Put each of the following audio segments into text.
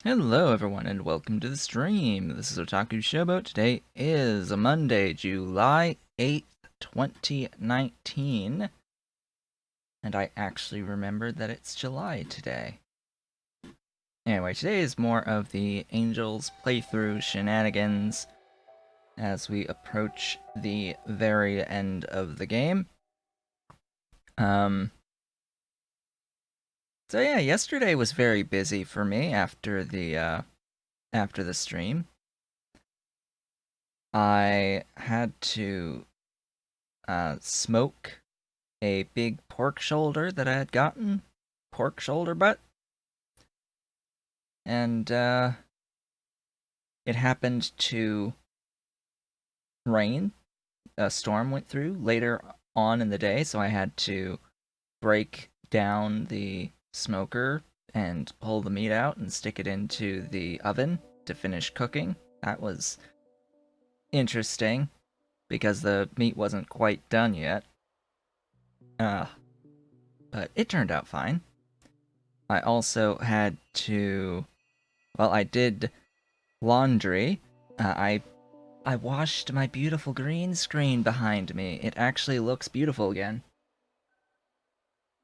Hello everyone and welcome to the stream. This is Otaku Showboat. Today is a Monday, July 8th, 2019. And I actually remembered that it's July today. Anyway, today is more of the Angels playthrough shenanigans as we approach the very end of the game. So yeah, yesterday was very busy for me after the stream. I had to smoke a big pork shoulder that I had gotten, pork shoulder butt, and it happened to rain. A storm went through later on in the day, so I had to break down the smoker and pull the meat out and stick it into the oven to finish cooking. That was interesting because the meat wasn't quite done yet. Uh, but it turned out fine. I also had to. Well, I did laundry. I washed my beautiful green screen behind me. It actually looks beautiful again.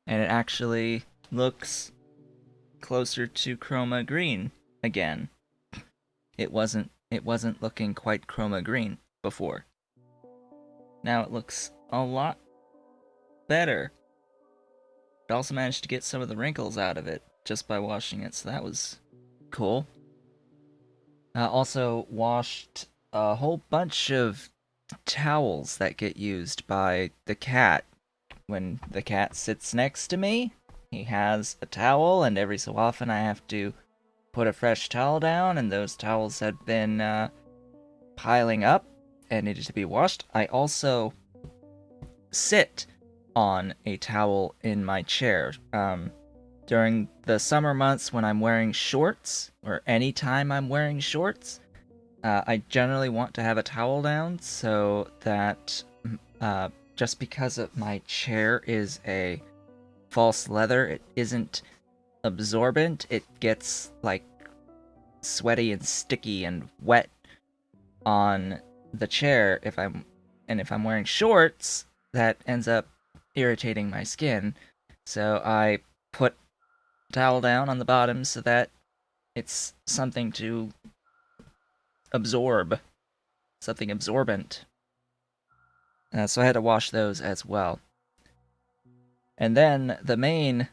And it actually looks closer to chroma green again. It wasn't looking quite chroma green before. Now it looks a lot better. I also managed to get some of the wrinkles out of it just by washing it, so that was cool. Also washed a whole bunch of towels that get used by the cat. When the cat sits next to me, he has a towel, and every so often I have to put a fresh towel down, and those towels had been piling up and needed to be washed. I also sit on a towel in my chair. During the summer months when I'm wearing shorts, or any time I'm wearing shorts, I generally want to have a towel down so that just because of my chair is a false leather, it isn't absorbent. It gets like sweaty and sticky and wet on the chair if I'm wearing shorts, that ends up irritating my skin. So I put towel down on the bottom so that it's something to absorb, something absorbent. So I had to wash those as well. And then the main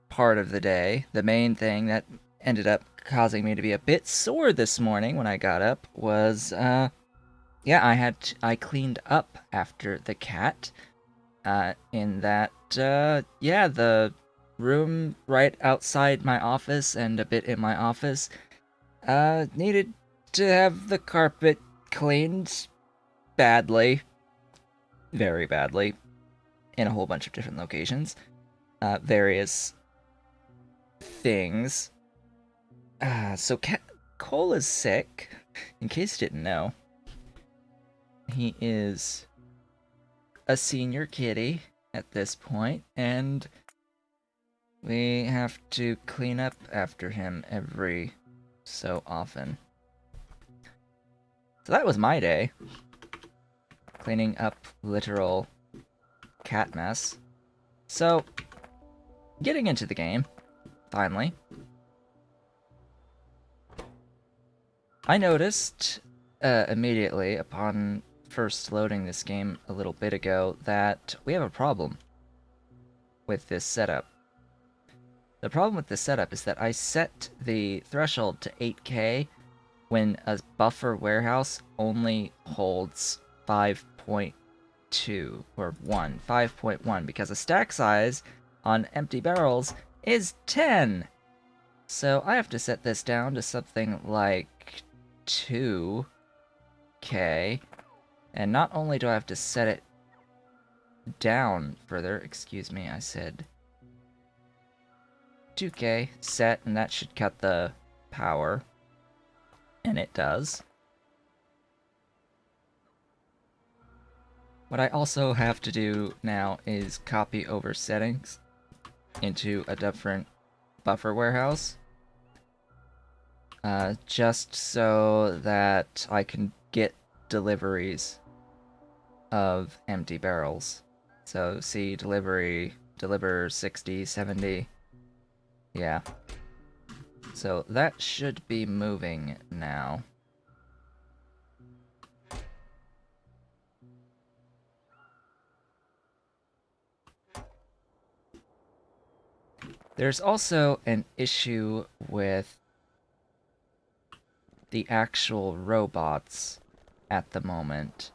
part of the day, the main thing that ended up causing me to be a bit sore this morning when I got up was, I cleaned up after the cat. In that, the room right outside my office and a bit in my office, needed to have the carpet cleaned badly. Very badly. In a whole bunch of different locations. Various things. Cole is sick. In case you didn't know, he is a senior kitty at this point, and we have to clean up after him every so often. So that was my day. Cleaning up literal cat mess. So, getting into the game, finally. I noticed immediately upon first loading this game a little bit ago that we have a problem with this setup. The problem with this setup is that I set the threshold to 8K when a buffer warehouse only holds 5.2 or 5.1, because a stack size on empty barrels is 10. So I have to set this down to something like 2K. And not only do I have to set it down further, excuse me, I said 2K set, and that should cut the power. And it does. What I also have to do now is copy over settings into a different buffer warehouse. just so that I can get deliveries of empty barrels. So, see, deliver 60, 70. Yeah. So that should be moving now. There's also an issue with the actual robots at the moment.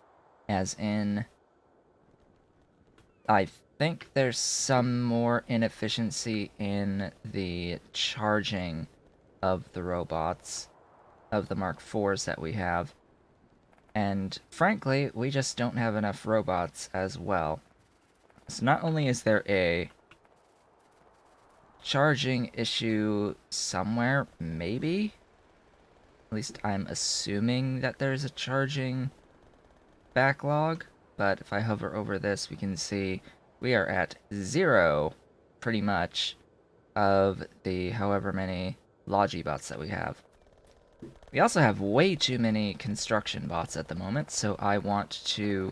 As in, I think there's some more inefficiency in the charging of the robots, of the Mark IVs that we have. And frankly, we just don't have enough robots as well. So not only is there a charging issue somewhere, maybe? At least I'm assuming that there's a charging backlog, but if I hover over this, we can see we are at 0, pretty much, of the however many Logibots that we have. We also have way too many construction bots at the moment, so I want to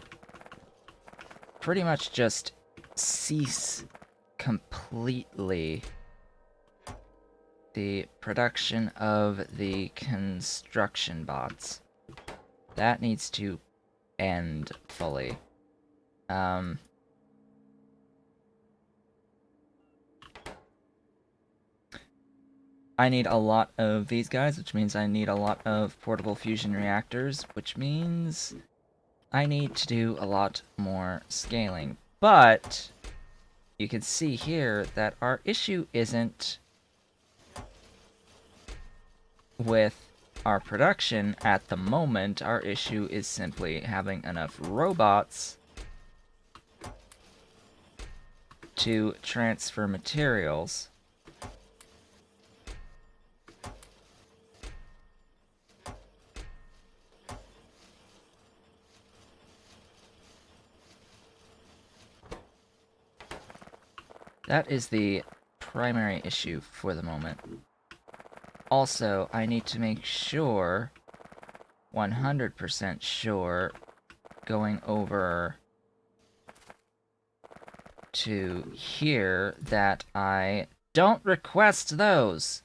pretty much just cease completely the production of the construction bots. That needs to end fully. I need a lot of these guys, which means I need a lot of portable fusion reactors, which means I need to do a lot more scaling. But you can see here that our issue isn't with our production at the moment. Our issue is simply having enough robots to transfer materials. That is the primary issue for the moment. Also, I need to make sure, 100% sure, going over to here, that I don't request those.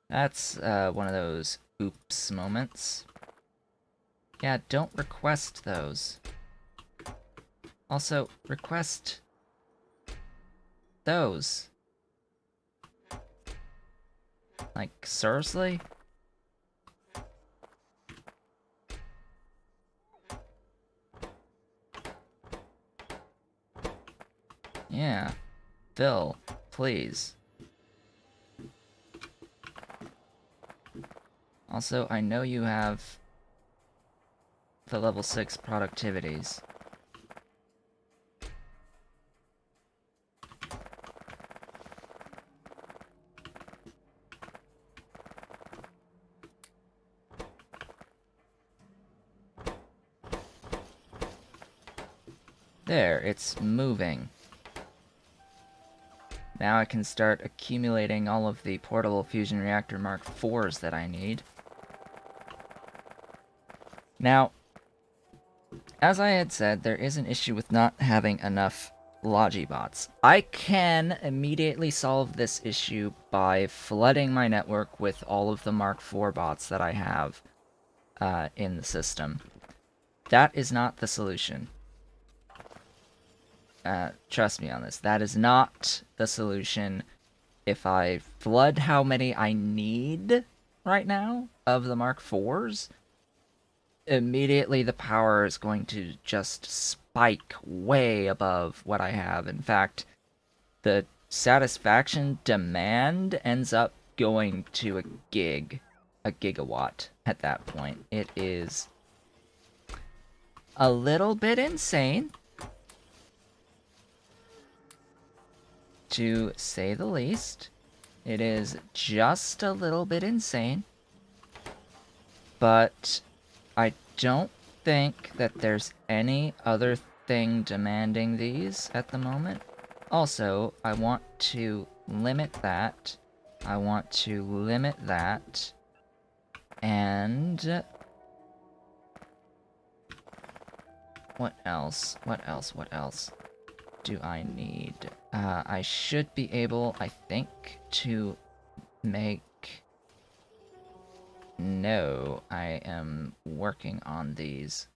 That's one of those oops moments. Yeah, don't request those. Also, request those. Like, seriously? Yeah. Phil, please. Also, I know you have the level 6 productivities. There, it's moving. Now I can start accumulating all of the portable fusion reactor Mark IVs that I need. Now, as I had said, there is an issue with not having enough Logibots. I can immediately solve this issue by flooding my network with all of the Mark IV bots that I have in the system. That is not the solution. Trust me on this. That is not the solution. If I flood how many I need right now of the Mark IVs, immediately the power is going to just spike way above what I have. In fact, the satisfaction demand ends up going to a gigawatt at that point. It is a little bit insane, to say the least. It is just a little bit insane, but I don't think that there's any other thing demanding these at the moment. Also, I want to limit that. I want to limit that. And... what else? What else? What else do I need? I should be able, I think, to make... No, I am working on these.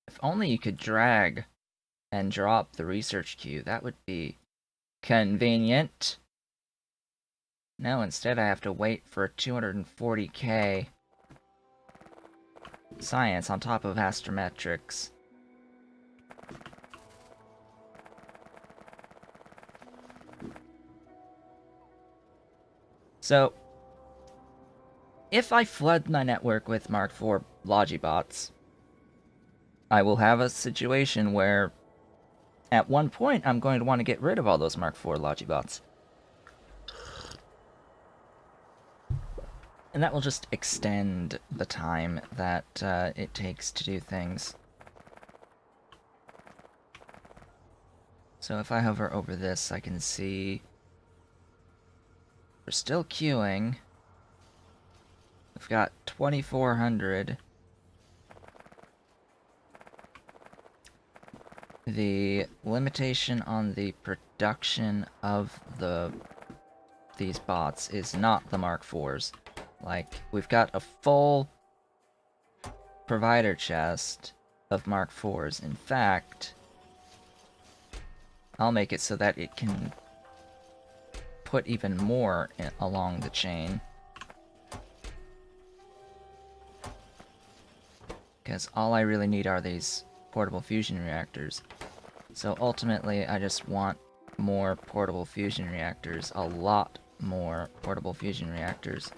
If only you could drag and drop the research queue, that would be convenient. No, instead I have to wait for 240k science on top of astrometrics. So, if I flood my network with Mark IV Logibots, I will have a situation where at one point I'm going to want to get rid of all those Mark IV Logibots. And that will just extend the time that it takes to do things. So if I hover over this, I can see we're still queuing. We've got 2,400. The limitation on the production of these bots is not the Mark IVs. Like, we've got a full provider chest of Mark IVs. In fact, I'll make it so that it can put even more along the chain. Because all I really need are these portable fusion reactors. So ultimately, I just want more portable fusion reactors. A lot more portable fusion reactors.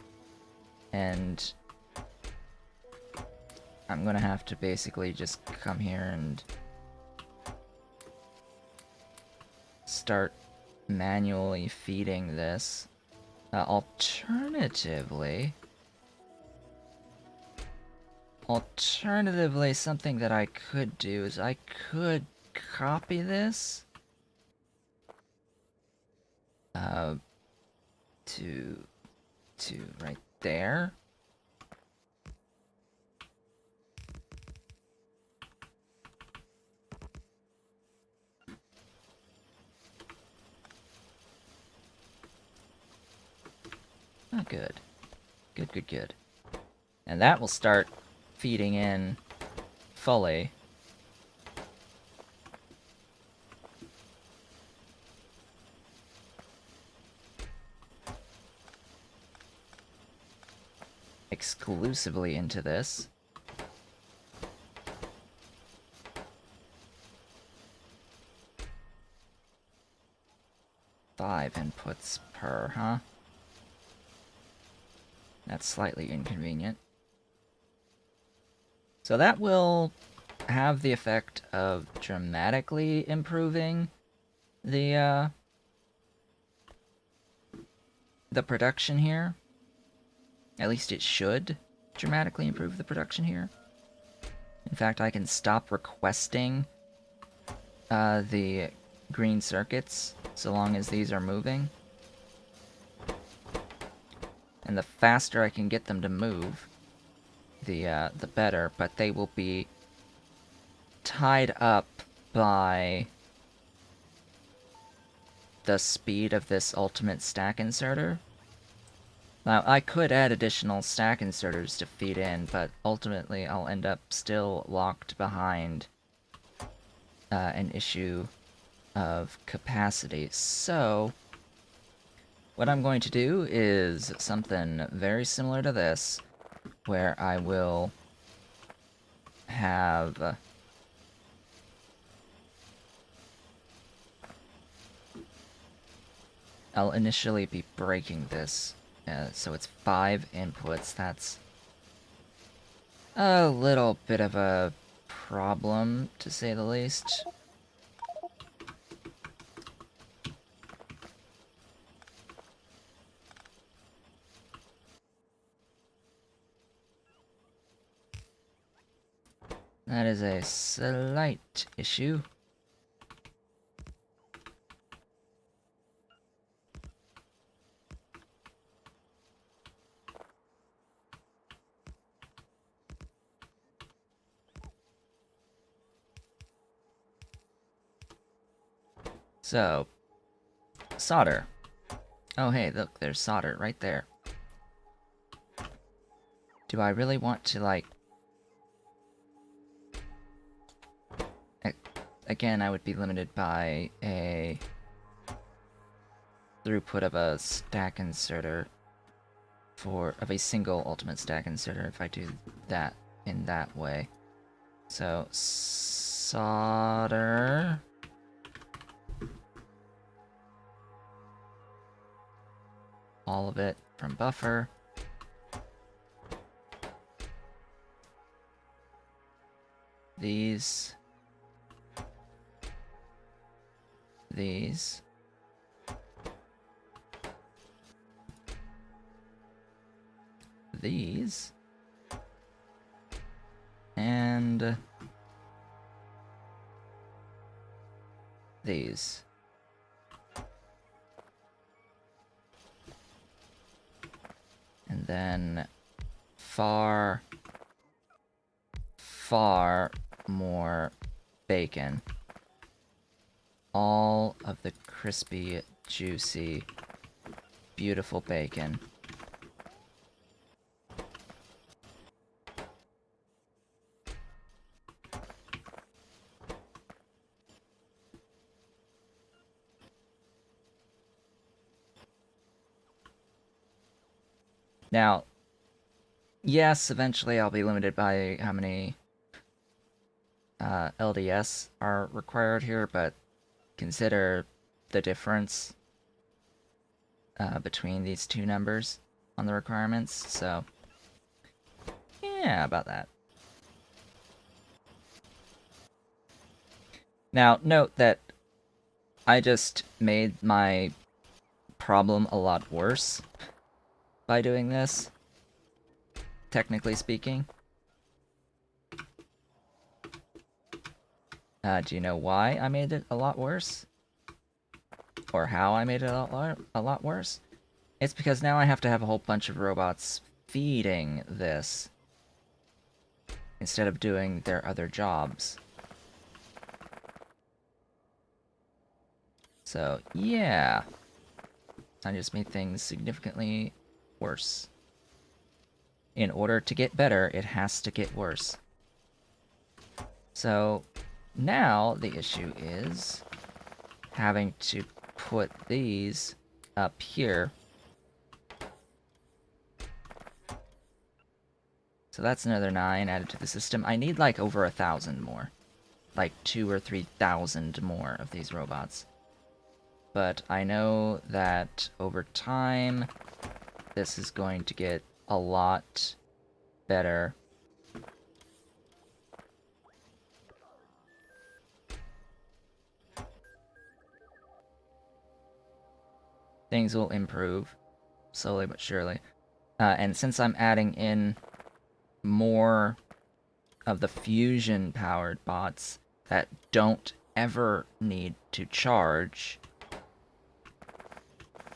And I'm gonna have to basically just come here and start manually feeding this. Alternatively, something that I could do is I could copy this to right there. Oh, good. Good, good, good. And that will start feeding in fully. Exclusively into this. Five inputs per, huh? That's slightly inconvenient. So that will have the effect of dramatically improving the production here. At least it should dramatically improve the production here. In fact, I can stop requesting the green circuits so long as these are moving. And the faster I can get them to move, the better, but they will be tied up by the speed of this ultimate stack inserter. Now, I could add additional stack inserters to feed in, but ultimately I'll end up still locked behind an issue of capacity. So, what I'm going to do is something very similar to this, where I will have I'll initially be breaking this. So it's 5 inputs. That's a little bit of a problem, to say the least. That is a slight issue. So, solder. Oh hey, look, there's solder right there. Do I really want to, like... Again, I would be limited by a throughput of a stack inserter of a single ultimate stack inserter if I do that in that way. So, solder... all of it from buffer. These. These. These. And these. And then far more bacon. All of the crispy, juicy, beautiful bacon. Now, yes, eventually I'll be limited by how many LDS are required here, but consider the difference between these two numbers on the requirements, so yeah, about that. Now, note that I just made my problem a lot worse by doing this, technically speaking. Do you know why I made it a lot worse? Or how I made it a lot worse? It's because now I have to have a whole bunch of robots feeding this instead of doing their other jobs. So, yeah. I just made things significantly worse. In order to get better, it has to get worse. So, now the issue is having to put these up here. So that's another 9 added to the system. I need like over 1,000 more. Like 2,000 or 3,000 more of these robots. But I know that over time, this is going to get a lot better. Things will improve, slowly but surely. And since I'm adding in more of the fusion-powered bots that don't ever need to charge,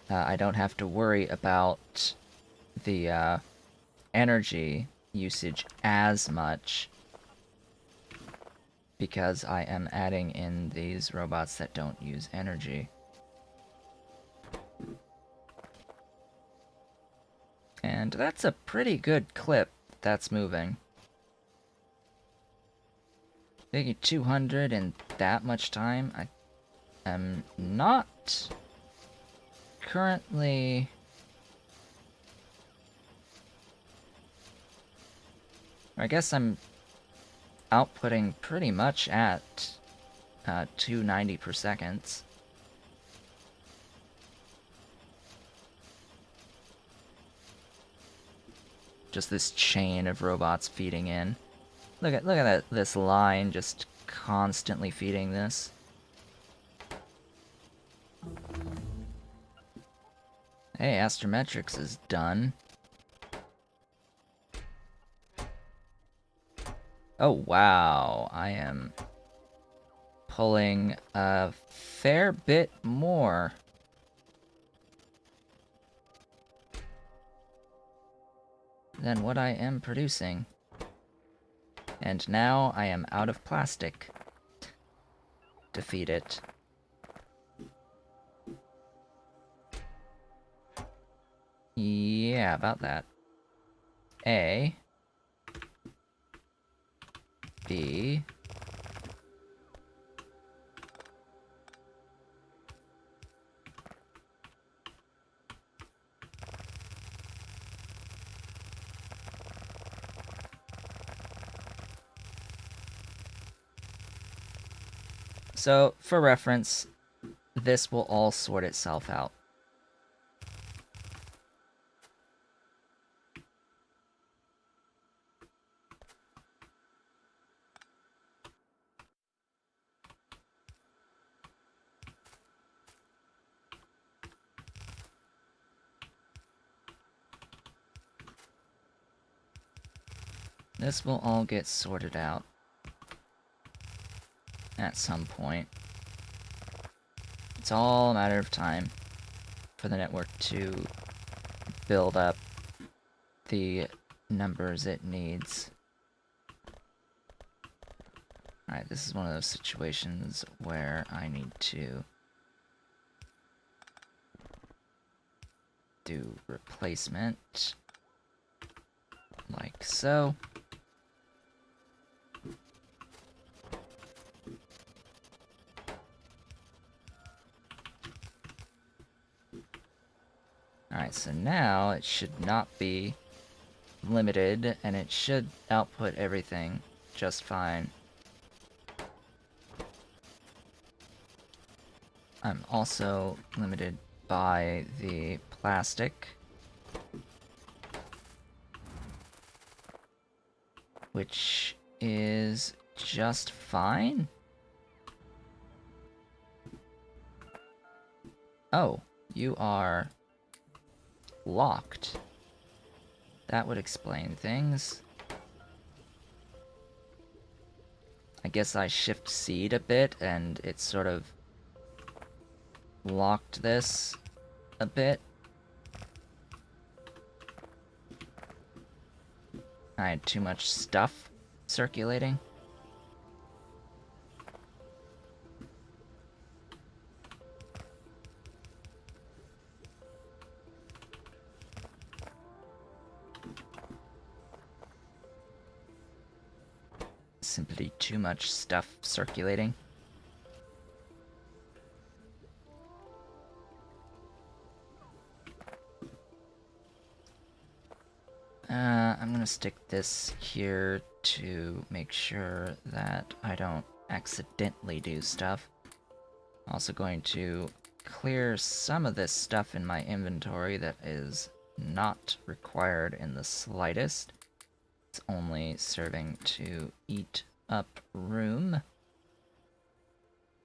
I don't have to worry about the energy usage as much because I am adding in these robots that don't use energy. And that's a pretty good clip that's moving. Making 200 in that much time, I am not currently... I guess I'm outputting pretty much at 290 per second. Just this chain of robots feeding in. Look at this line just constantly feeding this. Hey, Astrometrics is done. Oh wow, I am pulling a fair bit more. Than what I am producing. And now I am out of plastic to feed it. Yeah, about that. A. B. So, for reference, this will all sort itself out. This will all get sorted out at some point. It's all a matter of time for the network to build up the numbers it needs. Alright, this is one of those situations where I need to do replacement, like so. Alright, so now it should not be limited, and it should output everything just fine. I'm also limited by the plastic, which is just fine. Oh, you are locked. That would explain things. I guess I shift C'd a bit, and it sort of locked this a bit. I had too much stuff circulating. Simply too much stuff circulating. I'm gonna stick this here to make sure that I don't accidentally do stuff. Also going to clear some of this stuff in my inventory that is not required in the slightest. It's only serving to eat up room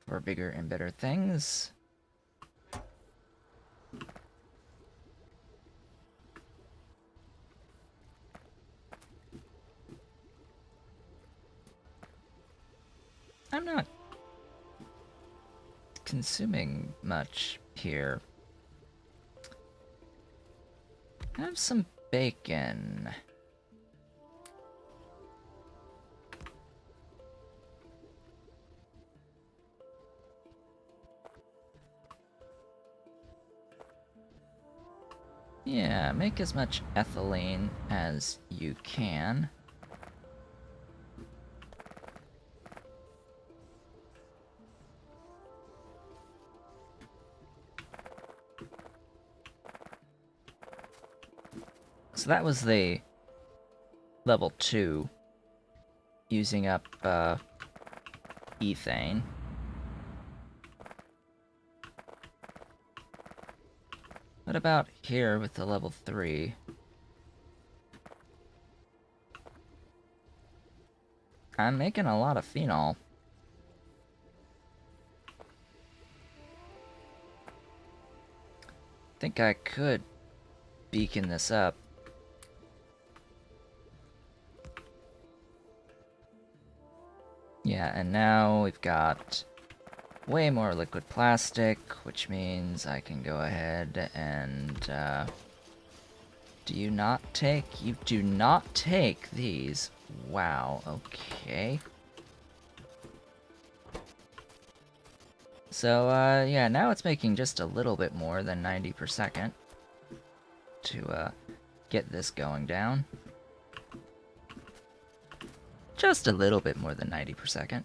for bigger and better things. I'm not consuming much here. Have some bacon. Yeah, make as much ethylene as you can. So that was the level 2 using up ethane. What about here with the level 3? I'm making a lot of phenol. Think I could beacon this up. Yeah, and now we've got way more liquid plastic, which means I can go ahead and, do you not take? You do not take these. Wow, okay. So, yeah, now it's making just a little bit more than 90 per second. to get this going down. Just a little bit more than 90 per second.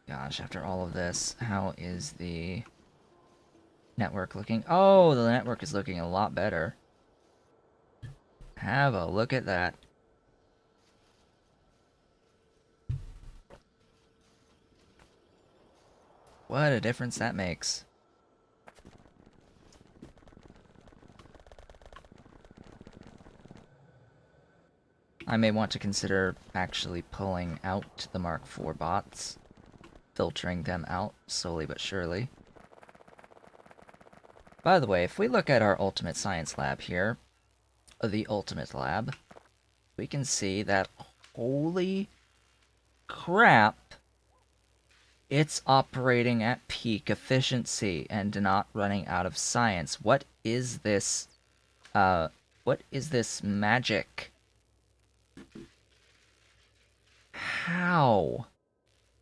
Gosh, after all of this, how is the network looking? Oh, the network is looking a lot better. Have a look at that. What a difference that makes. I may want to consider actually pulling out the Mark IV bots, filtering them out slowly but surely. By the way, if we look at our Ultimate Science Lab here, the Ultimate Lab, we can see that, holy crap, it's operating at peak efficiency and not running out of science. What is this magic? How?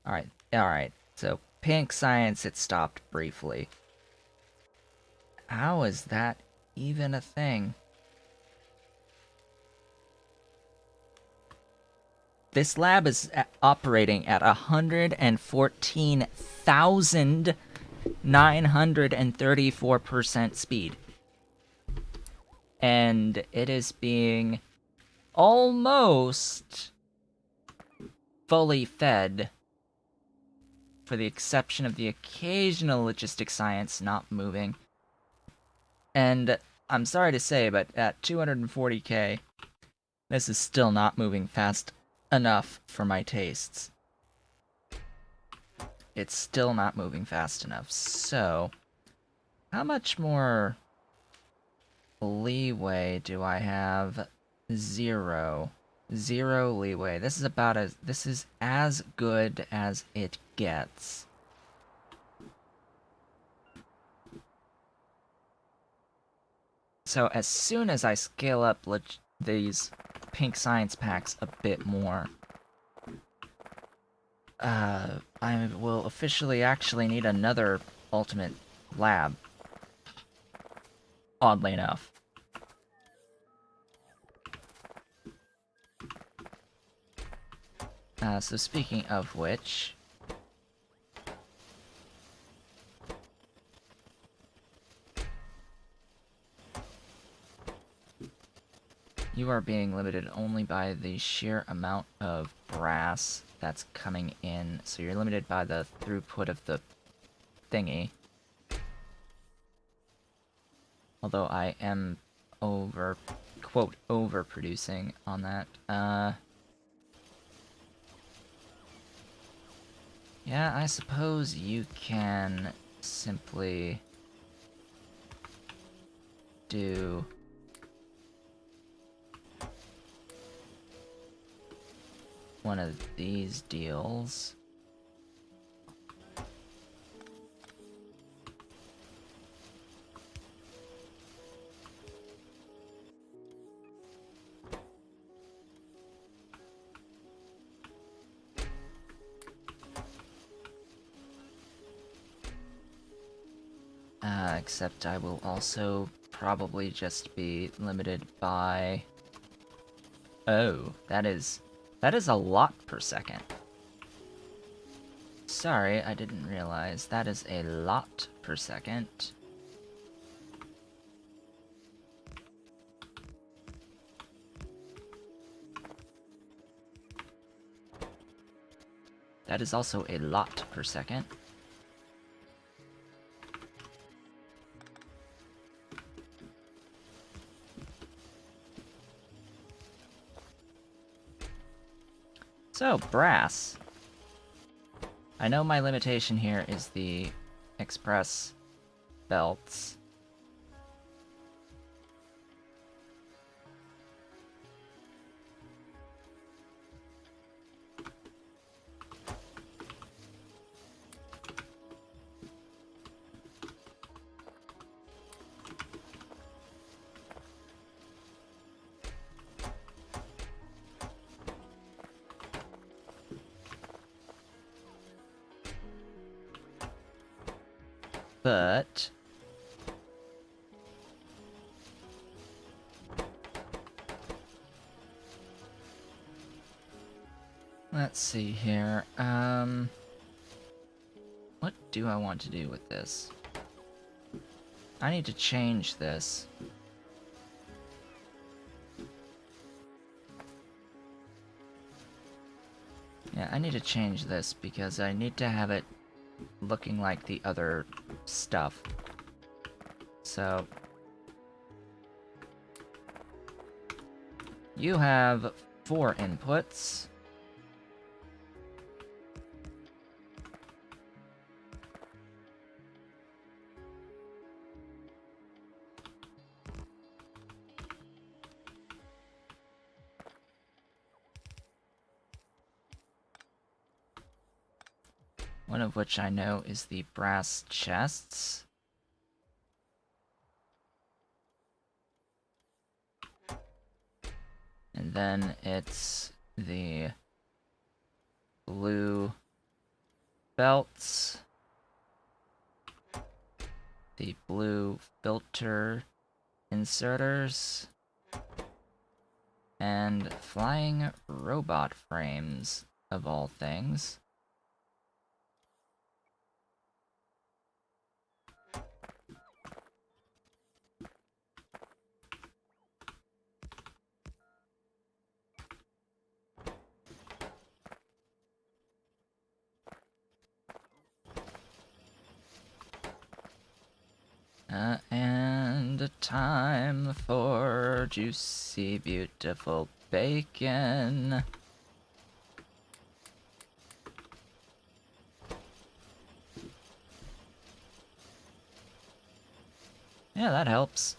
Alright. So, pink science, it stopped briefly. How is that even a thing? This lab is operating at 114,934% speed. And it is being almost fully fed, for the exception of the occasional logistic science not moving. And I'm sorry to say, but at 240k, this is still not moving fast enough for my tastes. It's still not moving fast enough. So, how much more leeway do I have? Zero leeway. This is as good as it gets. So as soon as I scale up these pink science packs a bit more, I will officially actually need another ultimate lab. Oddly enough. So speaking of which, you are being limited only by the sheer amount of brass that's coming in, so you're limited by the throughput of the thingy. Although I am quote, overproducing on that. Yeah, I suppose you can simply do one of these deals. Except I will also probably just be limited by... Oh, that is a lot per second. Sorry, I didn't realize. That is a lot per second. That is also a lot per second. So, brass. I know my limitation here is the express belts. but let's see here. What do I want to do with this? I need to change this. Yeah, I need to change this because I need to have it looking like the other stuff. So, you have 4 inputs. One of which I know is the brass chests. And then it's the blue belts, the blue filter inserters, and flying robot frames, of all things. And time for juicy, beautiful bacon. Yeah, that helps.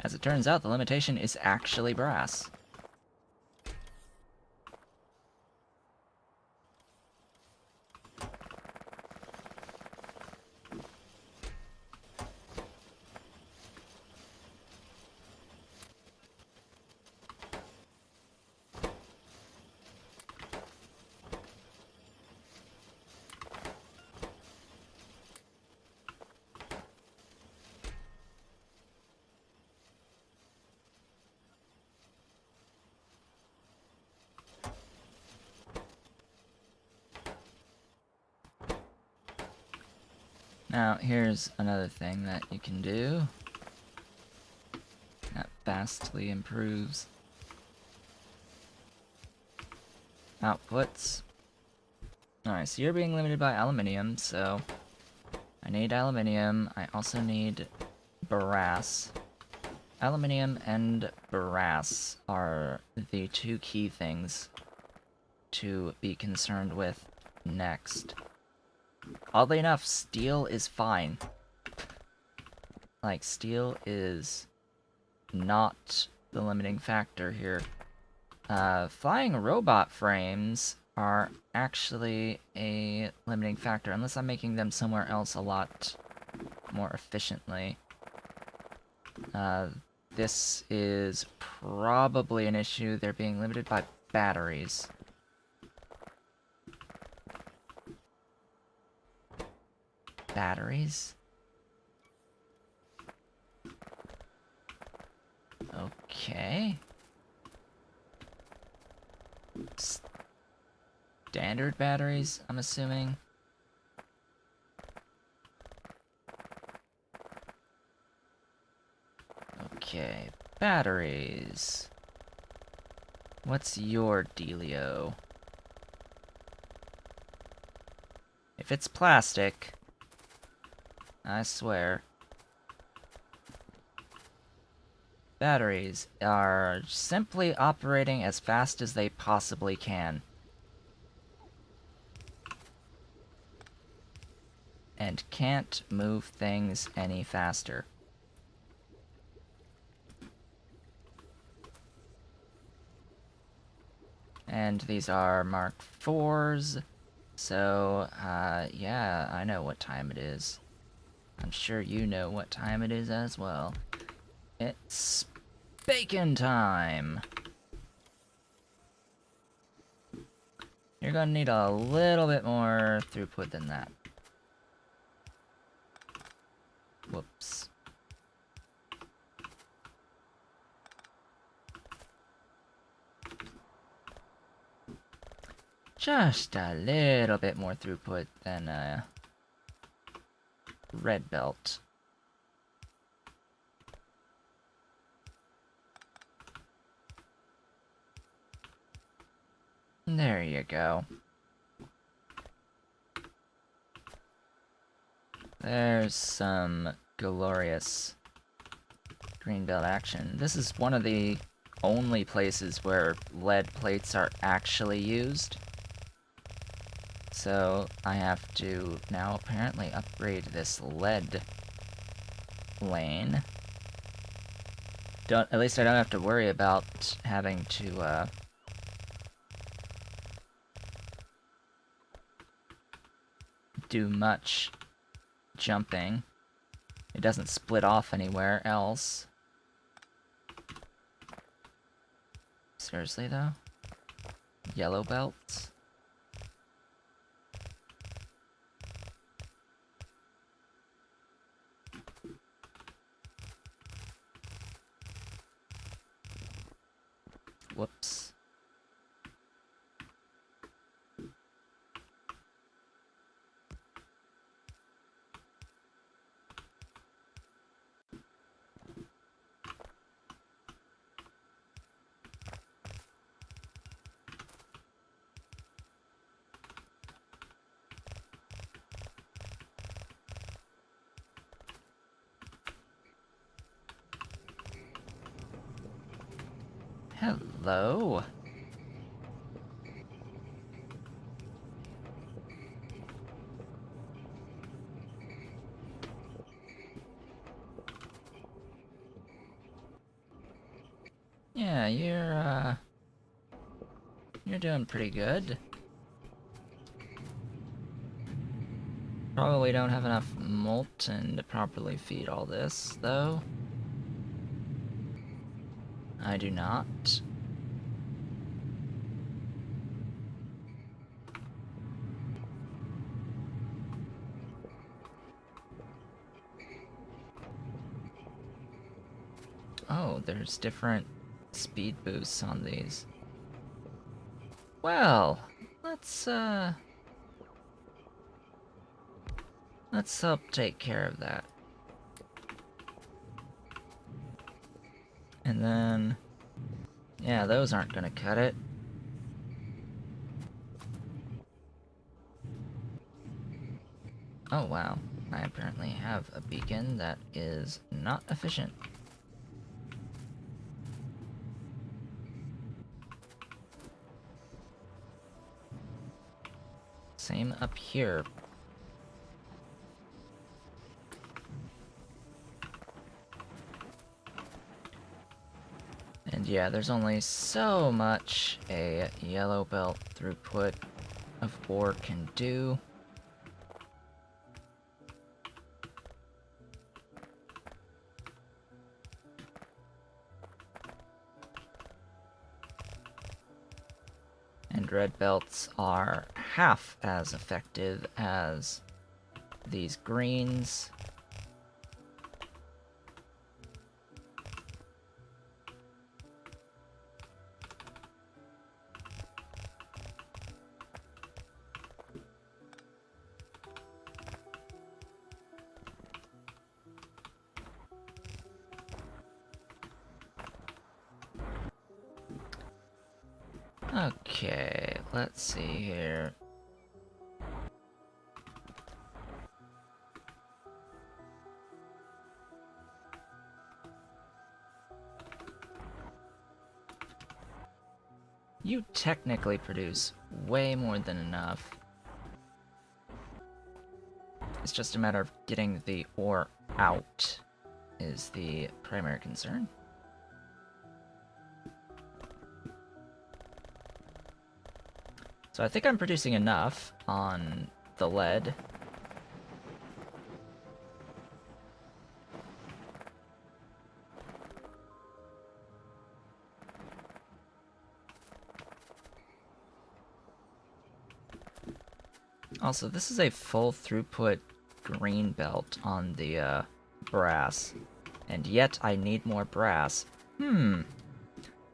As it turns out, the limitation is actually brass. Now, here's another thing that you can do that vastly improves outputs. Alright, so you're being limited by aluminium, so I need aluminium. I also need brass. Aluminium and brass are the 2 key things to be concerned with next. Oddly enough, steel is fine. Like, steel is not the limiting factor here. Flying robot frames are actually a limiting factor, unless I'm making them somewhere else a lot more efficiently. This is probably an issue. They're being limited by batteries. Batteries? Okay. Standard batteries, I'm assuming. Okay, batteries. What's your dealio? If it's plastic, I swear. Batteries are simply operating as fast as they possibly can. And can't move things any faster. And these are Mark IVs, so, yeah, I know what time it is. I'm sure you know what time it is as well. It's bacon time! You're gonna need a little bit more throughput than that. Whoops. Just a little bit more throughput than red belt. There you go. There's some glorious green belt action. This is one of the only places where lead plates are actually used. So I have to now apparently upgrade this lead lane. At least I don't have to worry about having to do much jumping. It doesn't split off anywhere else. Seriously though? Yellow belts? Whoops. Hello? Yeah, you're doing pretty good. Probably don't have enough molten to properly feed all this, though. I do not. Oh, there's different speed boosts on these. Well, let's help take care of that. And then, yeah, those aren't gonna cut it. Oh wow, I apparently have a beacon that is not efficient. Same up here. And yeah, there's only so much a yellow belt throughput of ore can do. And red belts are half as effective as these greens. Okay, let's see here. You technically produce way more than enough. It's just a matter of getting the ore out is the primary concern. So I think I'm producing enough on the lead. Also, this is a full throughput green belt on the brass. And yet I need more brass.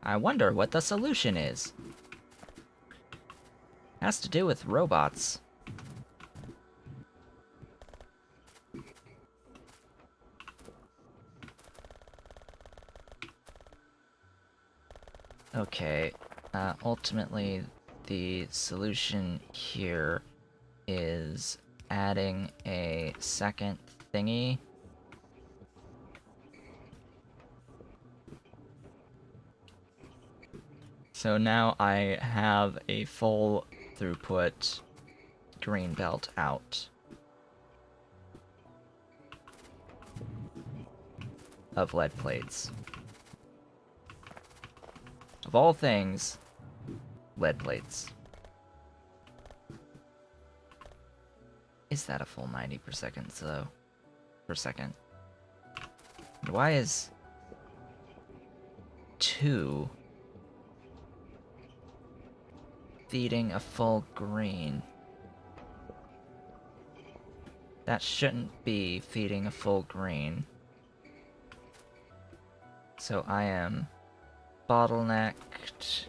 I wonder what the solution is. Has to do with robots. Okay, ultimately, the solution here is adding a second thingy. So now I have a full throughput green belt out of lead plates. Of all things, lead plates. Is that a full 90 per second, though? Per second. Why is 2 feeding a full green? That shouldn't be feeding a full green. So I am bottlenecked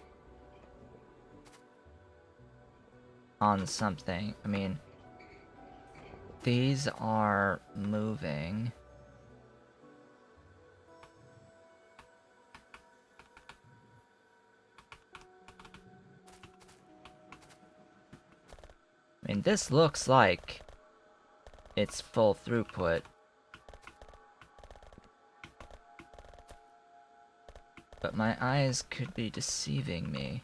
on something. I mean, these are moving. I mean, this looks like it's full throughput. But my eyes could be deceiving me.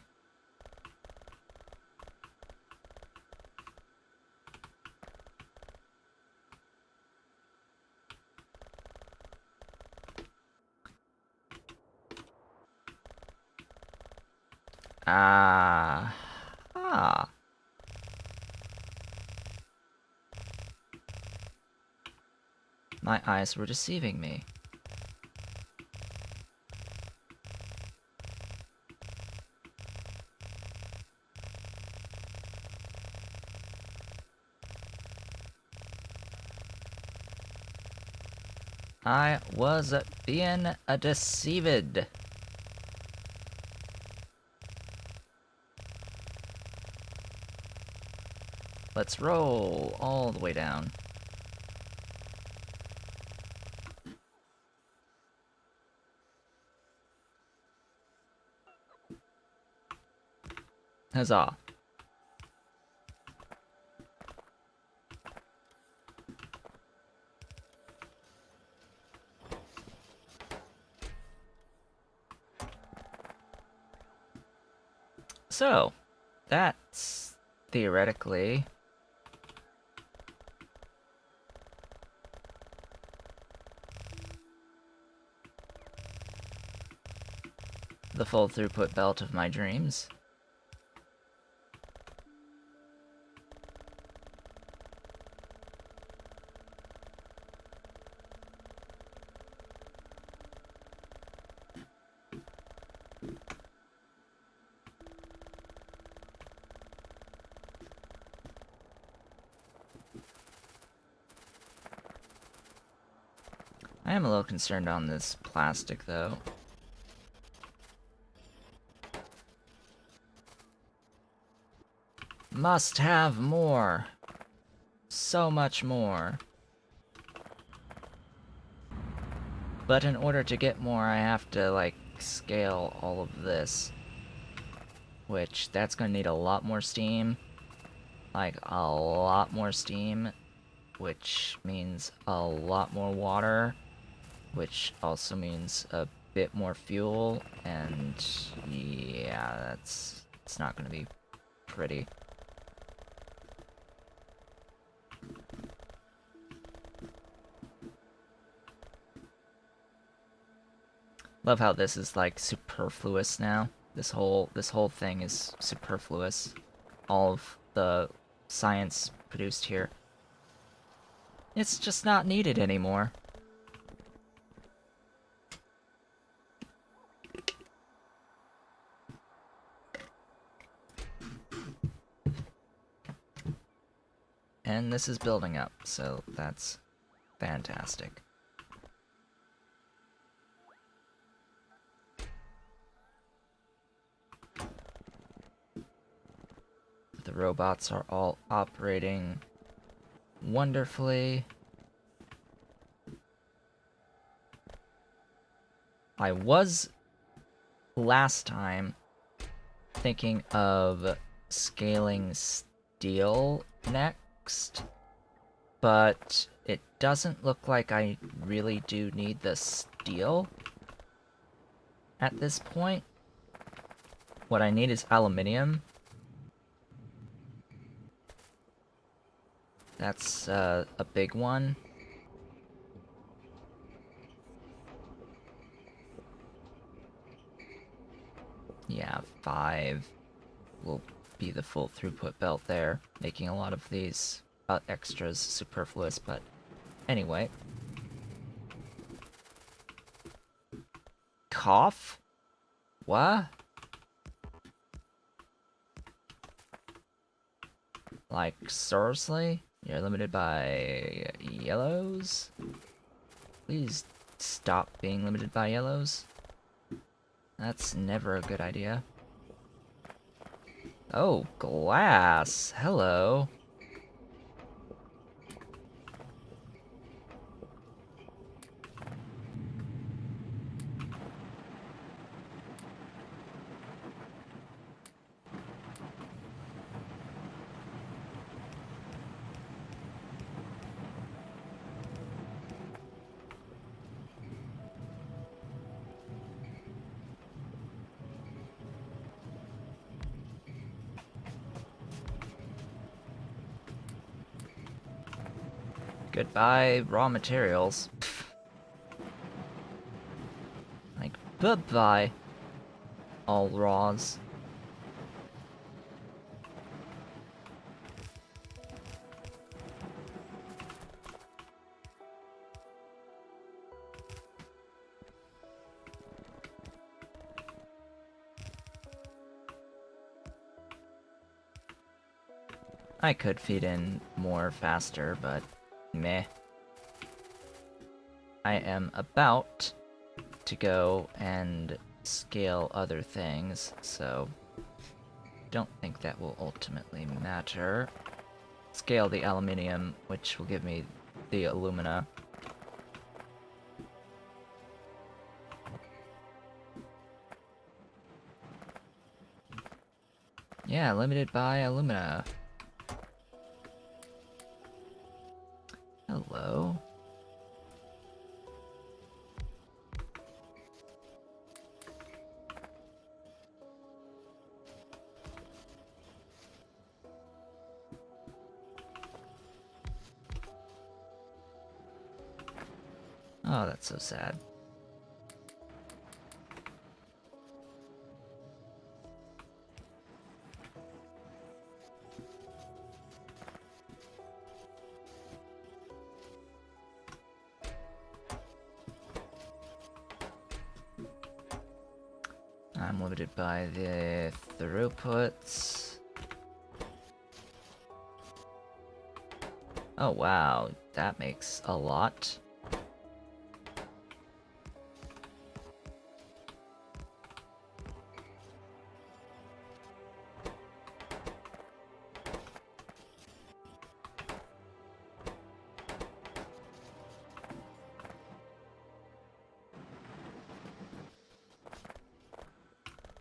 Ah. My eyes were deceiving me. I was being deceived. Let's roll all the way down. Huzzah. So, that's theoretically the full throughput belt of my dreams. I am a little concerned on this plastic, though. Must have more. So much more. But in order to get more, I have to, like, scale all of this. Which, that's gonna need a lot more steam. Like, a lot more steam. Which means a lot more water. Which also means a bit more fuel. And, yeah, it's not gonna be pretty. Love how this is like superfluous now. This whole thing is superfluous. All of the science produced here. It's just not needed anymore. And this is building up, so that's fantastic. The robots are all operating wonderfully. I was last time thinking of scaling steel next, but it doesn't look like I really do need the steel at this point. What I need is aluminium. That's a big one. Yeah, 5 will be the full throughput belt there, making a lot of these extras superfluous, but anyway. Cough? What? Like, seriously? You're limited by yellows? Please stop being limited by yellows. That's never a good idea. Oh, glass. Hello. Goodbye, raw materials. Like, bye-bye, all raws. I could feed in more faster, but meh. I am about to go and scale other things, so don't think that will ultimately matter. Scale the aluminium, which will give me the alumina. Yeah, limited by alumina. Hello. Oh, that's so sad. I'm limited by the throughputs. Oh wow, that makes a lot.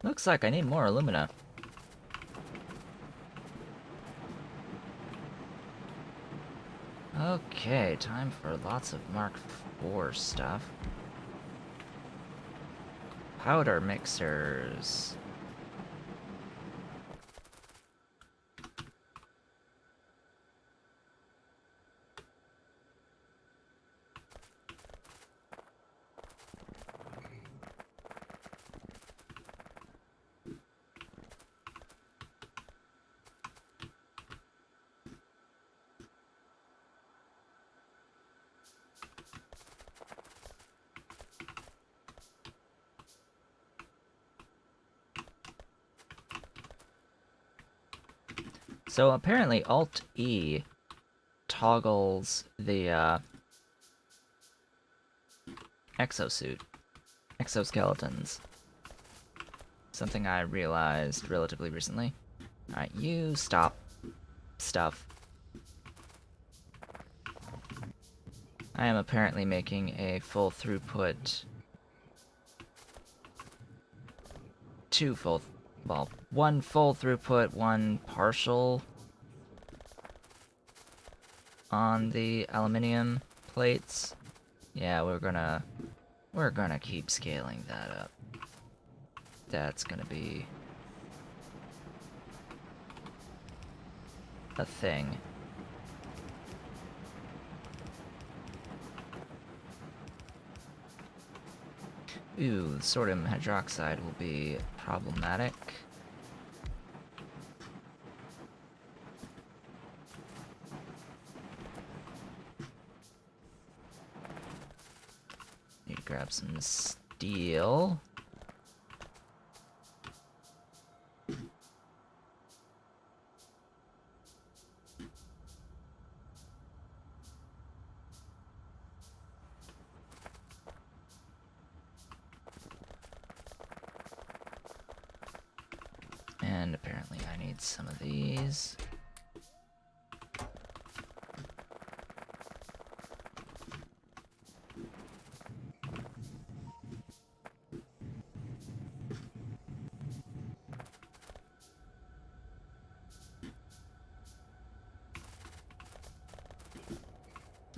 Looks like I need more alumina. Okay, time for lots of Mark IV stuff. Powder mixers. So apparently Alt-E toggles the exoskeletons. Something I realized relatively recently. Alright, you stop stuff. I am apparently making a full throughput... one full throughput, one partial on the aluminum plates. Yeah, we're gonna keep scaling that up. That's gonna be a thing. Ooh, sodium hydroxide will be problematic. Need to grab some steel. And apparently I need some of these.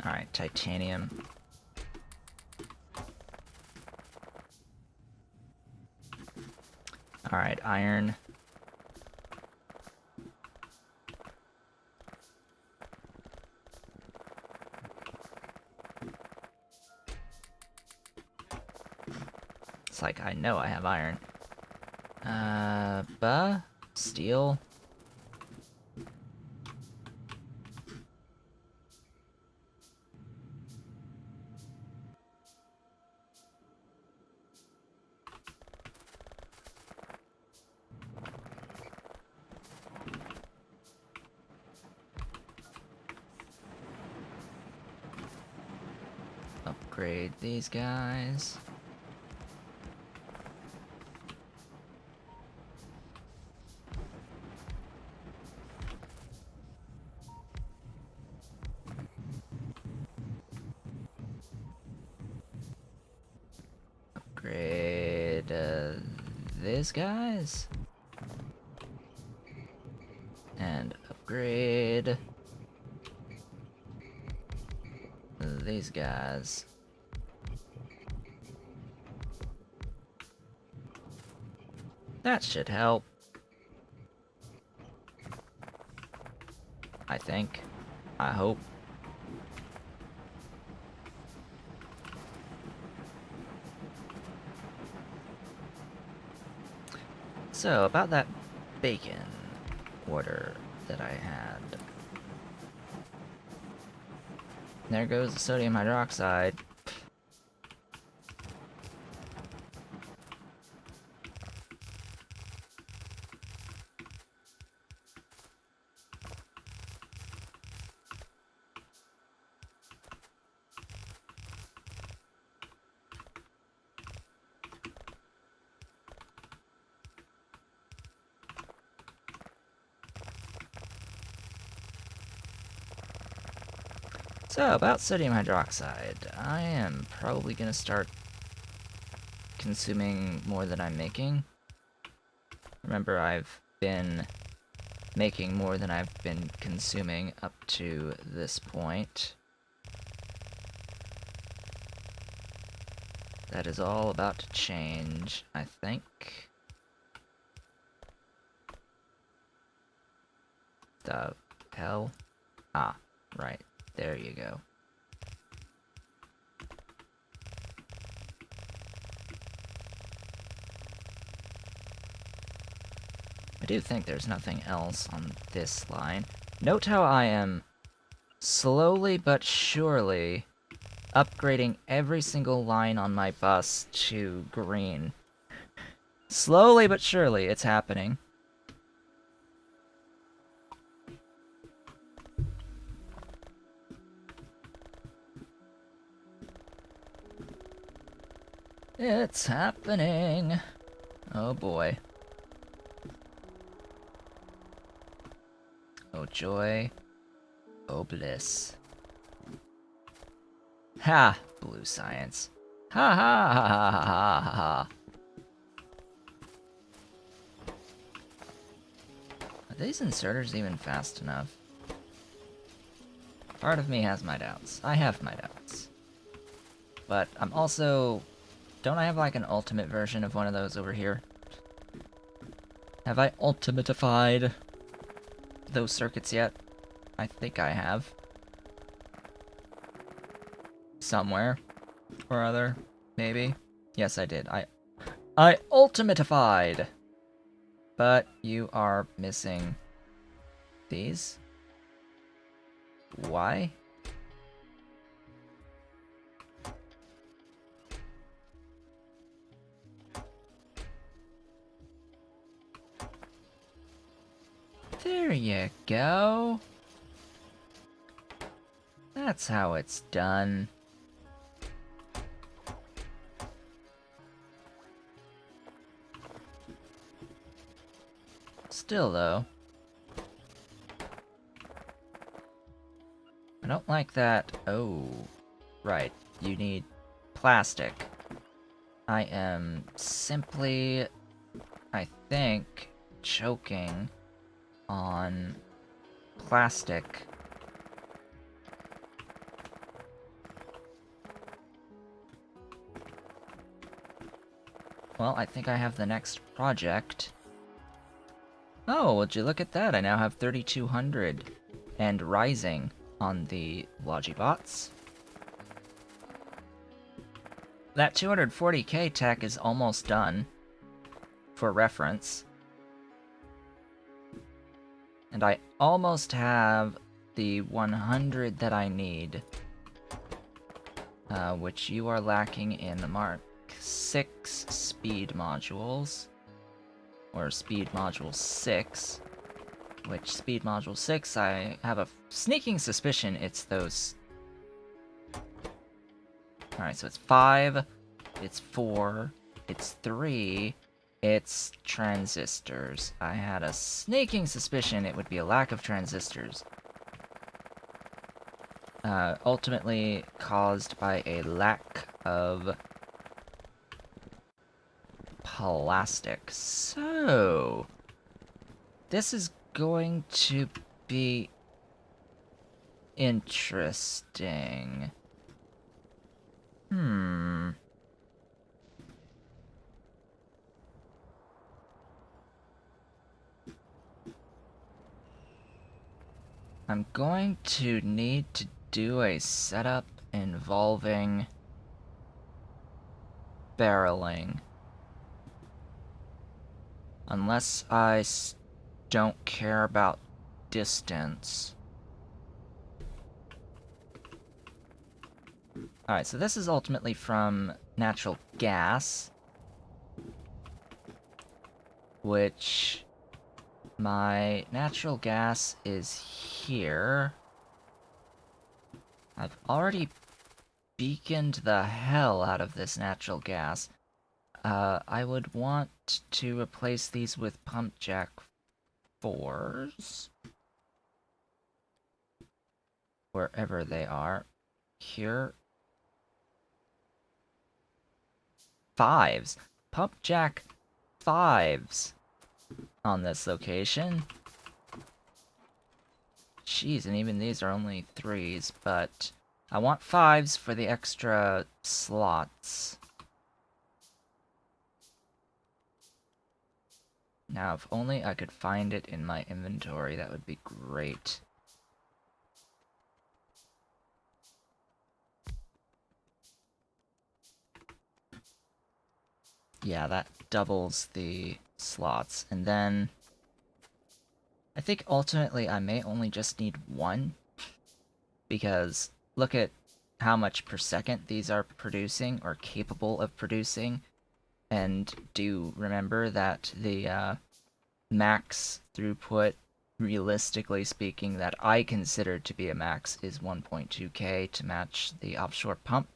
Alright, titanium. Alright, iron. It's like I know I have iron. Steel. Upgrade these guys. Upgrade these guys. And upgrade these guys. That should help. I think. I hope. So, about that bacon order that I had. There goes the sodium hydroxide. So, about sodium hydroxide, I am probably gonna start consuming more than I'm making. Remember, I've been making more than I've been consuming up to this point. That is all about to change, I think. The hell? Ah, right. There you go. I do think there's nothing else on this line. Note how I am slowly but surely upgrading every single line on my bus to green. Slowly but surely, it's happening. It's happening. Oh boy. Oh joy. Oh bliss. Ha! Blue science. Ha ha ha ha ha ha ha ha. Are these inserters even fast enough? Part of me has my doubts. I have my doubts. But I'm also... Don't I have like an ultimate version of one of those over here? Have I ultimatified those circuits yet? I think I have. Somewhere or other, maybe. Yes, I did. I ultimatified! But you are missing these. Why? There you go. That's how it's done. Still, though, I don't like that. Oh, right. You need plastic. I am simply, I think, choking on plastic. Well, I think I have the next project. Oh, would you look at that? I now have 3,200 and rising on the Logibots. That 240k tech is almost done, for reference. And I almost have the 100 that I need, which you are lacking in the Mark 6 speed modules, or speed module 6, which speed module 6, I have a sneaking suspicion it's those. Alright, so it's 5, it's 4, it's 3, it's transistors. I had a sneaking suspicion it would be a lack of transistors. Ultimately caused by a lack of plastic. So, this is going to be interesting. I'm going to need to do a setup involving barreling. Unless I don't care about distance. Alright, so this is ultimately from natural gas, which my natural gas is here. I've already beaconed the hell out of this natural gas. I would want to replace these with pump jack 4s. Wherever they are. Here. 5s. Pump jack 5s on this location. Jeez, and even these are only 3s, but I want 5s for the extra slots. Now, if only I could find it in my inventory, that would be great. Yeah, that doubles the slots. And then I think ultimately I may only just need 1, because look at how much per second these are producing, or capable of producing. And do remember that the max throughput, realistically speaking, that I consider to be a max is 1.2k to match the offshore pump.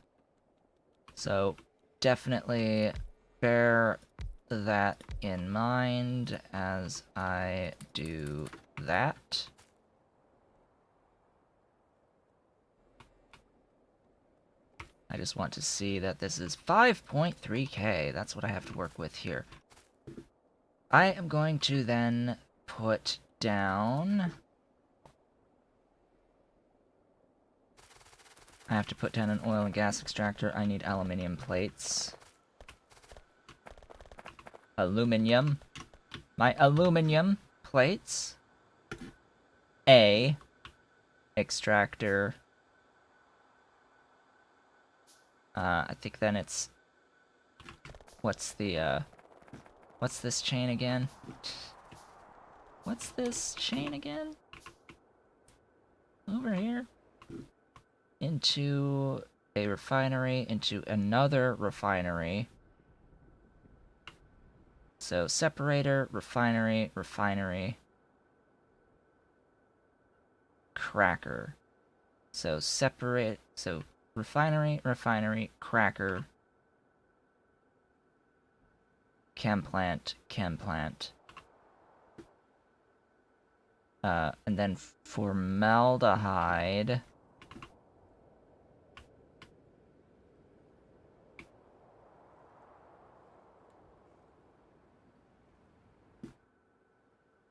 So definitely bear that in mind as I do that. I just want to see that this is 5.3k. That's what I have to work with here. I am going to then put down... I have to put down an oil and gas extractor. I need aluminium plates. Aluminium. My aluminium plates. A extractor. I think then it's... What's this chain again? What's this chain again? Over here? Into a refinery, into another refinery. So separator, refinery, refinery, cracker. So refinery, refinery, cracker, chem plant, chem plant. And then formaldehyde.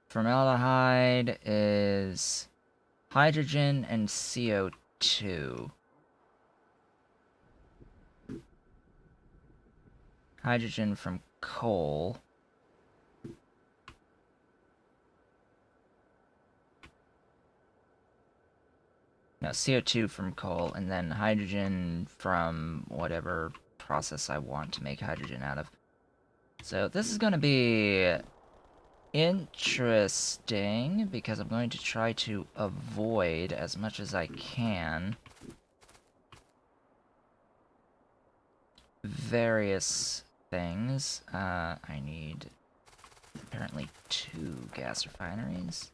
Formaldehyde is hydrogen and CO2. Hydrogen from coal. No, CO2 from coal, and then hydrogen from whatever process I want to make hydrogen out of. So this is going to be interesting, because I'm going to try to avoid as much as I can various things. I need apparently 2 gas refineries.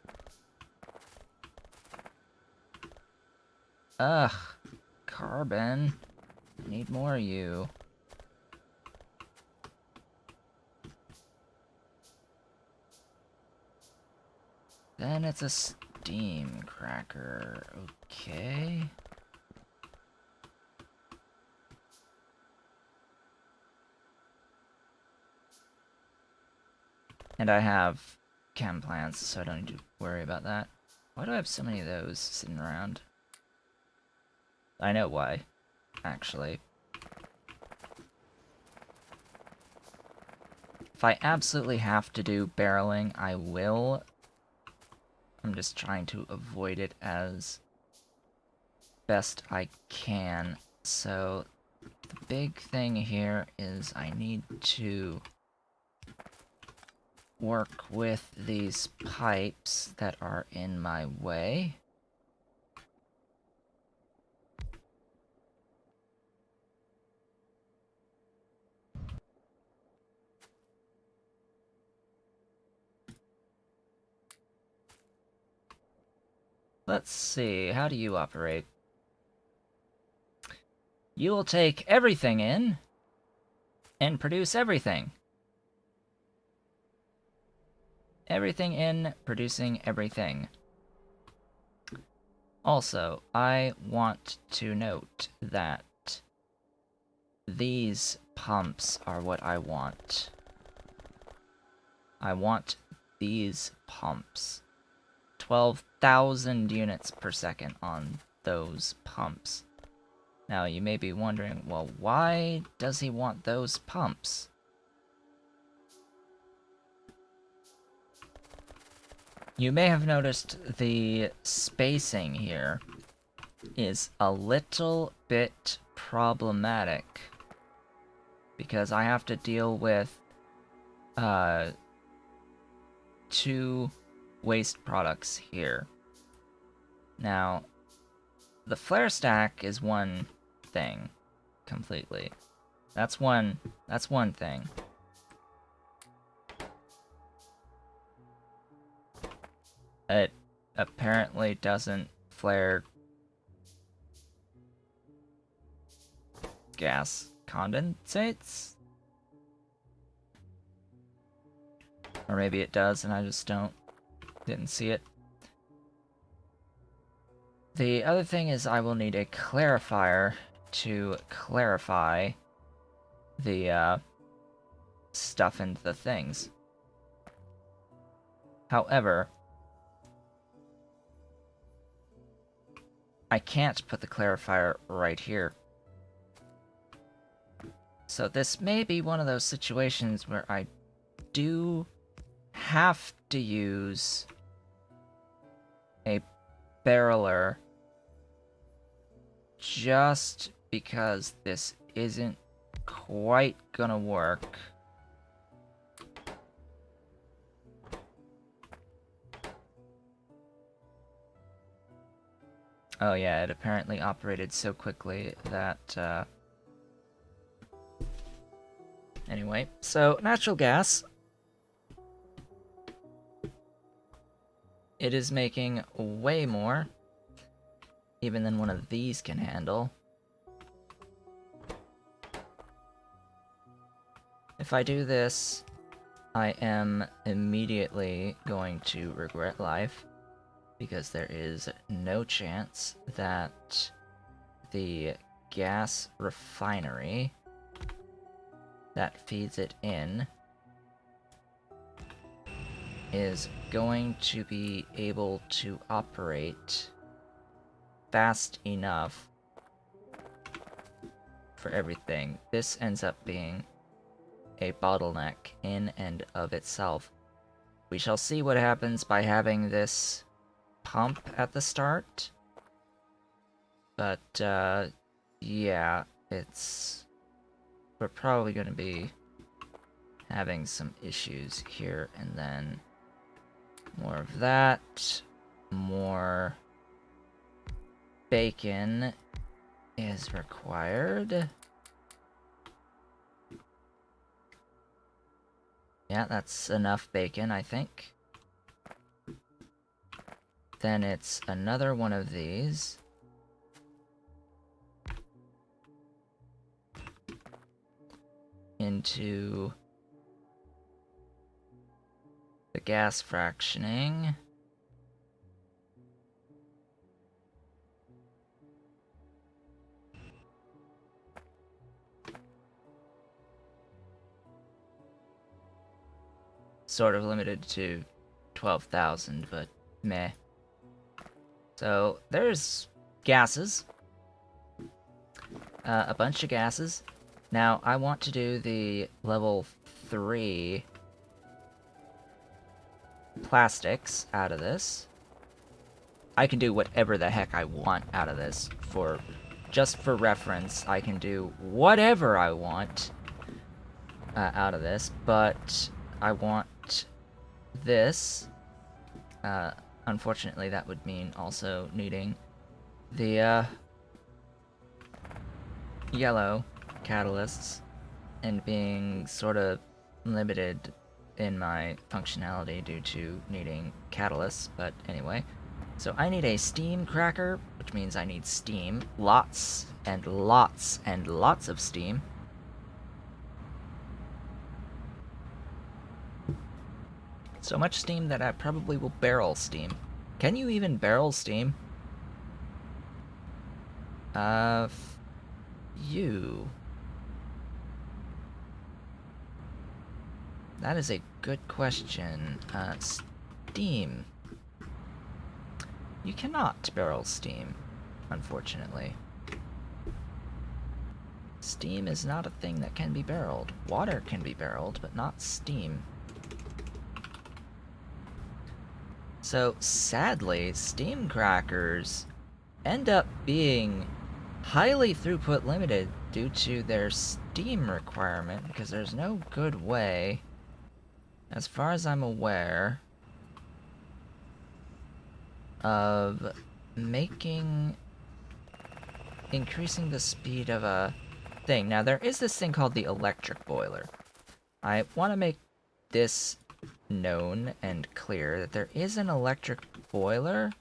Ugh, carbon. I need more of you. Then it's a steam cracker. Okay. And I have chem plants, so I don't need to worry about that. Why do I have so many of those sitting around? I know why, actually. If I absolutely have to do barreling, I will. I'm just trying to avoid it as best I can. So, the big thing here is I need to work with these pipes that are in my way. Let's see, how do you operate? You will take everything in and produce everything. Everything in, producing everything. Also, I want to note that these pumps are what I want. I want these pumps. 12,000 units per second on those pumps. Now, you may be wondering, well, why does he want those pumps? You may have noticed the spacing here is a little bit problematic, because I have to deal with 2 waste products here. Now, the flare stack is one thing completely. That's one thing. It apparently doesn't flare gas condensates? Or maybe it does and I just didn't see it. The other thing is I will need a clarifier to clarify the stuff into the things. However, I can't put the clarifier right here. So this may be one of those situations where I do have to use a barreler just because this isn't quite gonna work. Oh yeah, it apparently operated so quickly that, Anyway, so natural gas. It is making way more, even than one of these can handle. If I do this, I am immediately going to regret life, because there is no chance that the gas refinery that feeds it in is going to be able to operate fast enough for everything. This ends up being a bottleneck in and of itself. We shall see what happens by having this pump at the start. But, yeah, we're probably going to be having some issues here, and then more of that, more bacon is required. Yeah, that's enough bacon, I think. Then it's another one of these. Into the gas fractioning. Sort of limited to 12,000, but meh. So there's gases. A bunch of gases. Now, I want to do the level 3 plastics out of this. I can do whatever the heck I want out of this. Just for reference, I can do whatever I want out of this, but I want this. Unfortunately, that would mean also needing the yellow catalysts and being sort of limited in my functionality due to needing catalysts, but anyway. So I need a steam cracker, which means I need steam. Lots and lots and lots of steam. So much steam that I probably will barrel steam. Can you even barrel steam? You. That is a good question. Steam. You cannot barrel steam, unfortunately. Steam is not a thing that can be barreled. Water can be barreled, but not steam. So, sadly, steam crackers end up being highly throughput limited due to their steam requirement, because there's no good way, as far as I'm aware, of increasing the speed of a thing. Now, there is this thing called the electric boiler. I want to make this known and clear that there is an electric boiler.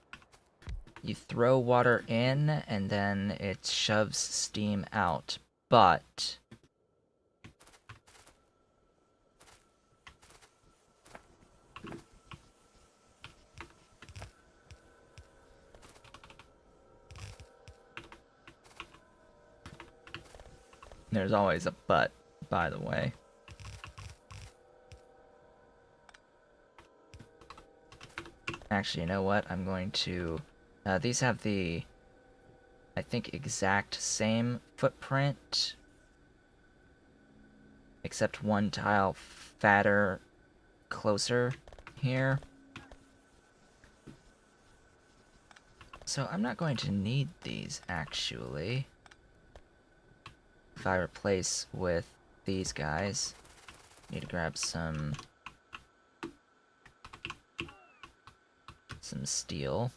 You throw water in, and then it shoves steam out. But There's always a but, by the way. Actually, you know what? I'm going to... these have the, I think, exact same footprint, except one tile fatter closer here. So I'm not going to need these, actually. If I replace with these guys, need to grab some steel.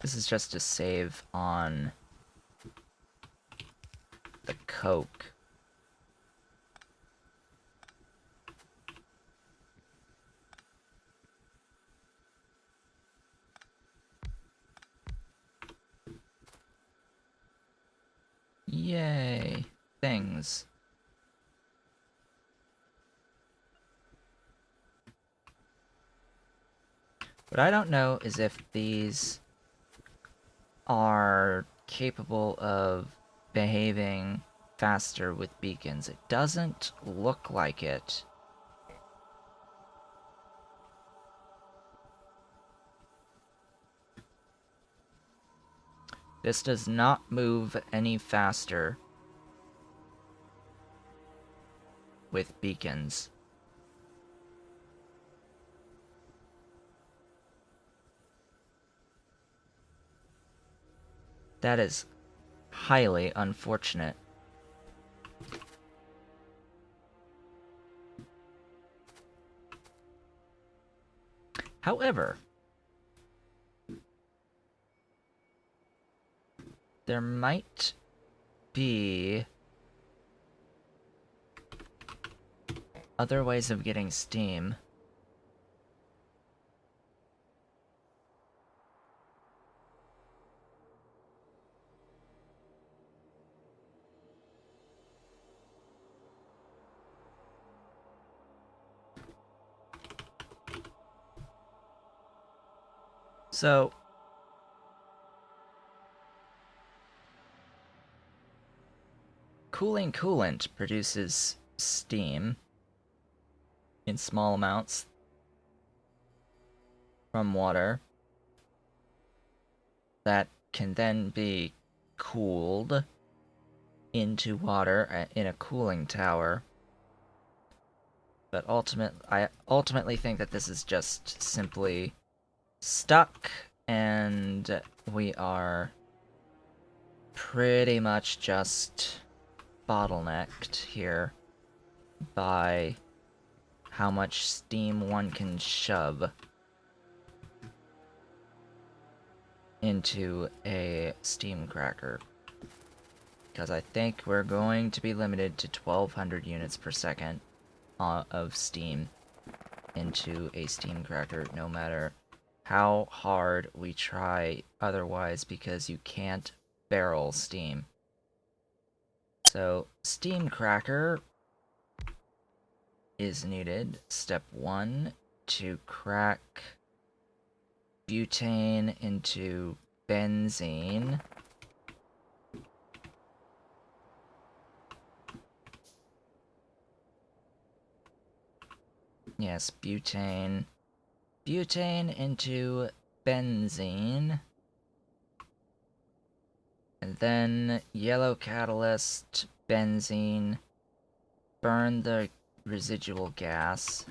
This is just to save on the coke. Yay! Things. What I don't know is if these are capable of behaving faster with beacons. It doesn't look like it. This does not move any faster with beacons. That is highly unfortunate. However, there might be other ways of getting steam. So, cooling coolant produces steam in small amounts from water that can then be cooled into water in a cooling tower. But I ultimately think that this is just simply stuck, and we are pretty much just bottlenecked here by how much steam one can shove into a steam cracker. Because I think we're going to be limited to 1200 units per second of steam into a steam cracker, no matter how hard we try otherwise, because you can't barrel steam. So, steam cracker is needed. Step 1, to crack butane into benzene. Yes, butane. Butane into benzene. And then yellow catalyst, benzene. Burn the residual gas.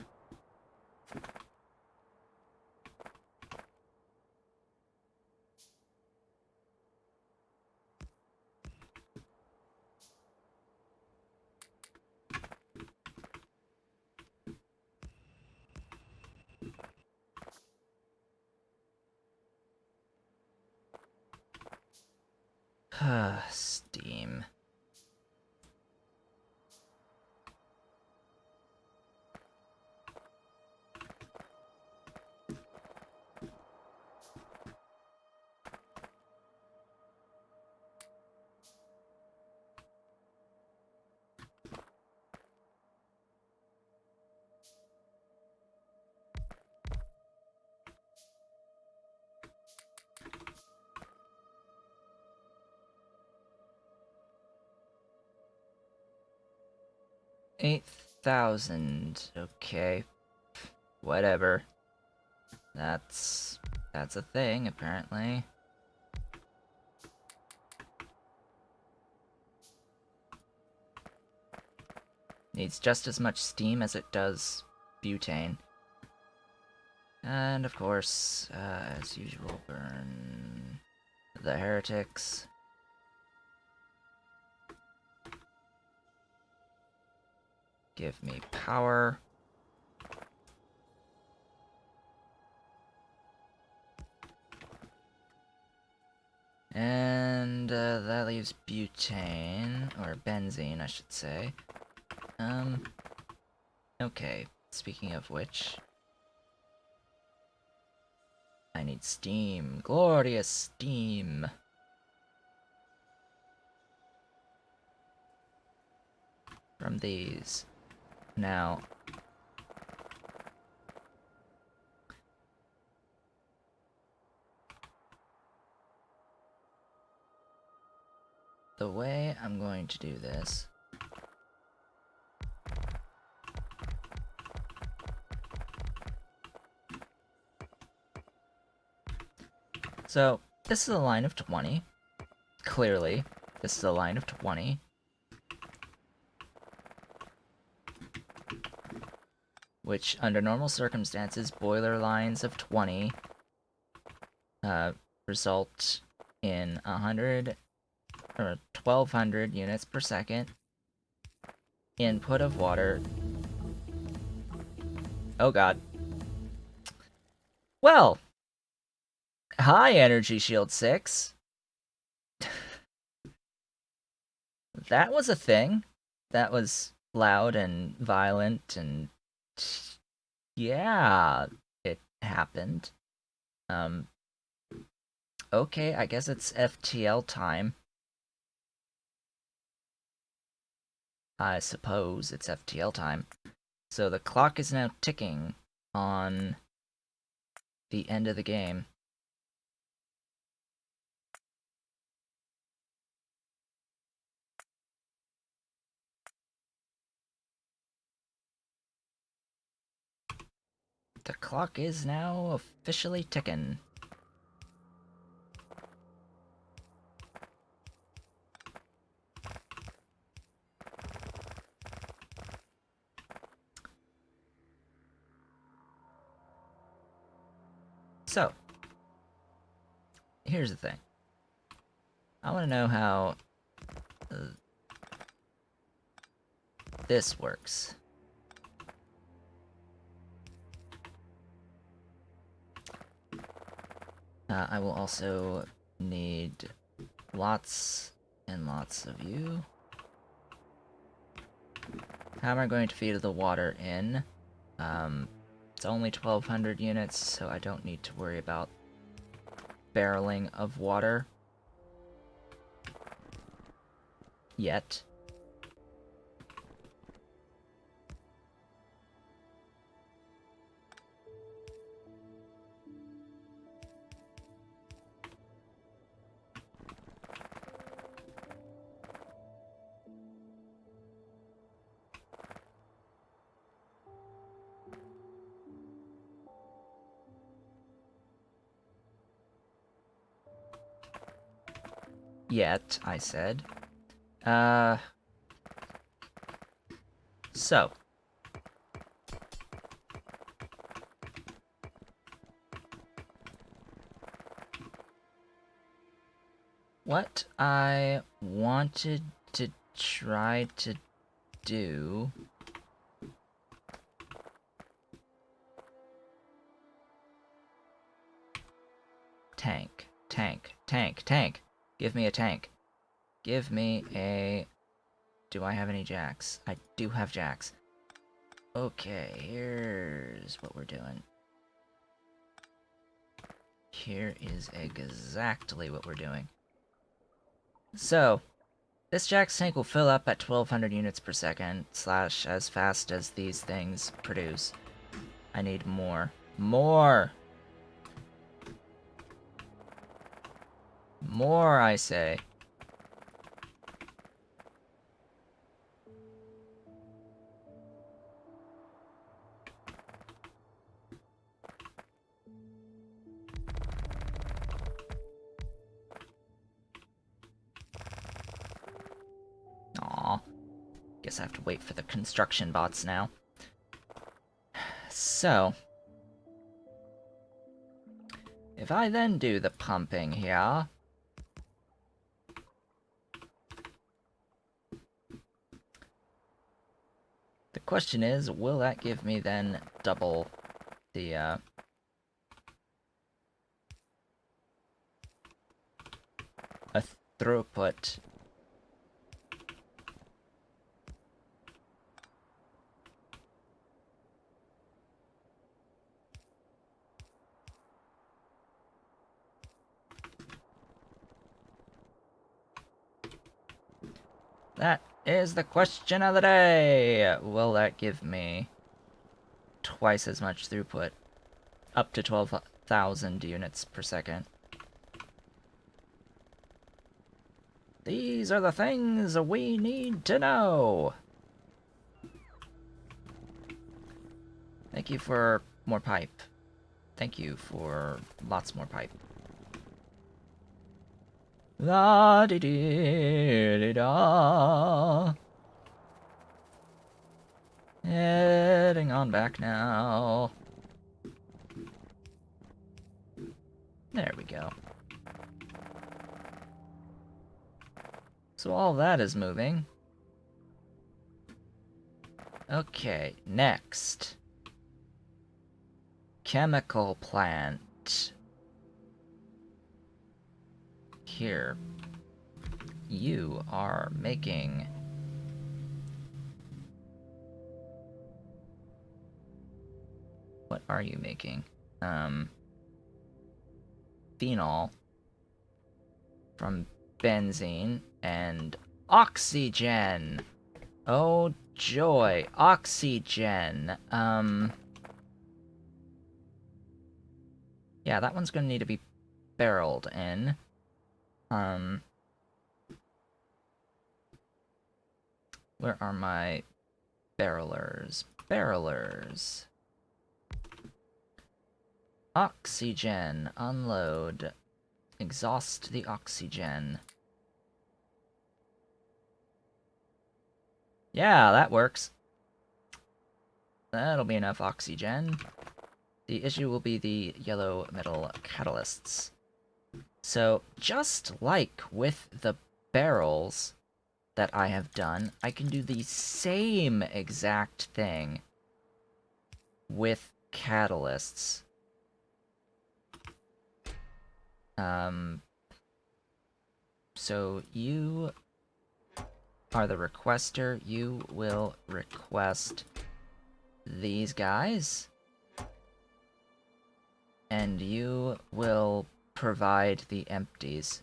Steam. 8,000. Okay. Whatever. That's a thing, apparently. Needs just as much steam as it does butane. And of course, as usual, burn the heretics. Give me power. And that leaves butane, or benzene, I should say. Okay, speaking of which, I need steam. Glorious steam. From these. Now, the way I'm going to do this so this is a line of 20. Clearly, this is a line of 20. Which, under normal circumstances, boiler lines of 20 result in 100 or 1200 units per second input of water. Oh god. Well, hi, Energy Shield 6. That was a thing. That was loud and violent, and yeah, it happened. Okay, I guess it's FTL time. I suppose it's FTL time. So the clock is now ticking on the end of the game. The clock is now officially ticking. So, here's the thing. I want to know how this works. I will also need lots and lots of you. How am I going to feed the water in? It's only 1200 units, so I don't need to worry about barreling of water. Yet. Yet, I said. So. What I wanted to try to do... Tank. Tank. Tank. Tank. Give me a tank. Give me a... Do I have any jacks? I do have jacks. Okay, here's what we're doing. Here is exactly what we're doing. So, this jack's tank will fill up at 1200 units per second, slash as fast as these things produce. I need more. More! More, I say. Guess I have to wait for the construction bots now. So, if I then do the pumping here... The question is, will that give me then double the, a throughput? That is the question of the day! Will that give me twice as much throughput? Up to 12,000 units per second. These are the things we need to know! Thank you for more pipe. Thank you for lots more pipe. La di di da. Heading on back now. There we go. So all that is moving. Okay, next. Chemical plant. Here. You are making... What are you making? Phenol. From benzene and oxygen. Oh joy, oxygen. Yeah, that one's gonna need to be barreled in. Where are my barrelers? Barrelers. Oxygen, unload. Exhaust the oxygen. Yeah, that works. That'll be enough oxygen. The issue will be the yellow metal catalysts. So, just like with the barrels that I have done, I can do the same exact thing with catalysts. So you are the requester. You will request these guys. And you will provide the empties.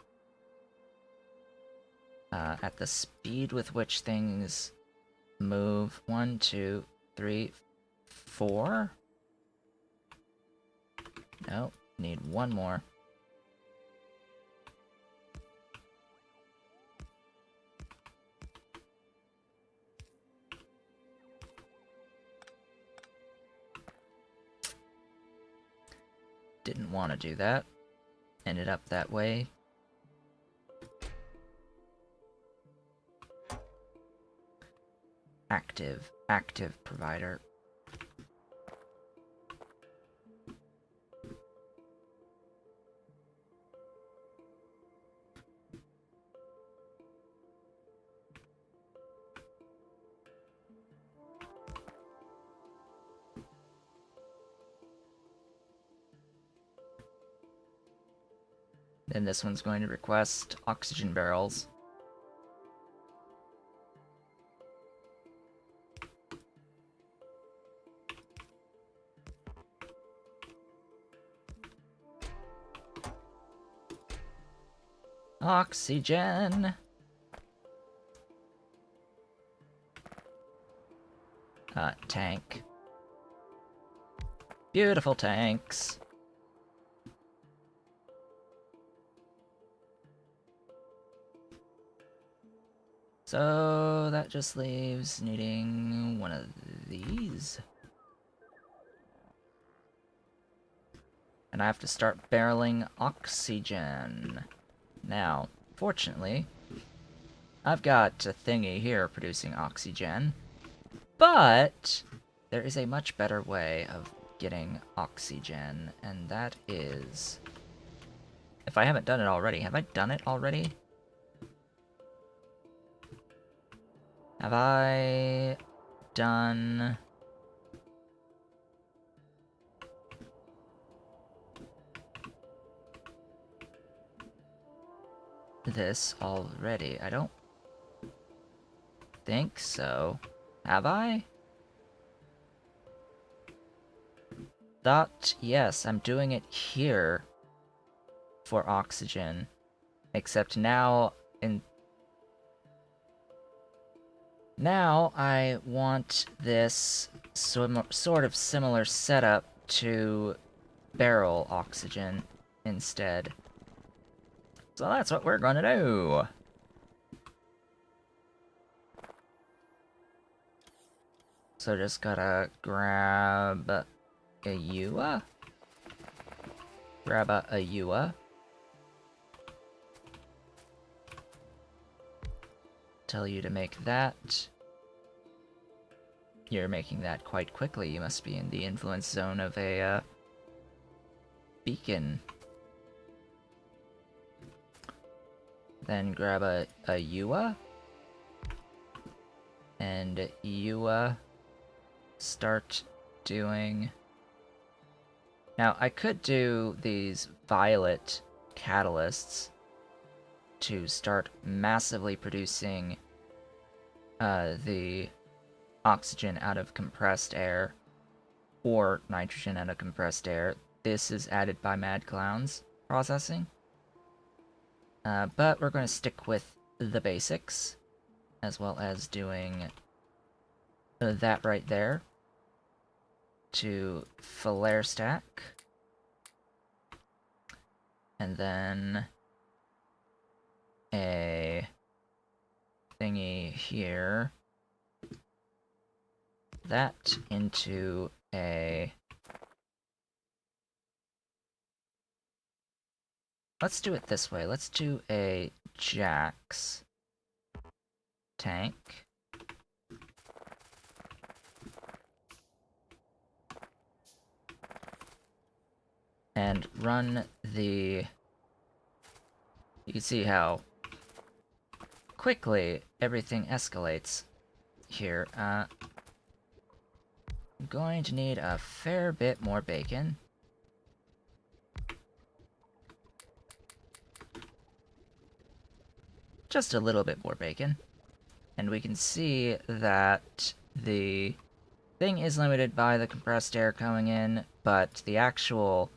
At the speed with which things move. 1, 2, 3, 4. No, need one more. Didn't want to do that. Ended up that way. Active provider. Then this one's going to request oxygen barrels. Oxygen! Tank. Beautiful tanks. So that just leaves needing one of these. And I have to start barreling oxygen. Now, fortunately, I've got a thingy here producing oxygen, but there is a much better way of getting oxygen, and that is... If I haven't done it already, have I done it already? Have I done... this already? I don't think so. Have I? Yes, I'm doing it here for oxygen. Except now Now I want this sort of similar setup to barrel oxygen instead. So that's what we're gonna do. So just gotta grab a Ewa? Grab a Ewa. Tell you to make that. You're making that quite quickly. You must be in the influence zone of a beacon. Then grab a Ewa. And Ewa start doing... Now, I could do these violet catalysts to start massively producing the oxygen out of compressed air, or nitrogen out of compressed air. This is added by Mad Clown's processing. But we're going to stick with the basics, as well as doing that right there to flare stack. And then a thingy here. That into a... Let's do it this way. Let's do a Jax tank. And run the... You can see how quickly everything escalates here. I'm going to need a fair bit more bacon. Just a little bit more bacon. And we can see that the thing is limited by the compressed air coming in, but the actual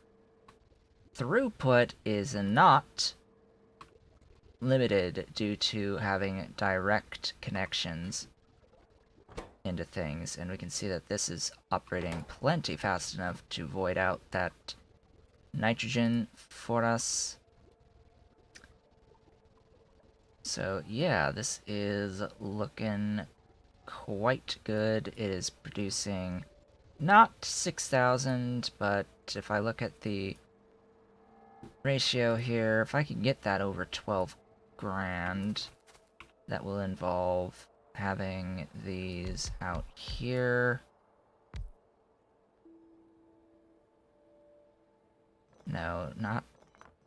throughput is not limited due to having direct connections into things. And we can see that this is operating plenty fast enough to void out that nitrogen for us. So yeah, this is looking quite good. It is producing not 6,000, but if I look at the ratio here, if I can get that over 12 grand, that will involve having these out here. No, not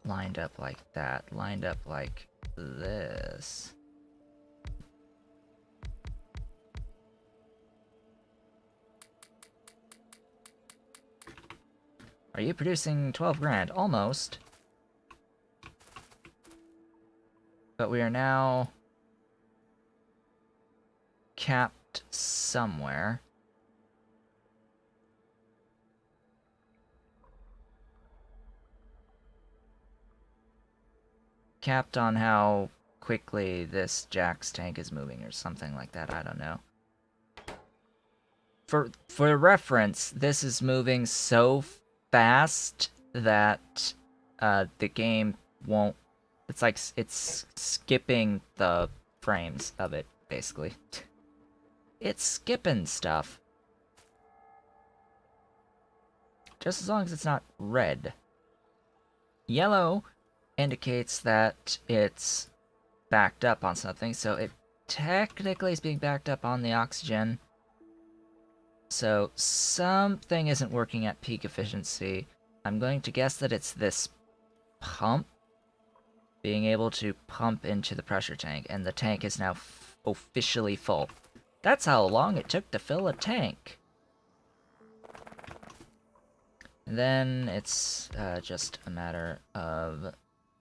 lined up like that. Lined up like this. Are you producing 12 grand? Almost. But we are now capped somewhere. Capped on how quickly this Jax tank is moving or something like that, I don't know. For reference, this is moving so fast that the game won't... It's like it's skipping the frames of it, basically. It's skipping stuff. Just as long as it's not red. Yellow indicates that it's backed up on something, so it technically is being backed up on the oxygen. So something isn't working at peak efficiency. I'm going to guess that it's this pump being able to pump into the pressure tank, and the tank is now officially full. That's how long it took to fill a tank. And then it's just a matter of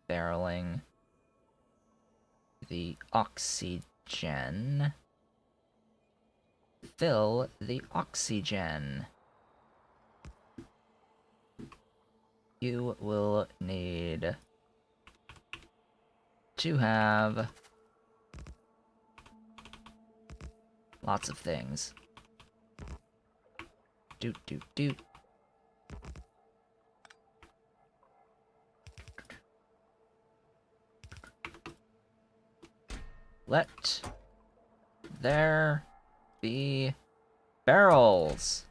barreling the oxygen. Fill the oxygen. You will need to have lots of things. Doot doot doot. Let there be barrels.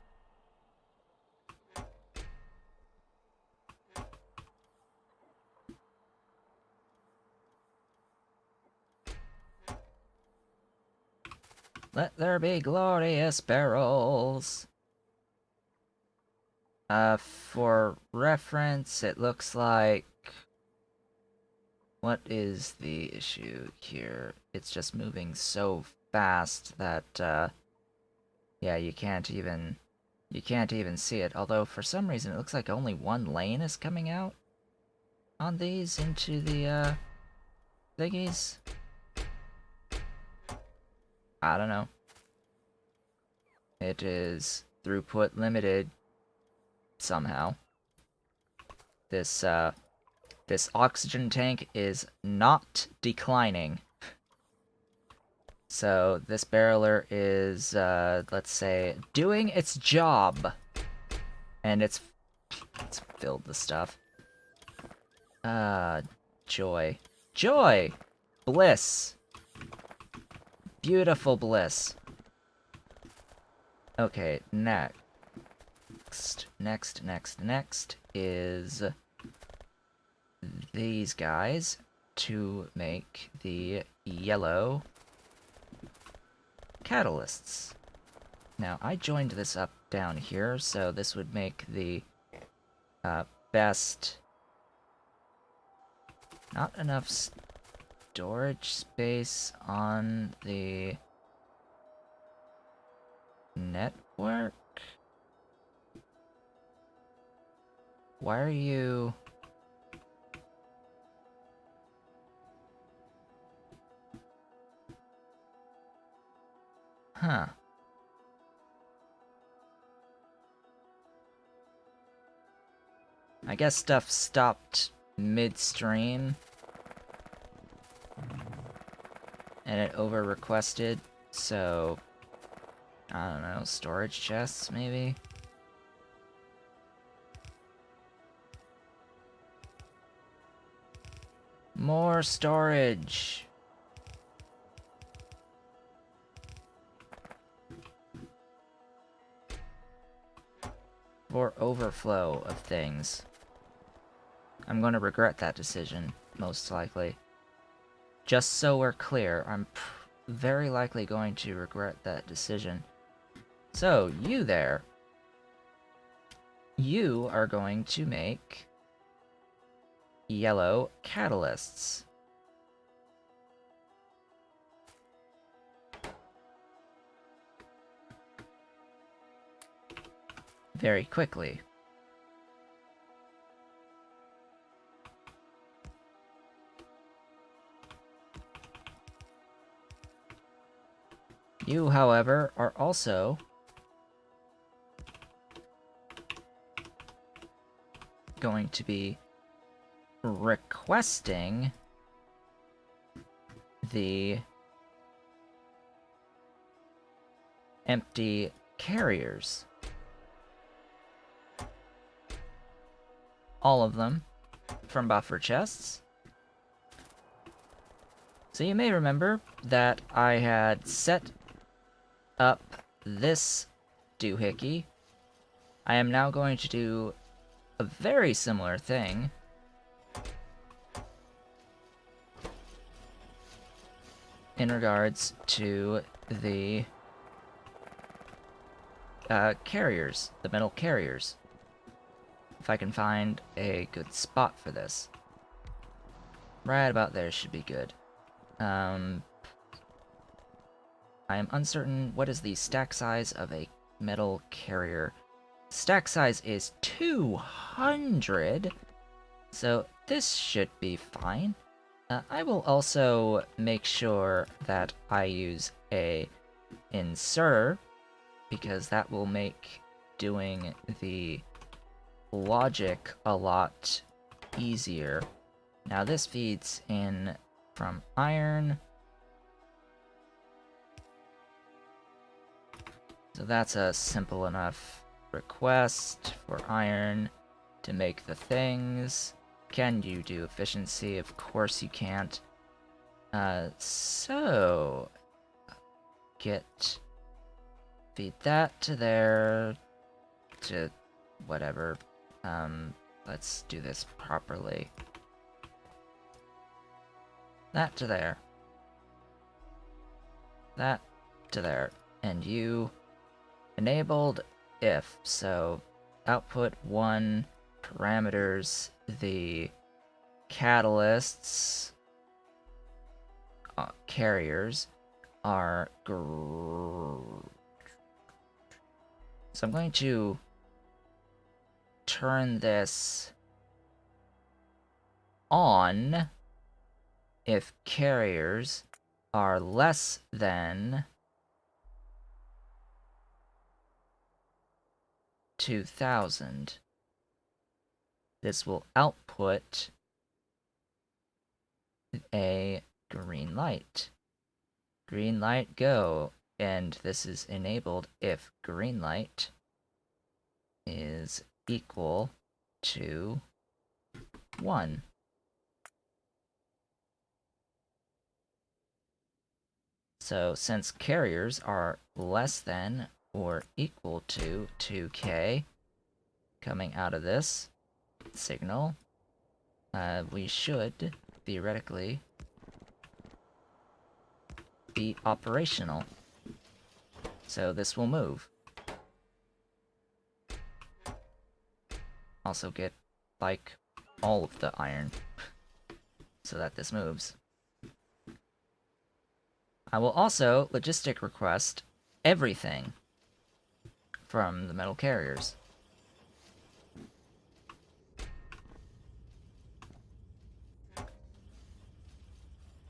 Let there be glorious barrels. For reference, it looks like... What is the issue here? It's just moving so fast that, yeah, you can't even see it. Although, for some reason, it looks like only one lane is coming out on these into the, thingies. I don't know. It is throughput limited somehow. This oxygen tank is not declining. So this barreler is, let's say, doing its job. And it's filled the stuff. Joy. Joy! Bliss. Beautiful bliss. Okay, next is these guys to make the yellow catalysts. Now, I joined this up down here, so this would make the best... Not enough storage space on the network? Why are you... Huh. I guess stuff stopped midstream. And it over-requested, so... I don't know, storage chests, maybe? More storage! For overflow of things. I'm going to regret that decision, most likely. Just so we're clear, I'm very likely going to regret that decision. So, you there. You are going to make yellow catalysts. Very quickly. You, however, are also going to be requesting the empty carriers. All of them from buffer chests. So you may remember that I had set up this doohickey. I am now going to do a very similar thing. in regards to the carriers, the metal carriers. If I can find a good spot for this. Right about there should be good. I am uncertain what is the stack size of a metal carrier. Stack size is 200, so this should be fine. I will also make sure that I use a inserter, because that will make doing the logic a lot easier. Now this feeds in from iron, so that's a simple enough request for iron to make the things. Can you do efficiency? Of course you can't. So feed that to there, to whatever. Let's do this properly. That to there. That to there. And you enabled if, so output 1 parameters, the catalysts carriers are so I'm going to turn this on if carriers are less than 2000. This will output a green light. Green light go, and this is enabled if green light is equal to 1. So since carriers are less than or equal to 2k coming out of this signal, we should theoretically be operational. So this will move. Also get, like, all of the iron so that this moves. I will also logistic request everything from the metal carriers.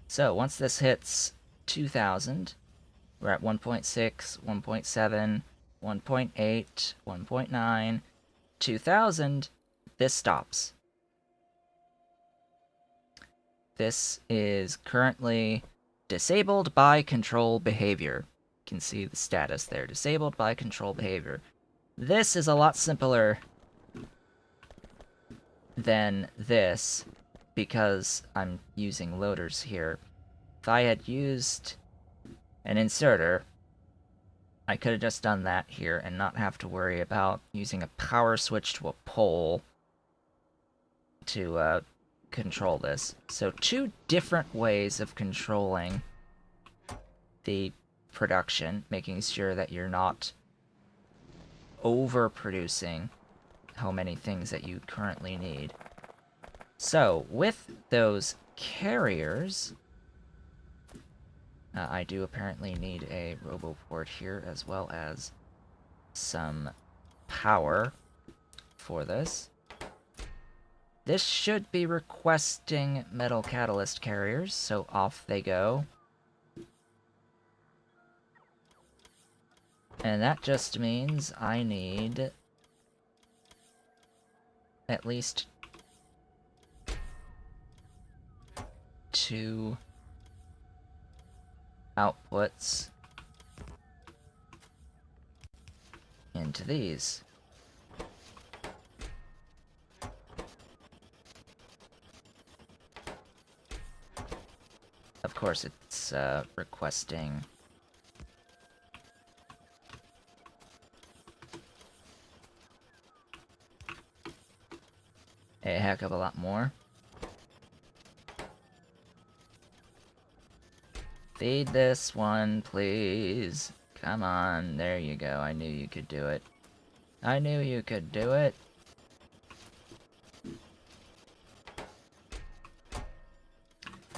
So once this hits 2000, we're at 1.6, 1.7, 1.8, 1.9, 2000, this stops. This is currently disabled by control behavior. You can see the status there, disabled by control behavior. This is a lot simpler than this, because I'm using loaders here. If I had used an inserter, I could have just done that here and not have to worry about using a power switch to a pole to control this. So 2 different ways of controlling the production, making sure that you're not overproducing how many things that you currently need. So with those carriers, I do apparently need a roboport here, as well as some power for this. This should be requesting metal catalyst carriers, so off they go. And that just means I need at least 2 outputs into these. Of course, it's requesting a heck of a lot more. Feed this one, please. Come on, there you go. I knew you could do it. I knew you could do it.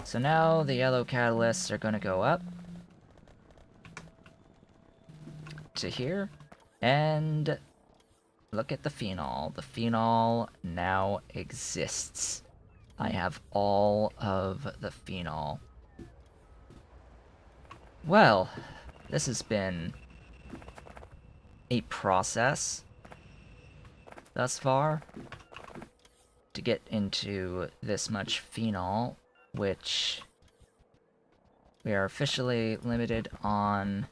So now the yellow catalysts are gonna go up to here, and look at the phenol. The phenol now exists. I have all of the phenol. Well, this has been a process thus far to get into this much phenol, which we are officially limited on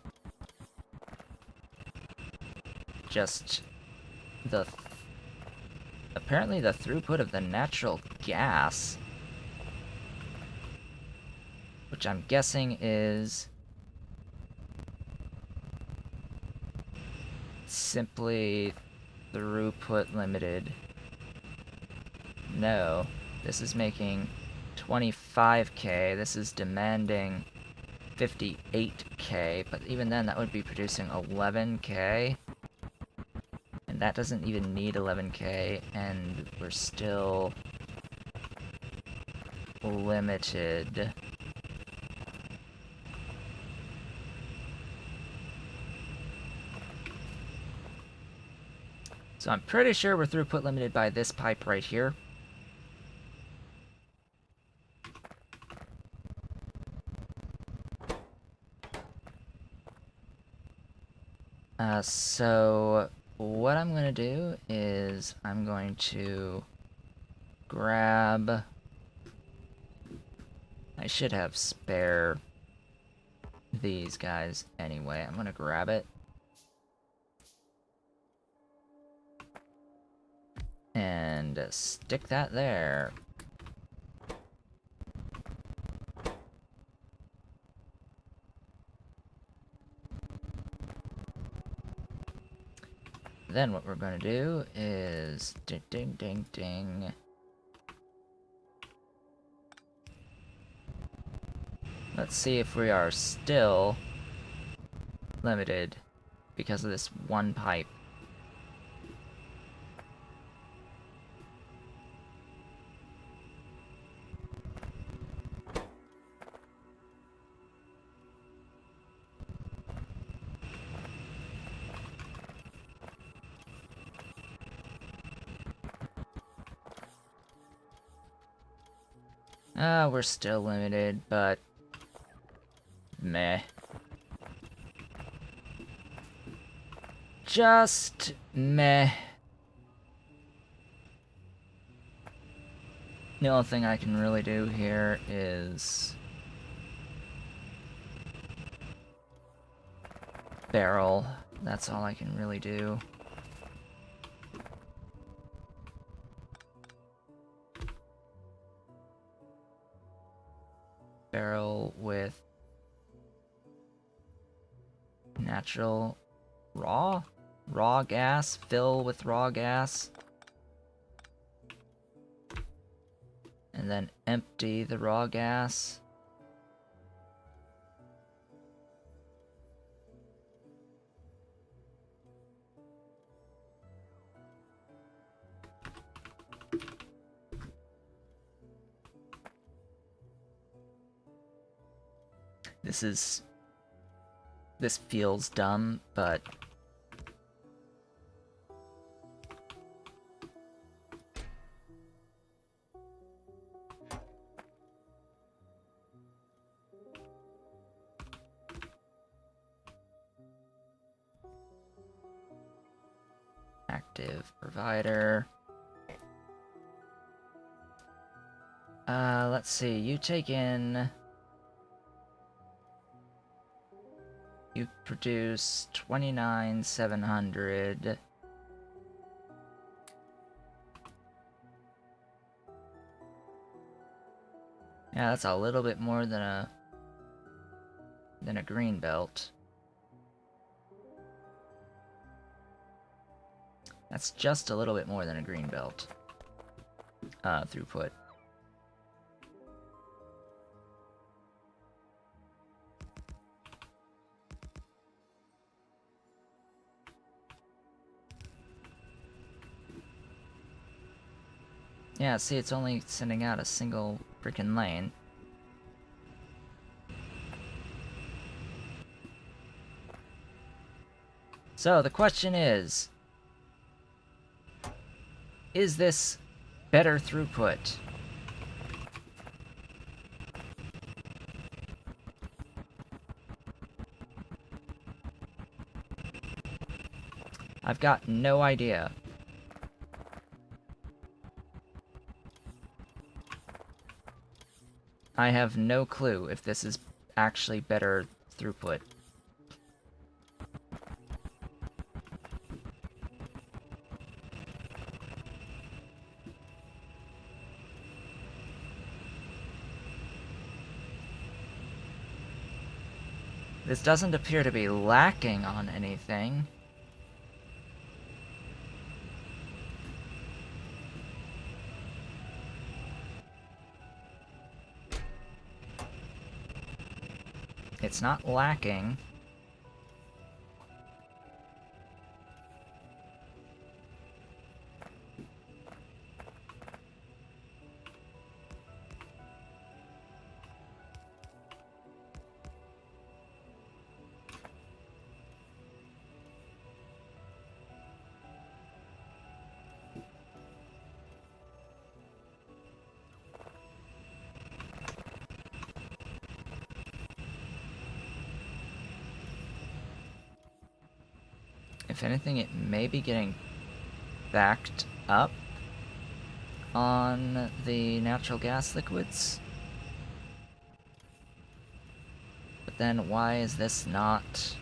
just the apparently the throughput of the natural gas, which I'm guessing is simply throughput limited. No, this is making 25k, this is demanding 58k, but even then that would be producing 11k. And that doesn't even need 11k, and we're still limited. So I'm pretty sure we're throughput limited by this pipe right here. So what I'm going to do is I'm going to grab... I should have spare these guys anyway. I'm going to grab it. And stick that there. Then what we're going to do is ding ding ding ding. Let's see if we are still limited because of this one pipe. We're still limited, but meh. Just meh. The only thing I can really do here is barrel. That's all I can really do. Barrel with natural raw gas, fill with raw gas, and then empty the raw gas. This feels dumb, but active provider. Let's see, you take in... You produce 29,700. Yeah, that's a little bit more than a green belt. That's just a little bit more than a green belt. Throughput. Yeah, see, it's only sending out a single freaking lane. So, the question is this better throughput? I've got no idea. I have no clue if this is actually better throughput. This doesn't appear to be lacking on anything. It's not lacking. If anything, it may be getting backed up on the natural gas liquids. But then why is this not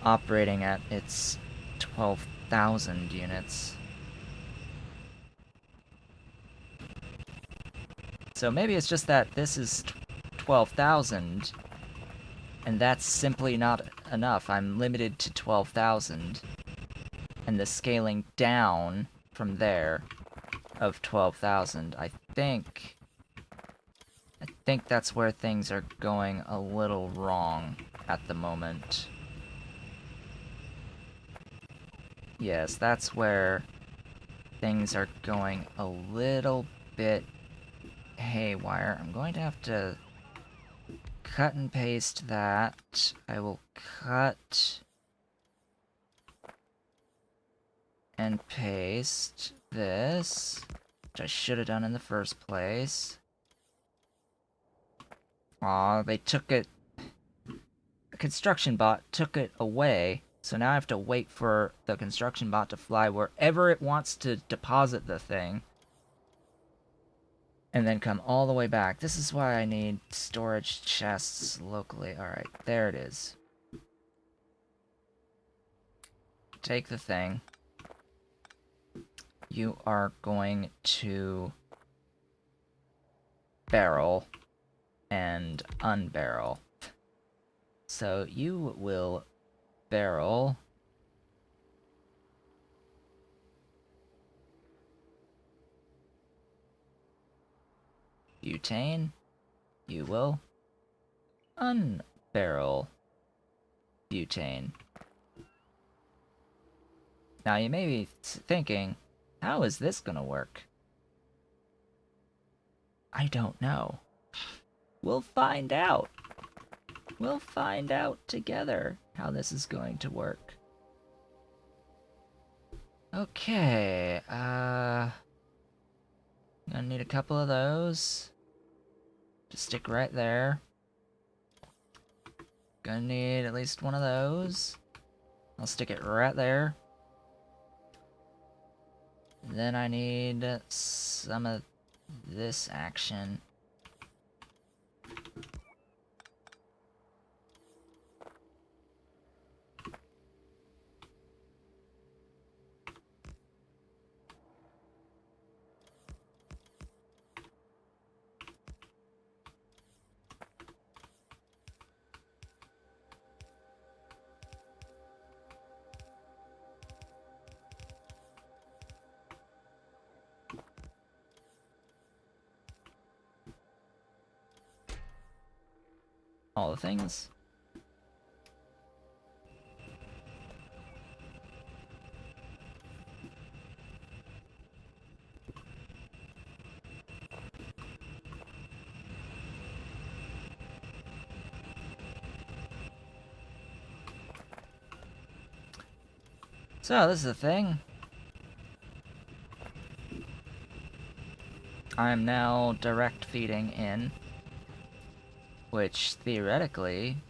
operating at its 12,000 units? So maybe it's just that this is 12,000, and that's simply not enough. I'm limited to 12,000, and the scaling down from there of 12,000. I think that's where things are going a little wrong at the moment. Yes, that's where things are going a little bit haywire. I'm going to have to cut and paste that. I will cut and paste this, which I should have done in the first place. Aw, they took it. The construction bot took it away, so now I have to wait for the construction bot to fly wherever it wants to deposit the thing, and then come all the way back. This is why I need storage chests locally. Alright, there it is. Take the thing. You are going to barrel and unbarrel. So you will barrel butane. You will unbarrel butane. Now you may be thinking, how is this gonna work? I don't know. We'll find out. We'll find out together how this is going to work. Okay, gonna need a couple of those to stick right there. Gonna need at least one of those. I'll stick it right there. Then I need some of this action. All the things. So, this is the thing. I'm now direct feeding in, which theoretically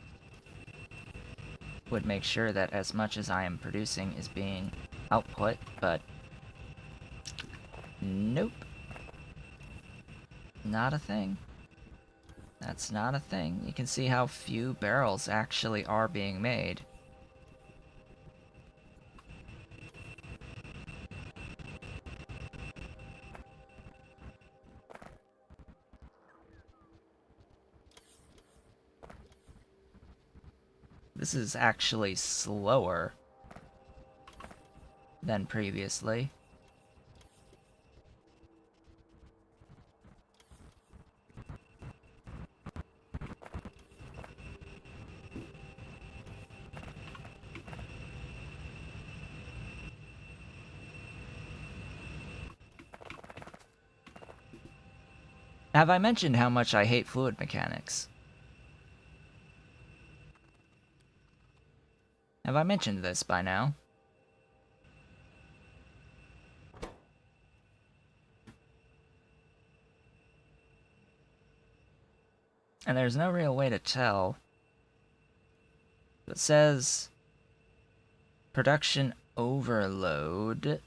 would make sure that as much as I am producing is being output, but nope. Not a thing. That's not a thing. You can see how few barrels actually are being made. This is actually slower than previously. Have I mentioned how much I hate fluid mechanics? Have I mentioned this by now? And there's no real way to tell. It says production overload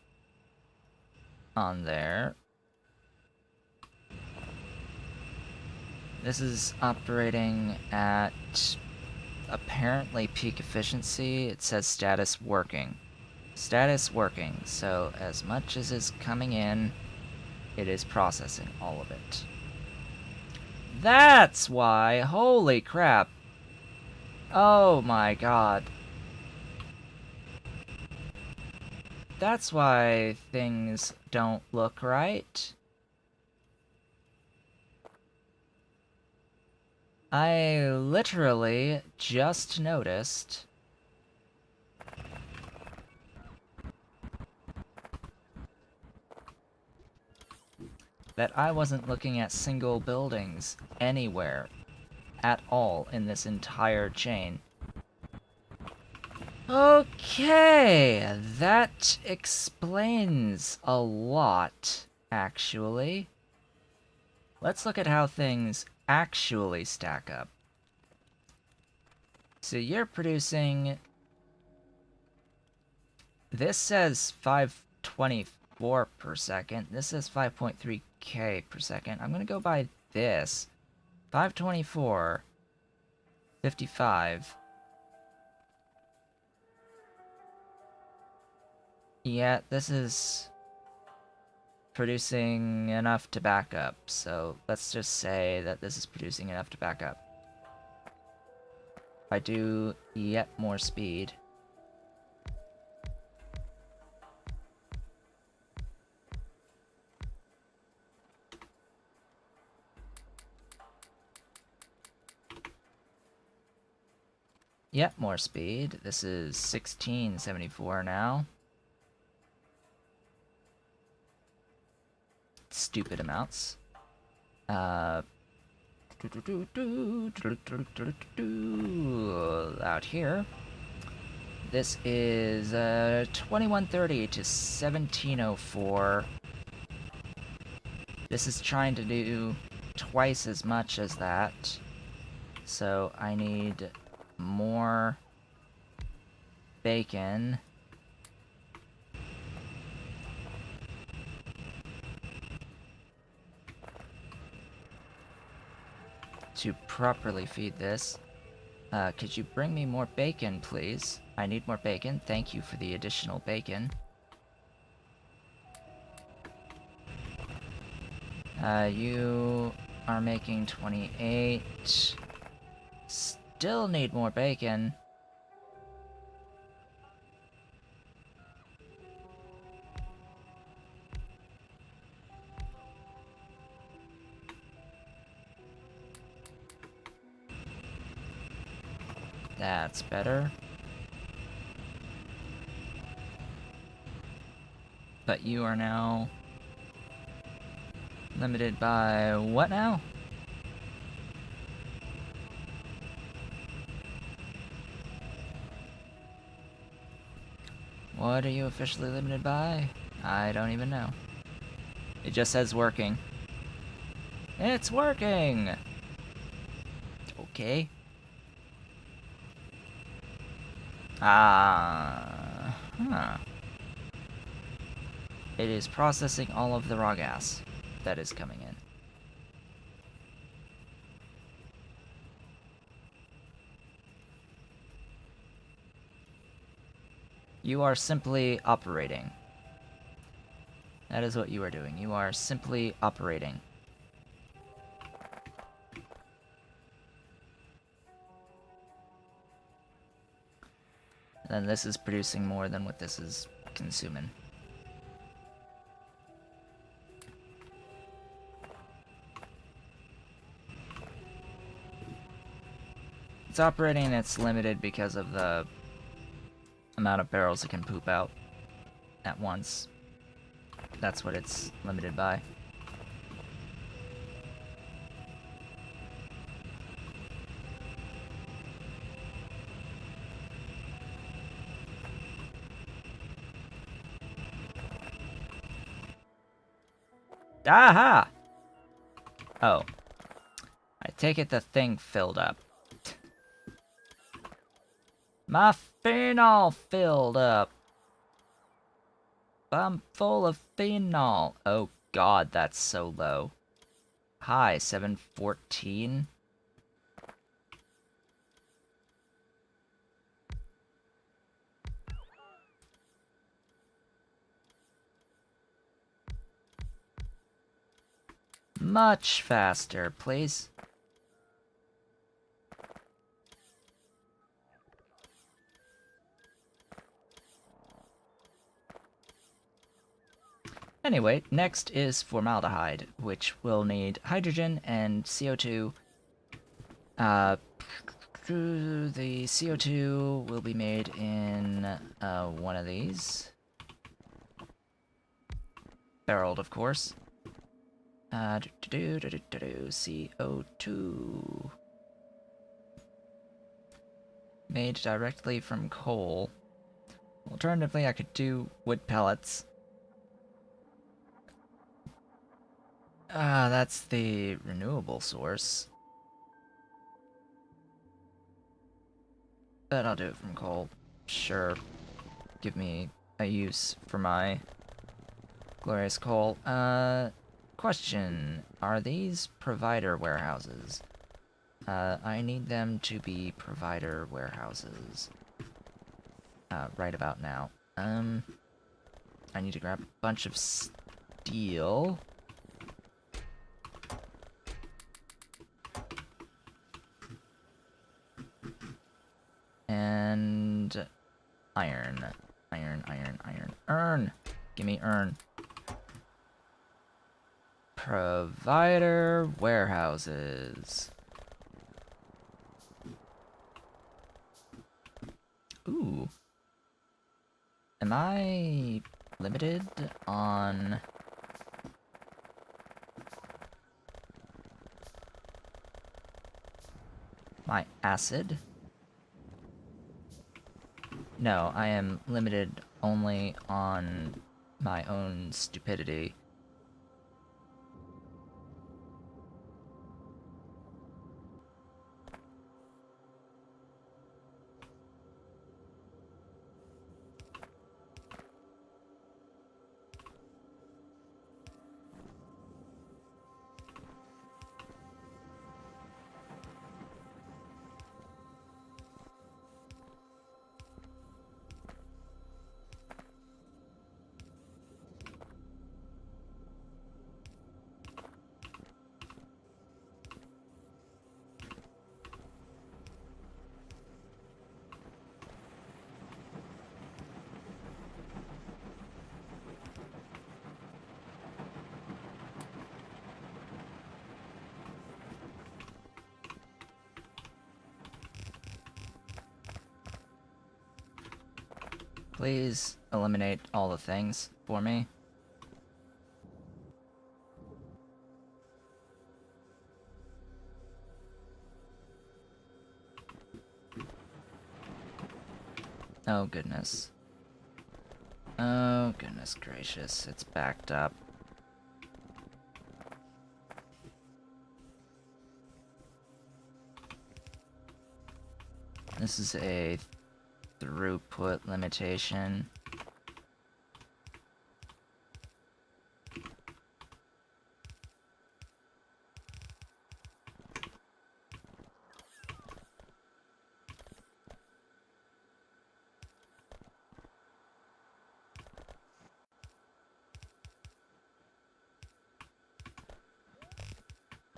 on there. This is operating at apparently peak efficiency. It says status working. Status working, so as much as is coming in, it is processing all of it. That's why, holy crap. Oh my god. That's why things don't look right. I literally just noticed that I wasn't looking at single buildings anywhere at all in this entire chain. Okay, that explains a lot, actually. Let's look at how things actually stack up. So you're producing... This says 524 per second. This says 5.3k per second. I'm gonna go by this. 524, 55. Yeah, this is producing enough to back up. So let's just say that this is producing enough to back up. If I do yet more speed. Yep, more speed. This is 1674 now. Stupid amounts. Out here. This is 2130 to 1704. This is trying to do twice as much as that. So I need more bacon. To properly feed this. Could you bring me more bacon, please? I need more bacon. Thank you for the additional bacon. You are making 28. Still need more bacon. That's better. But you are now limited by what now? What are you officially limited by? I don't even know. It just says working. It's working! Okay. Huh. It is processing all of the raw gas that is coming in. You are simply operating. That is what you are doing. You are simply operating. And this is producing more than what this is consuming. It's operating and it's limited because of the amount of barrels it can poop out at once. That's what it's limited by. Aha! Oh. I take it the thing filled up. My phenol filled up. I'm full of phenol. Oh god, that's so low. Hi, 714. Much faster, please. Anyway, next is formaldehyde, which will need hydrogen and CO2. The CO2 will be made in one of these. Barreled, of course. CO2. Made directly from coal. Alternatively, I could do wood pellets. That's the renewable source. But I'll do it from coal. Sure. Give me a use for my glorious coal. Question. Are these provider warehouses? I need them to be provider warehouses. Right about now. I need to grab a bunch of steel. And iron. Iron. Gimme iron. Provider warehouses. Ooh. Am I limited on my acid? No, I am limited only on my own stupidity. Please eliminate all the things for me. Oh, goodness. Oh, goodness gracious, it's backed up. This is a throughput limitation.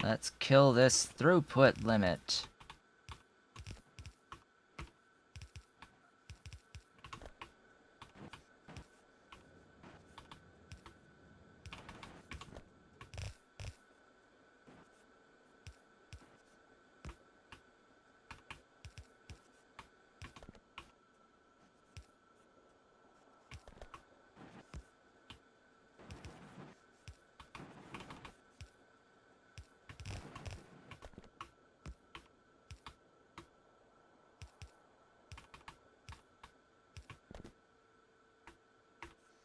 Let's kill this throughput limit.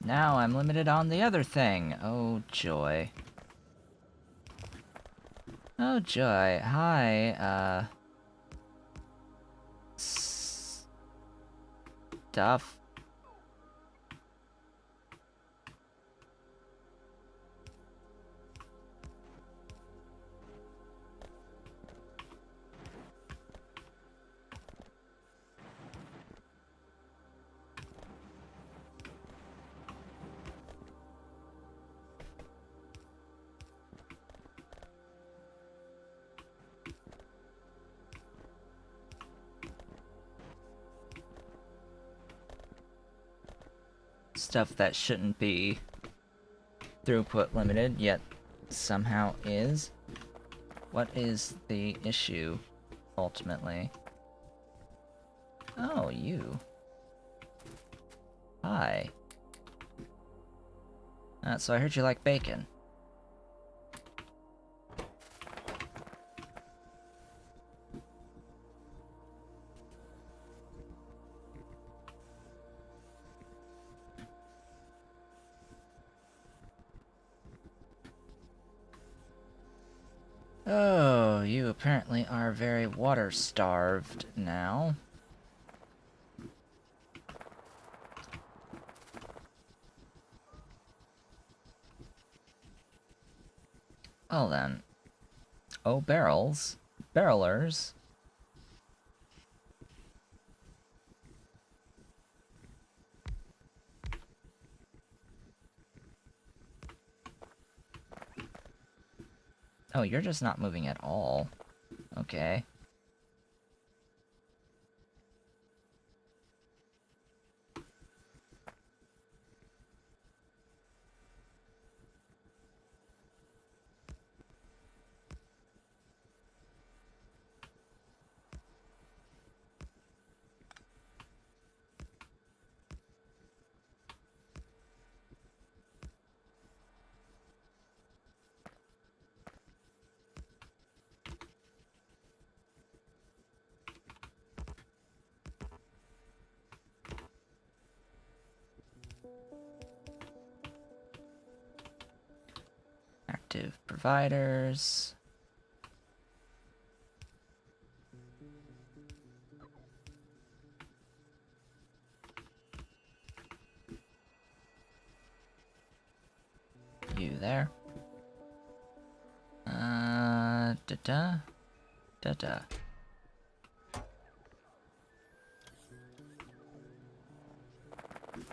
Now I'm limited on the other thing. Oh, joy. Oh, joy. Hi, stuff. Stuff that shouldn't be throughput limited, yet somehow is. What is the issue, ultimately? Oh, you. Hi. So I heard you like bacon. Oh, you apparently are very water-starved now. Well then. Oh, barrels. Barrelers. Oh, you're just not moving at all. Okay. Active providers. You there. Da-da. Da-da.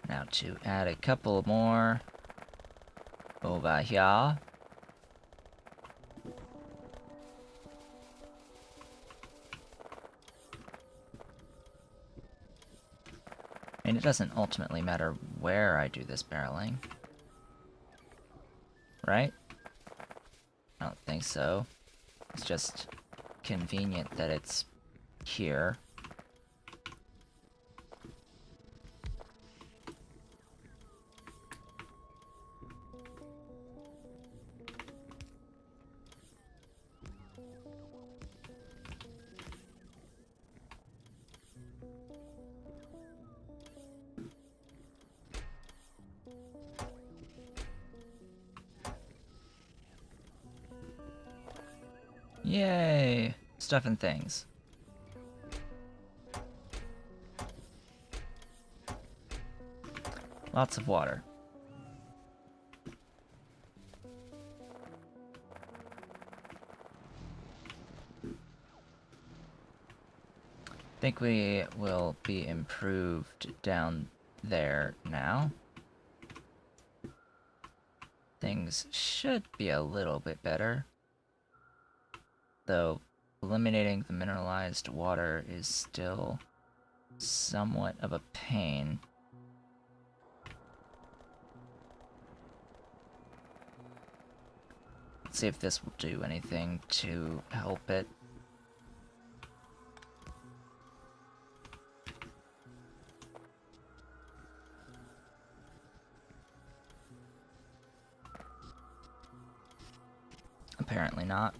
Now to add a couple more over here. And it doesn't ultimately matter where I do this barreling. Right? I don't think so. It's just convenient that it's here. Yay! Stuff and things. Lots of water. Think we will be improved down there now. Things should be a little bit better. Though eliminating the mineralized water is still somewhat of a pain. Let's see if this will do anything to help it. Apparently not.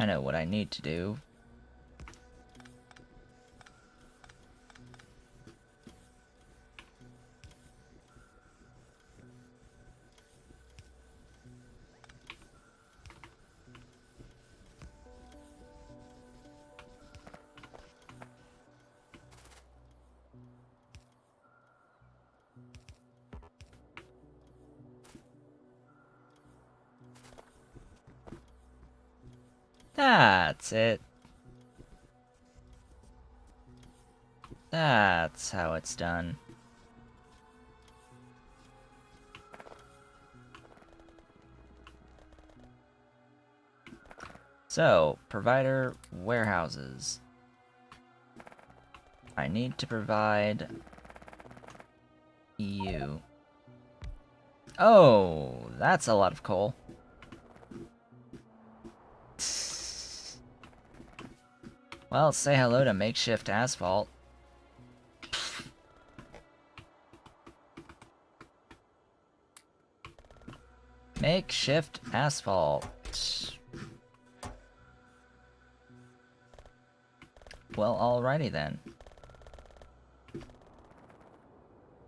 I know what I need to do. That's it. That's how it's done. So, provider warehouses. I need to provide you. Oh, that's a lot of coal. Well, say hello to makeshift asphalt. Makeshift asphalt. Well, alrighty then.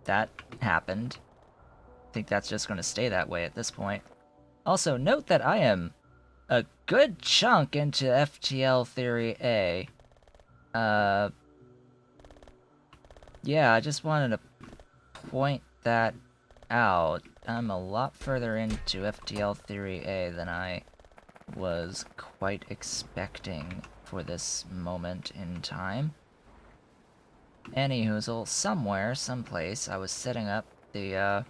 That happened. I think that's just going to stay that way at this point. Also, note that I am a good chunk into FTL Theory A. Yeah, I just wanted to point that out. I'm a lot further into FTL Theory A than I was quite expecting for this moment in time. Anyhoozle, somewhere, someplace, I was setting up the,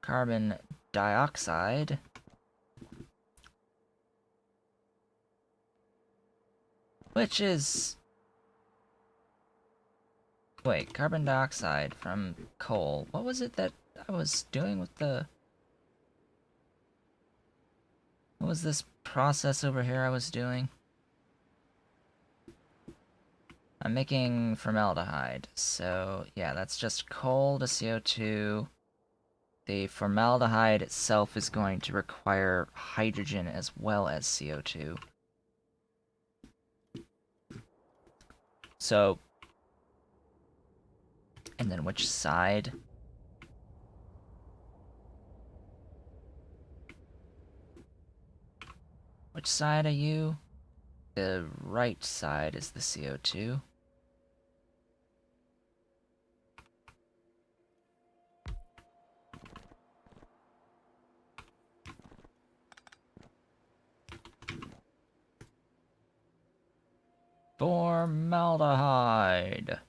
carbon dioxide. Which is... Wait, carbon dioxide from coal. What was it that I was doing with the... What was this process over here I was doing? I'm making formaldehyde, so yeah, that's just coal to CO2. The formaldehyde itself is going to require hydrogen as well as CO2. So, and then which side? Which side are you? The right side is the CO2. Formaldehyde.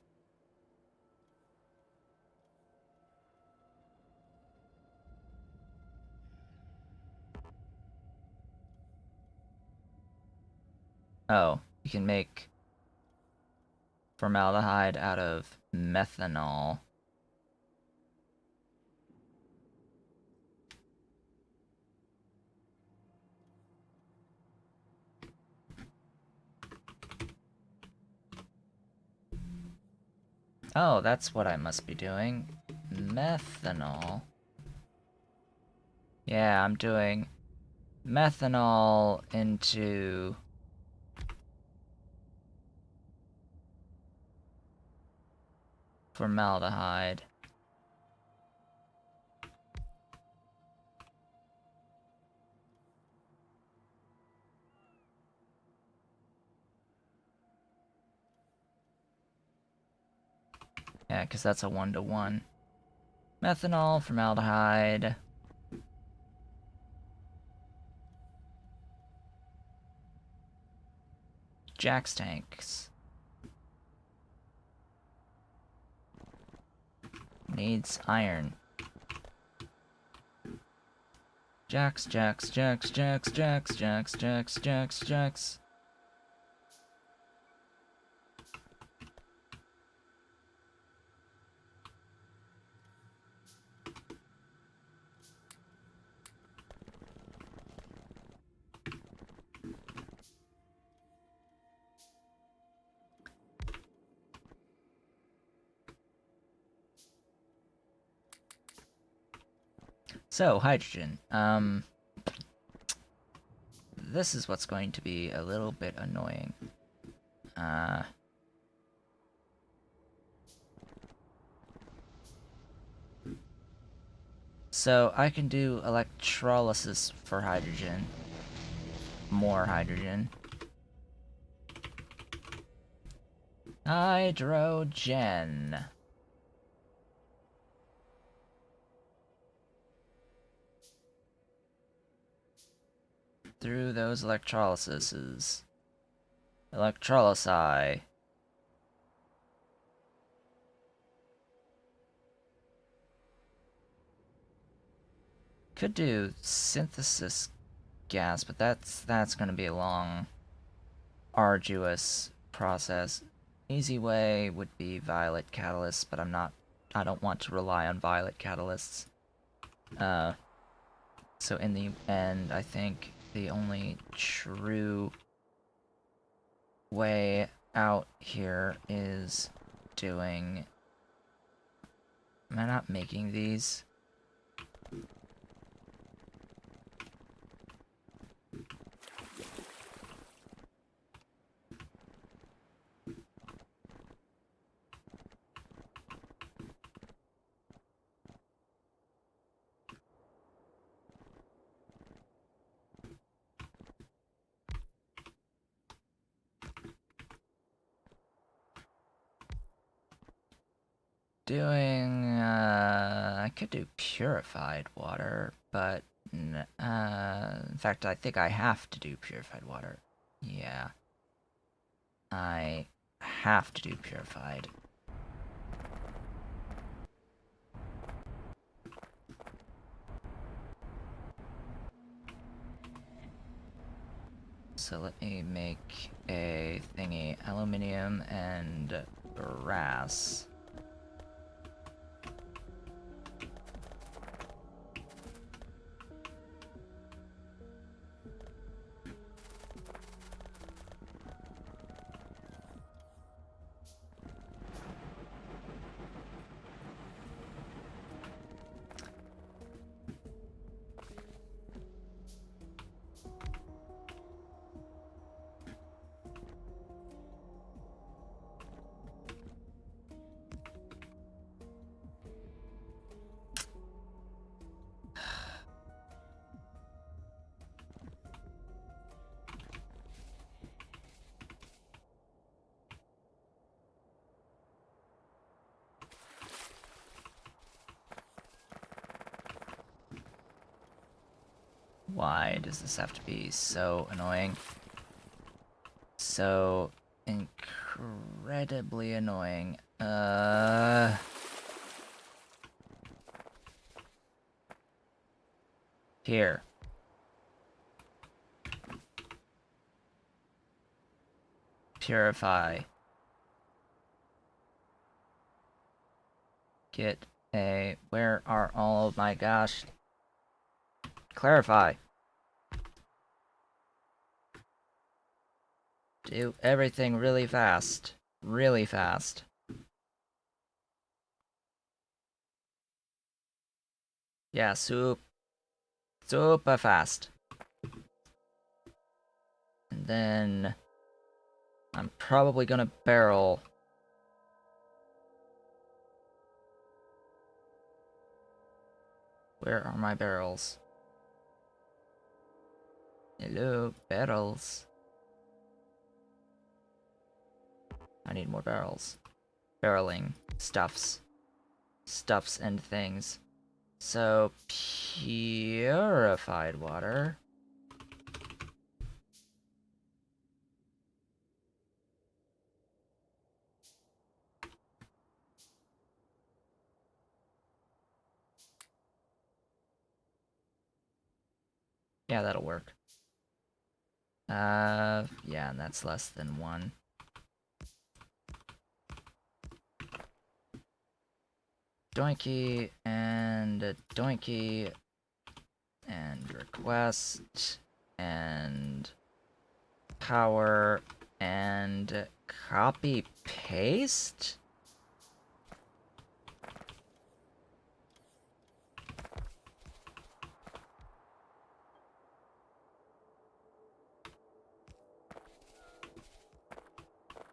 Oh, you can make formaldehyde out of methanol. Oh, that's what I must be doing. Methanol. Yeah, I'm doing methanol into formaldehyde. Yeah, because that's a 1-to-1. Methanol, formaldehyde. Jack's tanks. Needs iron. Jacks, jacks, jacks, jacks, jacks, jacks, jacks, jacks, jacks. So, hydrogen. This is what's going to be a little bit annoying. So I can do electrolysis for hydrogen. More hydrogen. Hydrogen. Through those electrolyses. Electrolysi. Could do synthesis gas, but that's gonna be a long, arduous process. Easy way would be violet catalysts, but I don't want to rely on violet catalysts. So in the end, I think the only true way out here is doing... Am I not making these? I could do purified water, but in fact, I think I have to do purified water. Yeah. I have to do purified. So let me make a thingy. Aluminium and brass. Why does this have to be so annoying? So incredibly annoying. Here. Purify. Get a... Where are all of my gosh... Clarify. Do everything really fast. Really fast. Yeah, Super fast. And then I'm probably gonna barrel. Where are my barrels? Hello, barrels. I need more barrels. Barreling stuffs and things. So, purified water. Yeah, that'll work. Yeah, and that's less than 1. Doinky, and a doinky, and request, and power, and copy paste?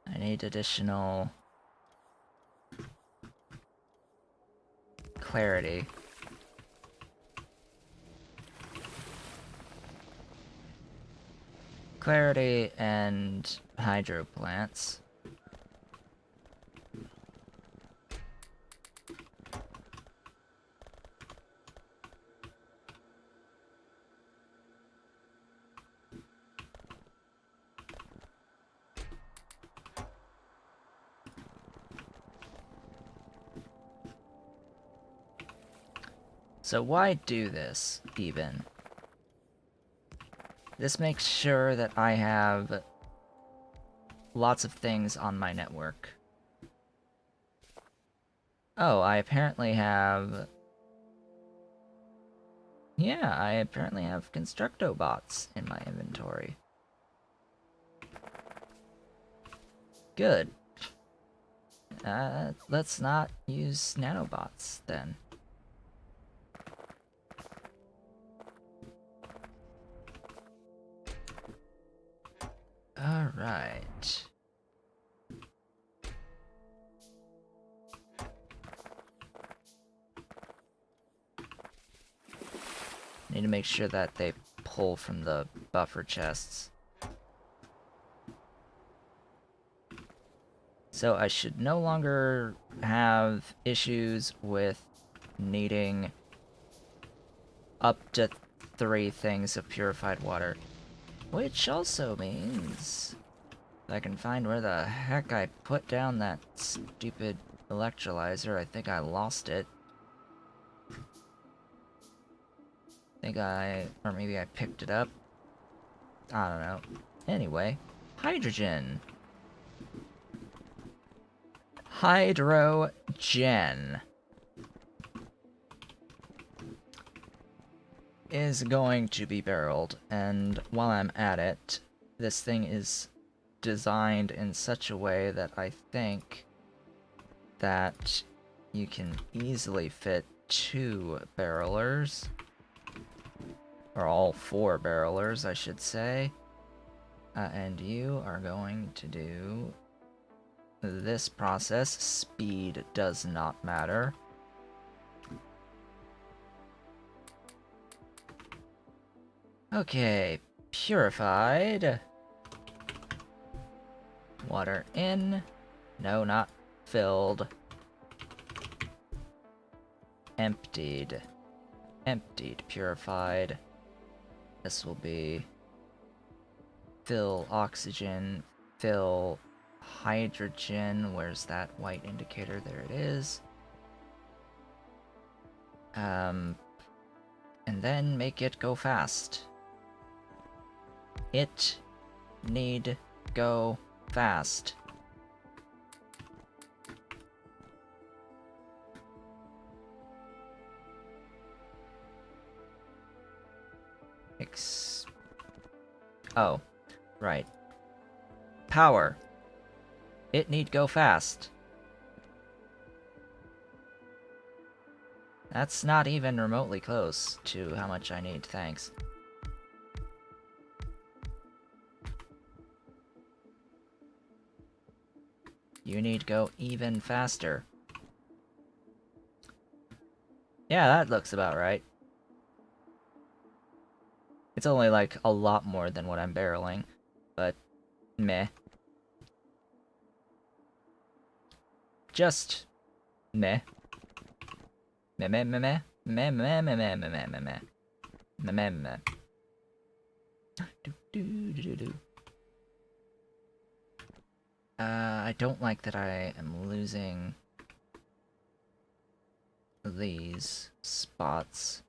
I need additional clarity. Clarity and hydro plants. So why do this, even? This makes sure that I have lots of things on my network. Oh, I apparently have... Yeah, I apparently have Constructobots in my inventory. Good. Let's not use nanobots, then. Alright. Need to make sure that they pull from the buffer chests. So I should no longer have issues with needing up to 3 things of purified water. Which also means if I can find where the heck I put down that stupid electrolyzer. I think I lost it. Or maybe I picked it up. I don't know. Anyway, hydrogen. Hydrogen is going to be barreled, and while I'm at it, this thing is designed in such a way that I think that you can easily fit 2 barrelers. Or all 4 barrelers, I should say. And you are going to do this process. Speed does not matter. Okay, purified. Water in. No, not filled. Emptied. Emptied, purified. This will be fill oxygen, fill hydrogen. Where's that white indicator? There it is. And then make it go fast. It need go fast. Oh, right. Power. It need go fast. That's not even remotely close to how much I need, thanks. You need to go even faster. Yeah, that looks about right. It's only like a lot more than what I'm barreling, but meh. Just meh. Meh meh meh meh meh meh meh meh meh meh meh meh meh meh meh. Do do do do. I don't like that I am losing these spots.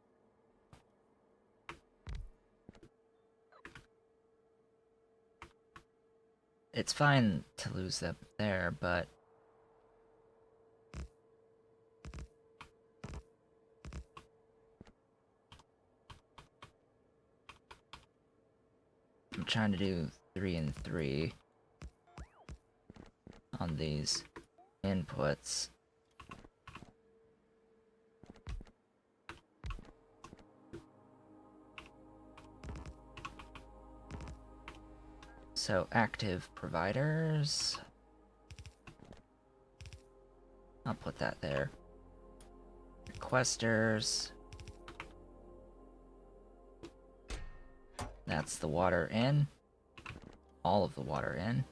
It's fine to lose them there, but I'm trying to do 3 and 3 on these inputs. So active providers. I'll put that there. Requesters. That's the water in. All of the water in.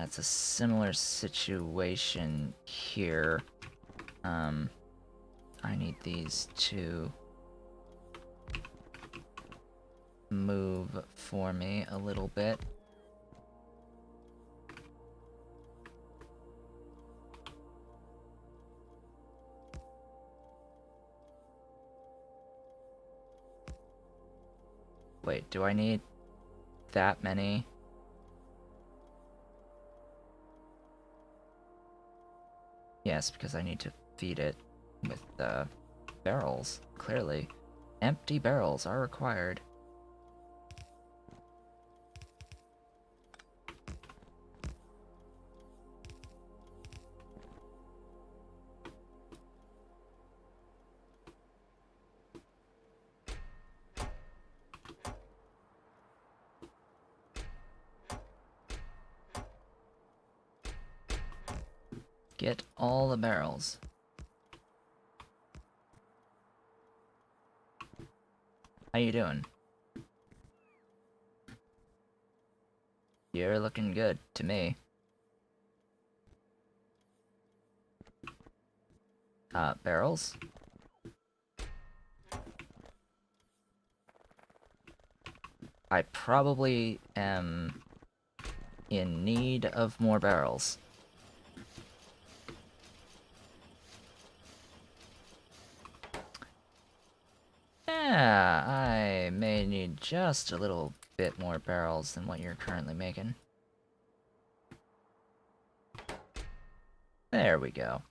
It's a similar situation here. I need these to move for me a little bit. Wait, do I need that many? Yes, because I need to feed it with barrels, clearly. Empty barrels are required. Get all the barrels. How you doing? You're looking good to me. Barrels? I probably am in need of more barrels. Yeah, I may need just a little bit more barrels than what you're currently making. There we go.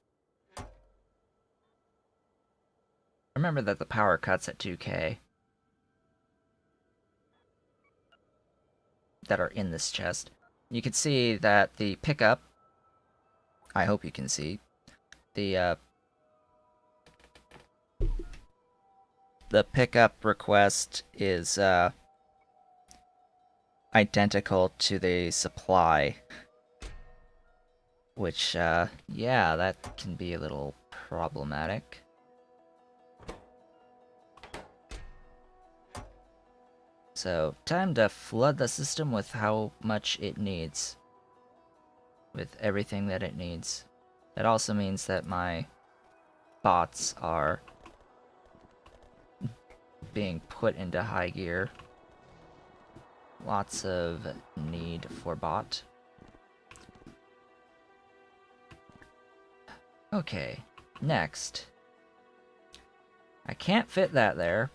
Remember that the power cuts at 2K that are in this chest. You can see that the pickup, I hope you can see, the pickup request is identical to the supply, which yeah, that can be a little problematic. So, time to flood the system with how much it needs. With everything that it needs. That also means that my bots are being put into high gear. Lots of need for bot. Okay, next. I can't fit that there,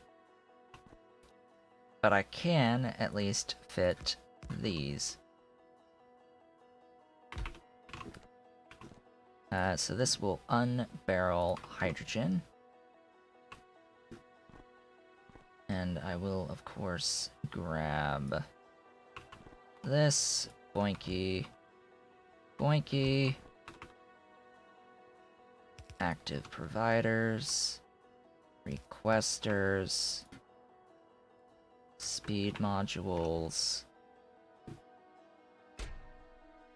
but I can at least fit these. So this will unbarrel hydrogen. And I will, of course, grab this boinky Boinky. Active providers. Requesters. Speed modules.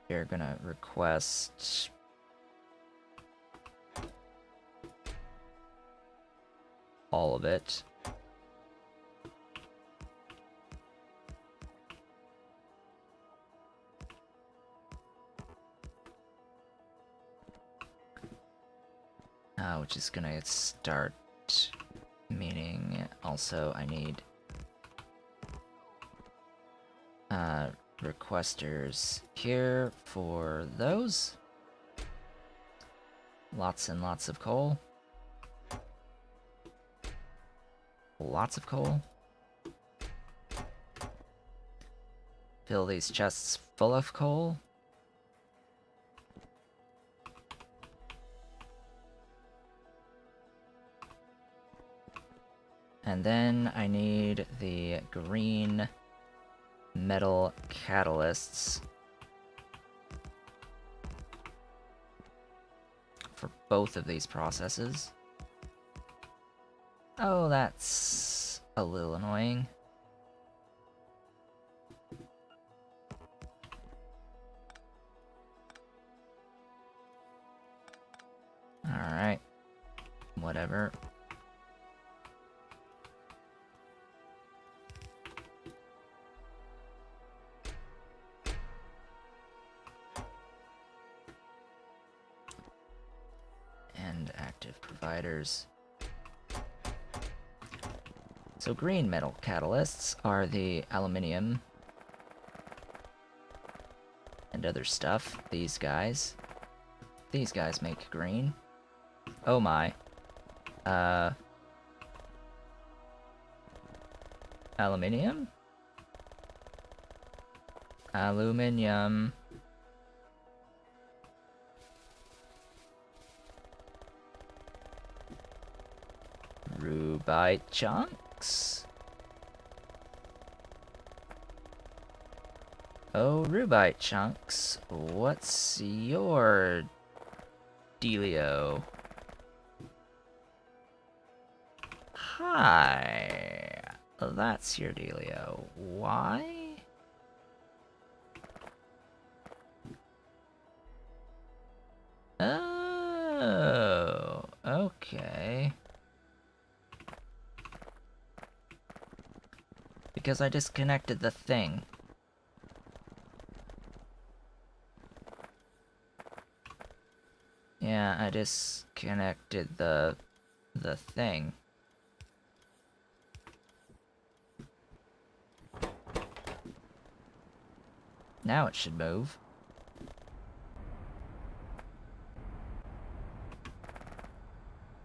You're gonna request all of it. Which is gonna start, meaning also I need requesters here for those. Lots and lots of coal. Lots of coal. Fill these chests full of coal. And then I need the green metal catalysts for both of these processes. Oh, that's a little annoying. Alright. Whatever. And active providers. So green metal catalysts are the aluminium and other stuff. These guys. These guys make green. Oh my. Aluminium? Aluminium. Rubite chunks? Oh, Rubite chunks. What's your dealio? Hi. That's your dealio. Why? Oh, okay. Because I disconnected the thing. Yeah, I disconnected the thing. Now it should move.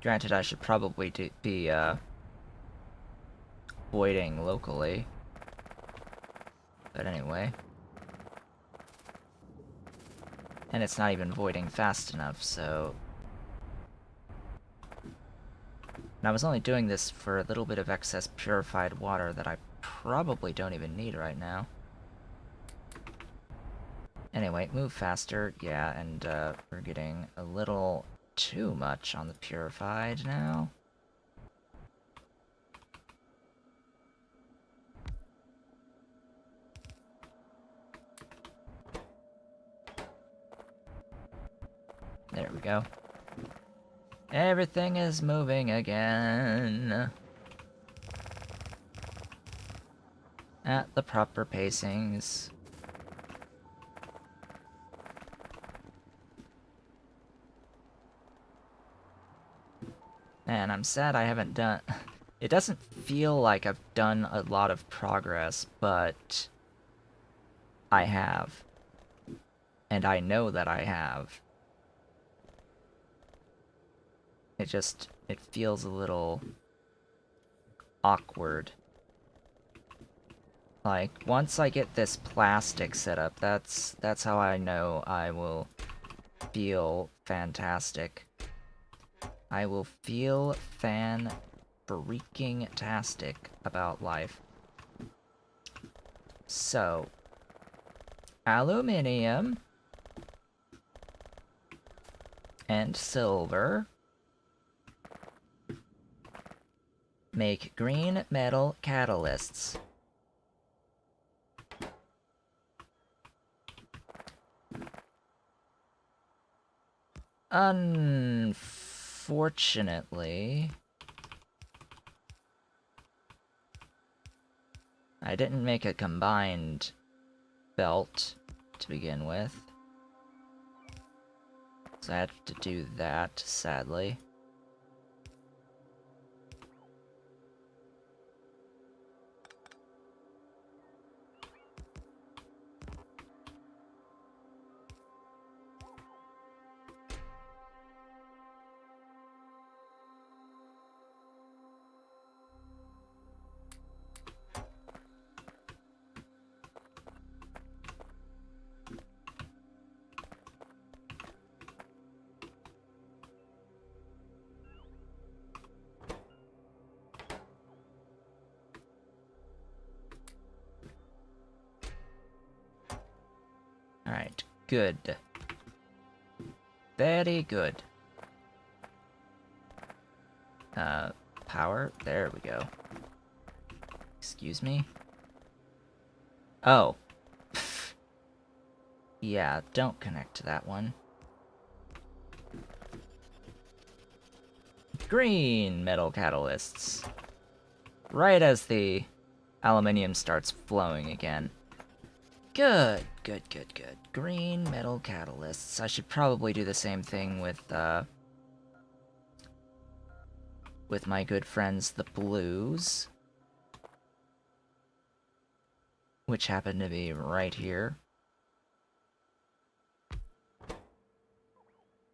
Granted, I should probably be voiding locally. But anyway. And it's not even voiding fast enough, so... And I was only doing this for a little bit of excess purified water that I probably don't even need right now. Anyway, move faster. Yeah, and we're getting a little too much on the purified now. There we go. Everything is moving again. At the proper pacings. Man, I'm sad I haven't done... It doesn't feel like I've done a lot of progress, but... I have. And I know that I have. It feels a little... awkward. Like, once I get this plastic set up, that's how I know I will feel fantastic. I will feel fan-freaking-tastic about life. So, aluminium, and silver make green metal catalysts. Unfortunately, I didn't make a combined belt to begin with. So I have to do that, sadly. Alright, good. Very good. Power? There we go. Excuse me? Oh. Yeah, don't connect to that one. Green metal catalysts. Right as the aluminium starts flowing again. Good, good, good, good. Green metal catalysts. I should probably do the same thing with my good friends, the blues. Which happen to be right here.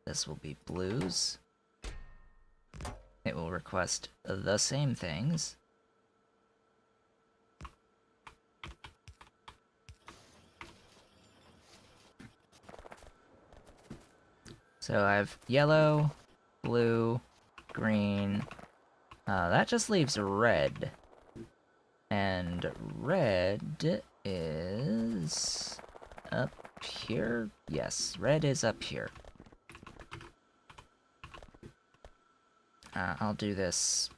This will be blues. It will request the same things. So I have yellow, blue, green. That just leaves red. And red is up here? Yes, red is up here. I'll do this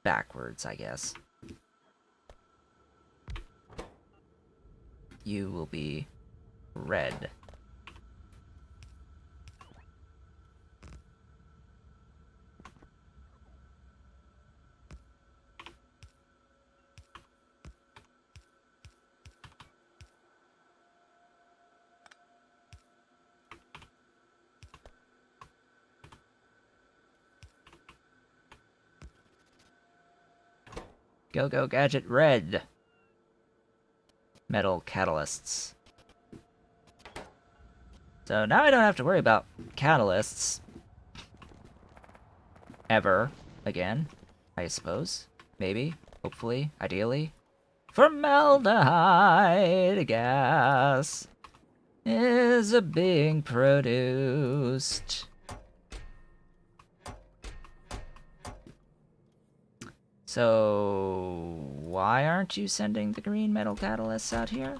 backwards, I guess. You will be red. Go, go, gadget, red! Metal catalysts. So now I don't have to worry about catalysts. Ever. Again. I suppose. Maybe. Hopefully. Ideally. Formaldehyde gas is being produced. So, why aren't you sending the green metal catalysts out here?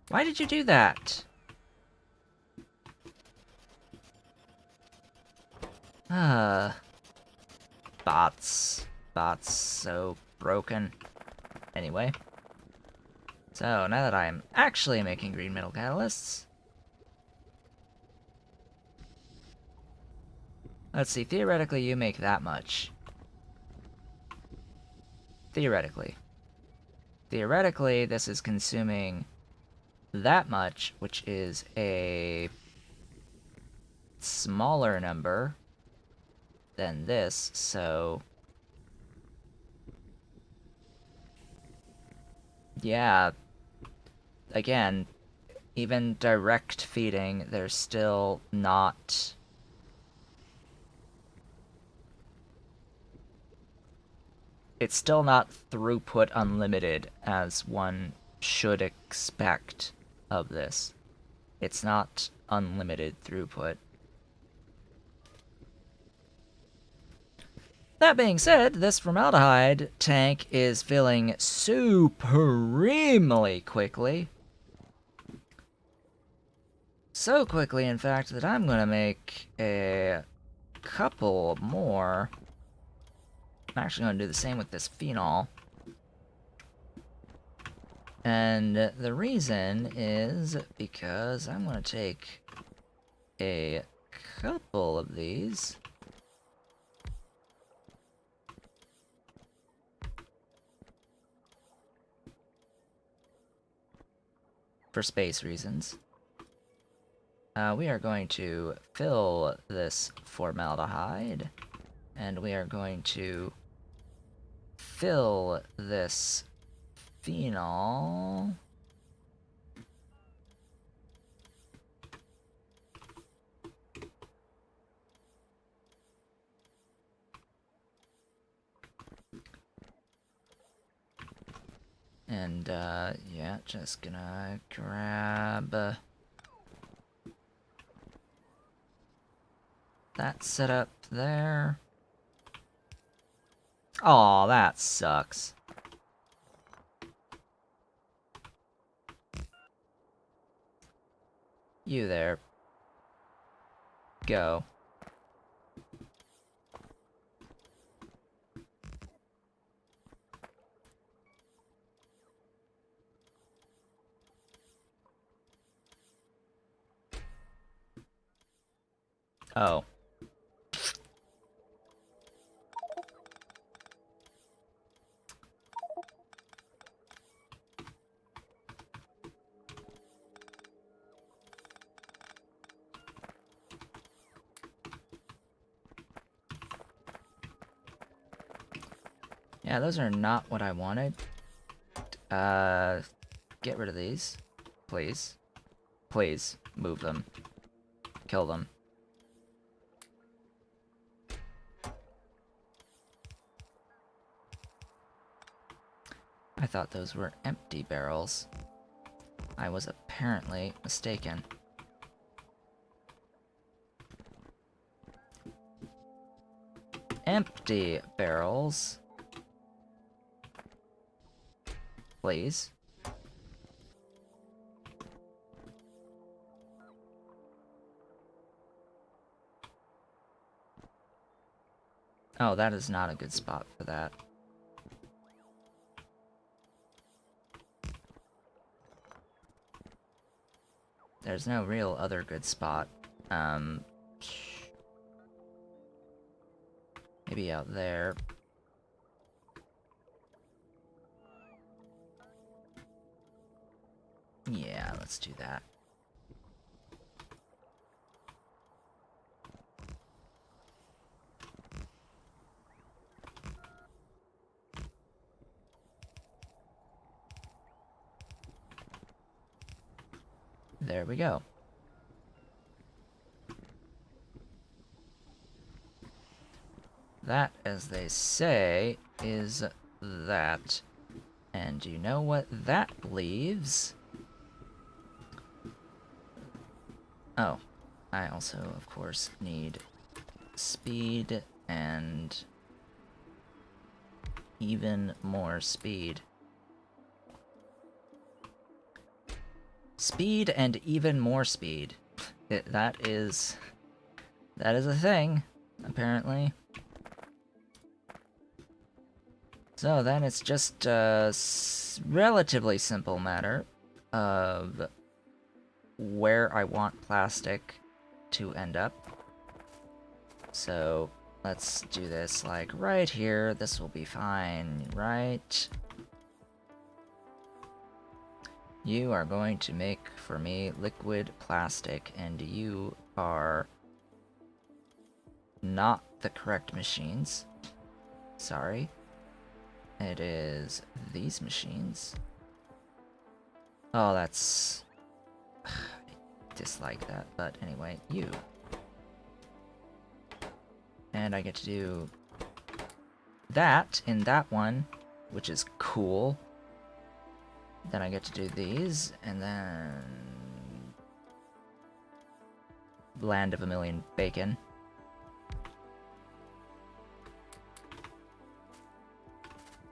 Why did you do that? Bots. Bots so broken. Anyway. So, now that I'm actually making green metal catalysts... Let's see, theoretically you make that much. Theoretically. Theoretically, this is consuming that much, which is a smaller number than this, so... Yeah, again, even direct feeding, there's still not... It's still not throughput unlimited, as one should expect of this. It's not unlimited throughput. That being said, this formaldehyde tank is filling supremely quickly. So quickly, in fact, that I'm gonna make a couple more. I'm actually gonna do the same with this phenol. And the reason is because I'm gonna take a couple of these. For space reasons. We are going to fill this formaldehyde, and we are going to fill this phenol. And, yeah, just gonna grab that set up there. Aw, that sucks. You there. Go. Oh. Yeah, those are not what I wanted. Get rid of these. Please. Please, move them. Kill them. I thought those were empty barrels. I was apparently mistaken. Empty barrels. Please. Oh, that is not a good spot for that. There's no real other good spot. Maybe out there. Yeah, let's do that. There we go. That, as they say, is that. And you know what that leaves? Oh, I also, of course, need speed and even more speed. Speed and even more speed. That is a thing, apparently. So then it's just a relatively simple matter of where I want plastic to end up. So let's do this like right here. This will be fine, right? You are going to make for me liquid plastic, and you are not the correct machines. Sorry. It is these machines. Oh, that's... I dislike that, but anyway, you. And I get to do that in that one, which is cool. Then I get to do these, and then... Land of a Million Bacon.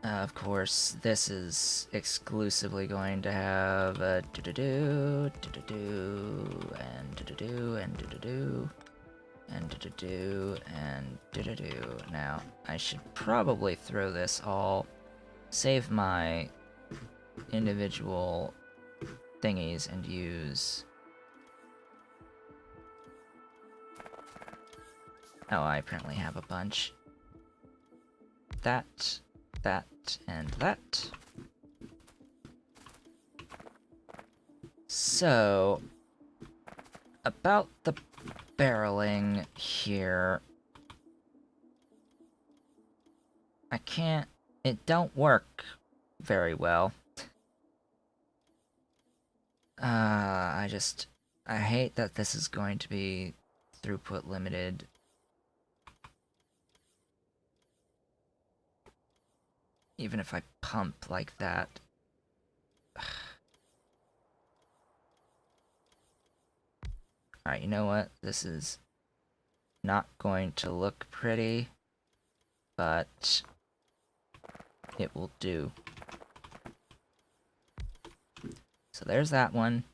Of course, this is exclusively going to have a do-do-do, do-do-do, and do-do-do, and do-do-do, and do-do-do, and do-do-do. Now, I should probably throw this all, save my individual thingies, and use... Oh, I apparently have a bunch. That, and that. So, about the barreling here, I can't, it don't work very well. I hate that this is going to be throughput limited. Even if I pump like that. Alright, you know what? This is not going to look pretty, but it will do. So there's that one.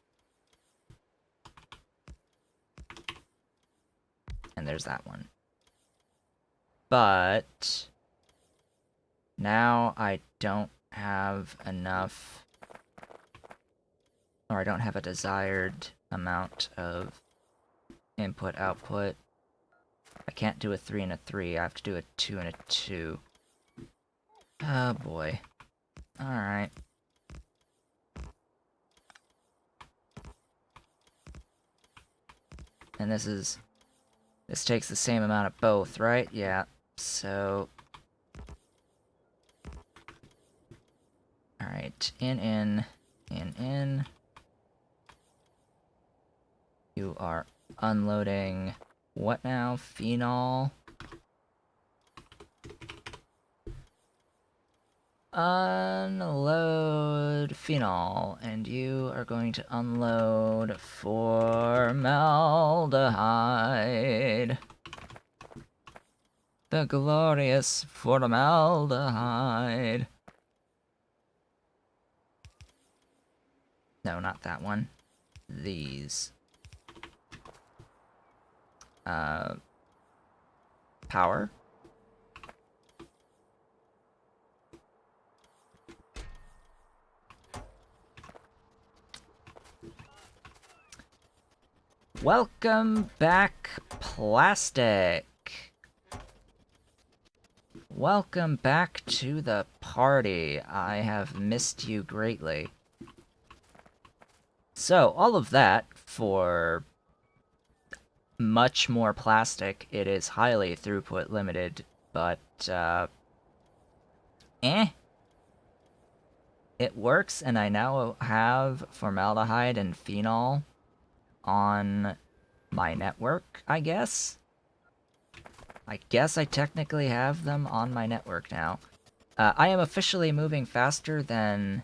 And there's that one. But now I don't have enough, or I don't have a desired amount of input-output. I can't do a 3 and a 3, I have to do a 2 and a 2. Oh boy. Alright. And this takes the same amount of both, right? Yeah, so... Alright, in. You are unloading what now? Phenol? Unload phenol, and you are going to unload formaldehyde. The glorious formaldehyde. No, not that one. These. Power. Welcome back, plastic. Welcome back to the party. I have missed you greatly. So, all of that for much more plastic. It is highly throughput limited, but, It works, and I now have formaldehyde and phenol on my network, I guess? I guess I technically have them on my network now. I am officially moving faster than...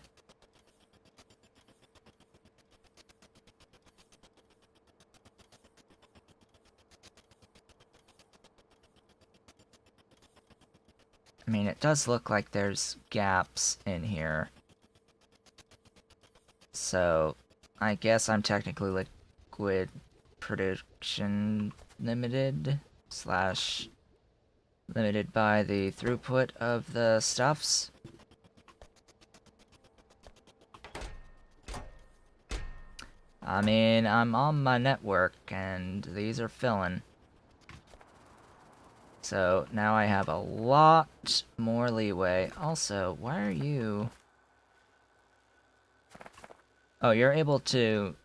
I mean, it does look like there's gaps in here. So, I guess I'm technically liquid production limited / limited by the throughput of the stuffs. I mean, I'm on my network, and these are filling. So, now I have a lot more leeway. Also, why are you... Oh, you're able to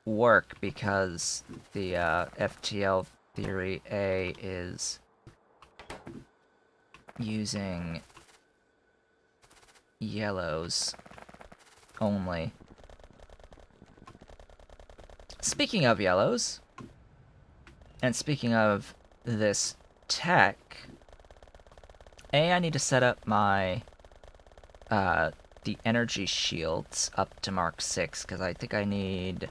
work because the FTL Theory A is using yellows only. Speaking of yellows, and speaking of this tech, I need to set up my the energy shields up to Mark 6, because I think I need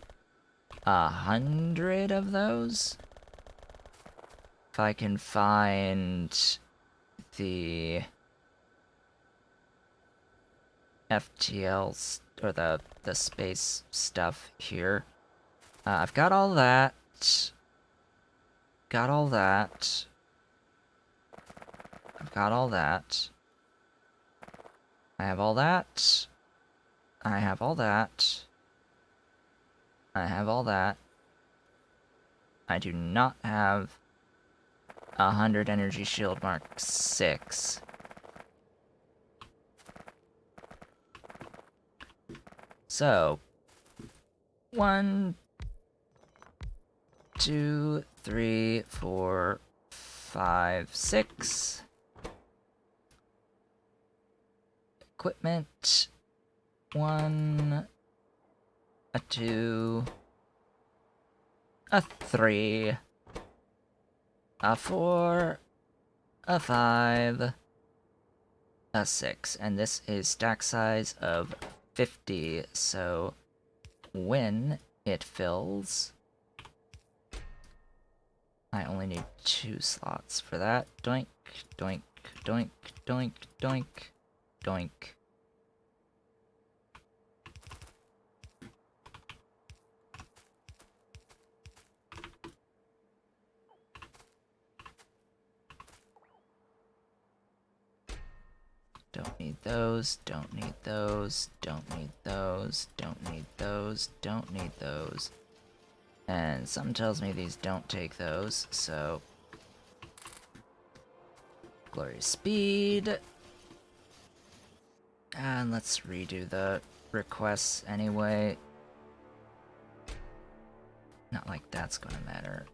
100 of those. If I can find the FTLs, or the space stuff here. I've got all that. Got all that. I've got all that. I have all that. I have all that. I have all that. I do not have 100 energy shield mark 6. So, 1, 2, 3, 4, 5, 6. Equipment. 1, a 2, a 3, a 4, a 5, a 6. And this is stack size of 50, so when it fills, I only need 2 slots for that. Doink, doink, doink, doink, doink, doink. Don't need those, don't need those, don't need those, don't need those, don't need those. And something tells me these don't take those, so... Glorious speed. And let's redo the requests anyway. Not like that's gonna matter.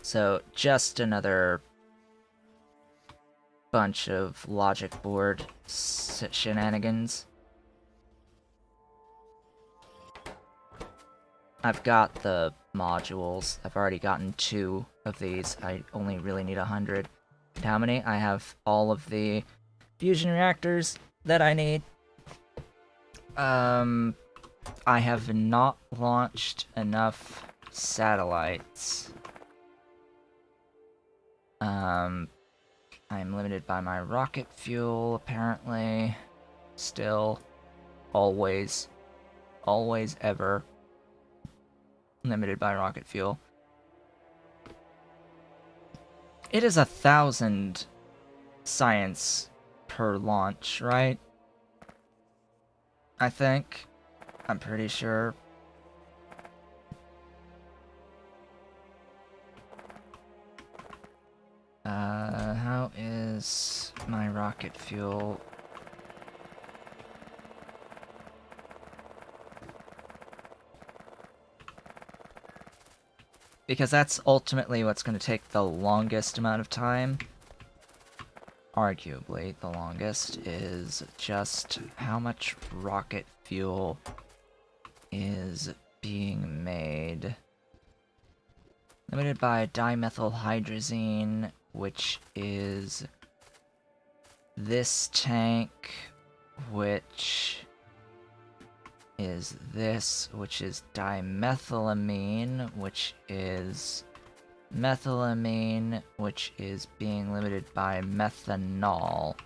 So, just another bunch of logic board shenanigans. I've got the modules. I've already gotten 2 of these. I only really need 100. And how many? I have all of the fusion reactors that I need. I have not launched enough satellites. I'm limited by my rocket fuel, apparently. Still. Always. Always, ever. Limited by rocket fuel. It is 1,000 science per launch, right? I think. I'm pretty sure. How is my rocket fuel? Because that's ultimately what's going to take the longest amount of time. Arguably, the longest is just how much rocket fuel is being made. Limited by dimethylhydrazine, which is this tank, which is this, which is dimethylamine, which is methylamine, which is being limited by methanol.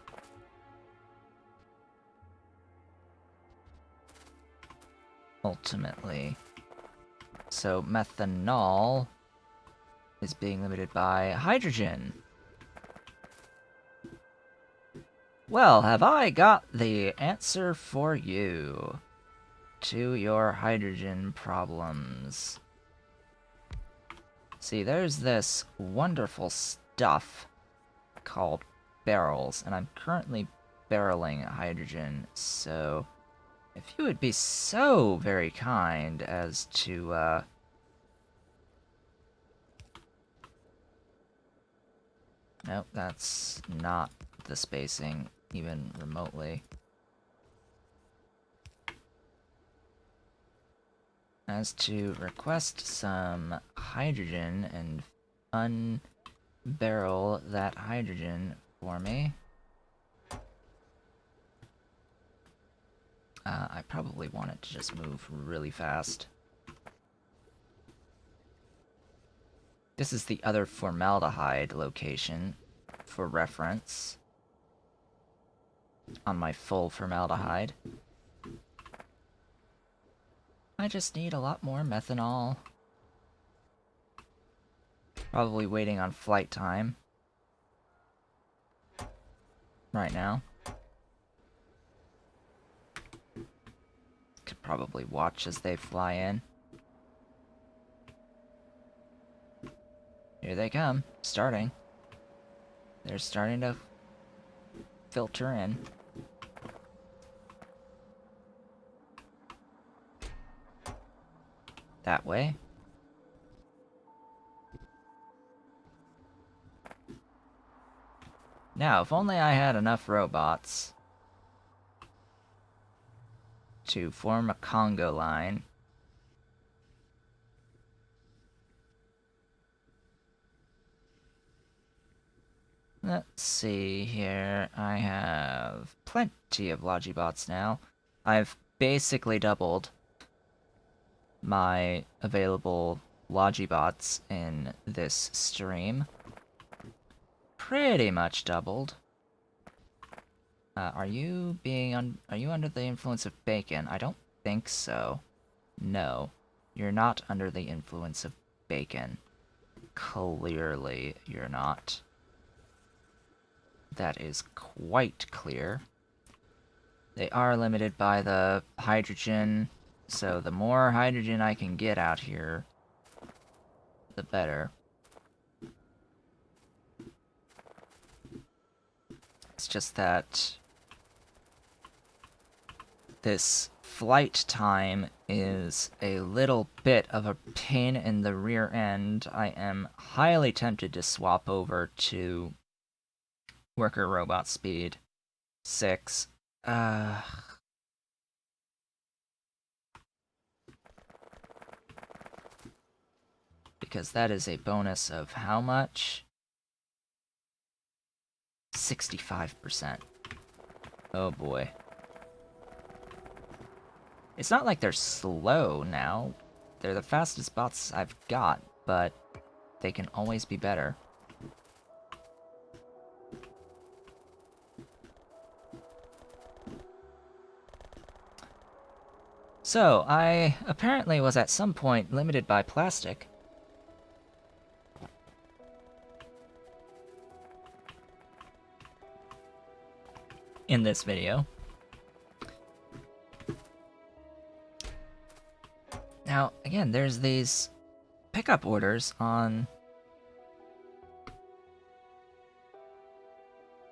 Ultimately. So methanol is being limited by hydrogen. Well, have I got the answer for you to your hydrogen problems? See, there's this wonderful stuff called barrels, and I'm currently barreling hydrogen, so if you would be so very kind as to, nope, that's not the spacing, even remotely. As to request some hydrogen and unbarrel that hydrogen for me. I probably want it to just move really fast. This is the other formaldehyde location for reference on my full formaldehyde. I just need a lot more methanol. Probably waiting on flight time right now. Could probably watch as they fly in. Here they come, starting. They're starting to filter in. That way. Now, if only I had enough robots to form a Congo line. Let's see here. I have plenty of Logibots now. I've basically doubled my available Logibots in this stream. Pretty much doubled. Are you under the influence of bacon? I don't think so. No, you're not under the influence of bacon. Clearly, you're not. That is quite clear. They are limited by the hydrogen, so the more hydrogen I can get out here, the better. It's just that this flight time is a little bit of a pain in the rear end. I am highly tempted to swap over to worker robot speed 6. Because that is a bonus of how much? 65%. Oh boy. It's not like they're slow now. They're the fastest bots I've got, but they can always be better. So, I apparently was at some point limited by plastic. In this video. Now, again, there's these pickup orders on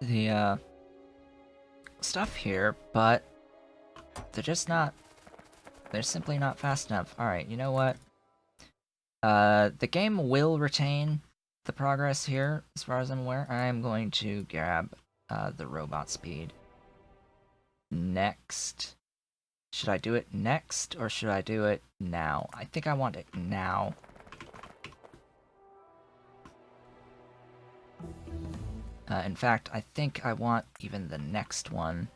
the stuff here, but they're just not, they're simply not fast enough. Alright, you know what? The game will retain the progress here, as far as I'm aware. I'm going to grab the robot speed next. Should I do it next, or should I do it now? I think I want it now. In fact, I think I want even the next one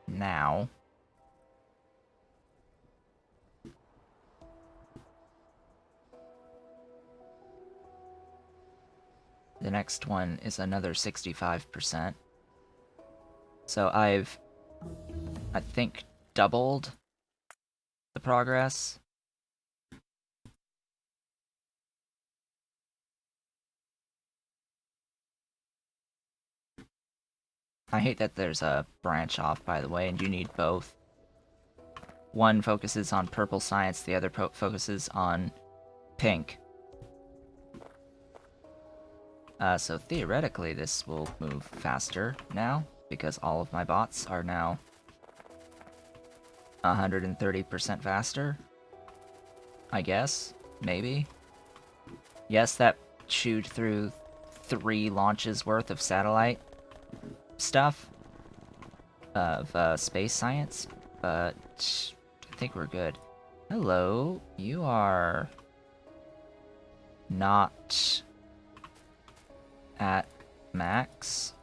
now. The next one is another 65%. So I think, doubled the progress. I hate that there's a branch off, by the way, and you need both. One focuses on purple science, the other focuses on pink. So theoretically, this will move faster now, because all of my bots are now 130% faster. I guess. Maybe. Yes, that chewed through 3 launches worth of satellite stuff. Of space science. But I think we're good. Hello. You are not at max.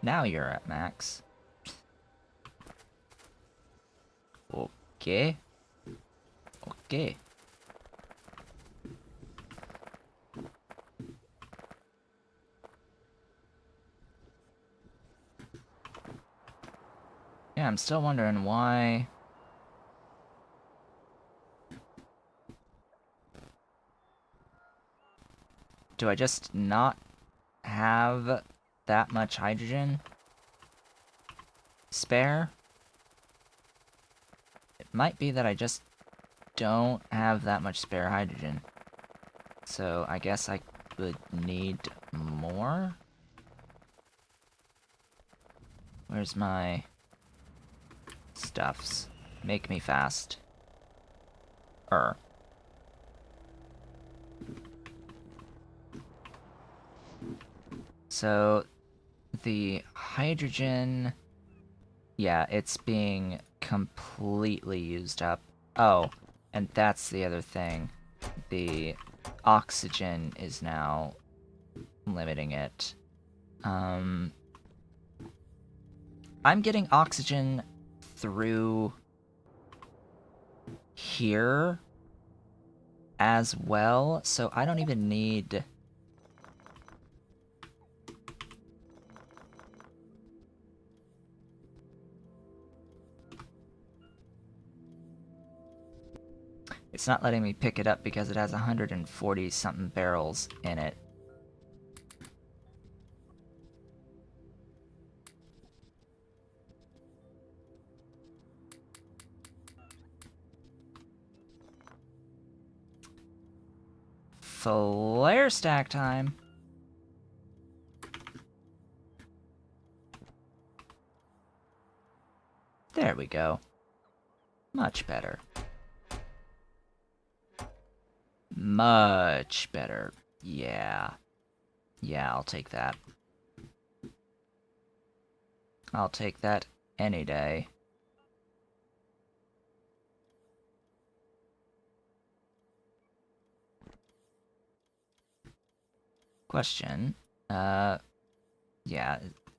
Now you're at max. Okay. Okay. Yeah, I'm still wondering why... Do I just not have that much hydrogen spare? It might be that I just don't have that much spare hydrogen. So I guess I would need more? Where's my stuffs? Make me fast. So the hydrogen, yeah, it's being completely used up. Oh, and that's the other thing. The oxygen is now limiting it. I'm getting oxygen through here as well, so I don't even need... It's not letting me pick it up because it has 140 something barrels in it. Flare stack time. There we go. Much better. Much better. Yeah. Yeah, I'll take that. I'll take that any day. Question. Yeah,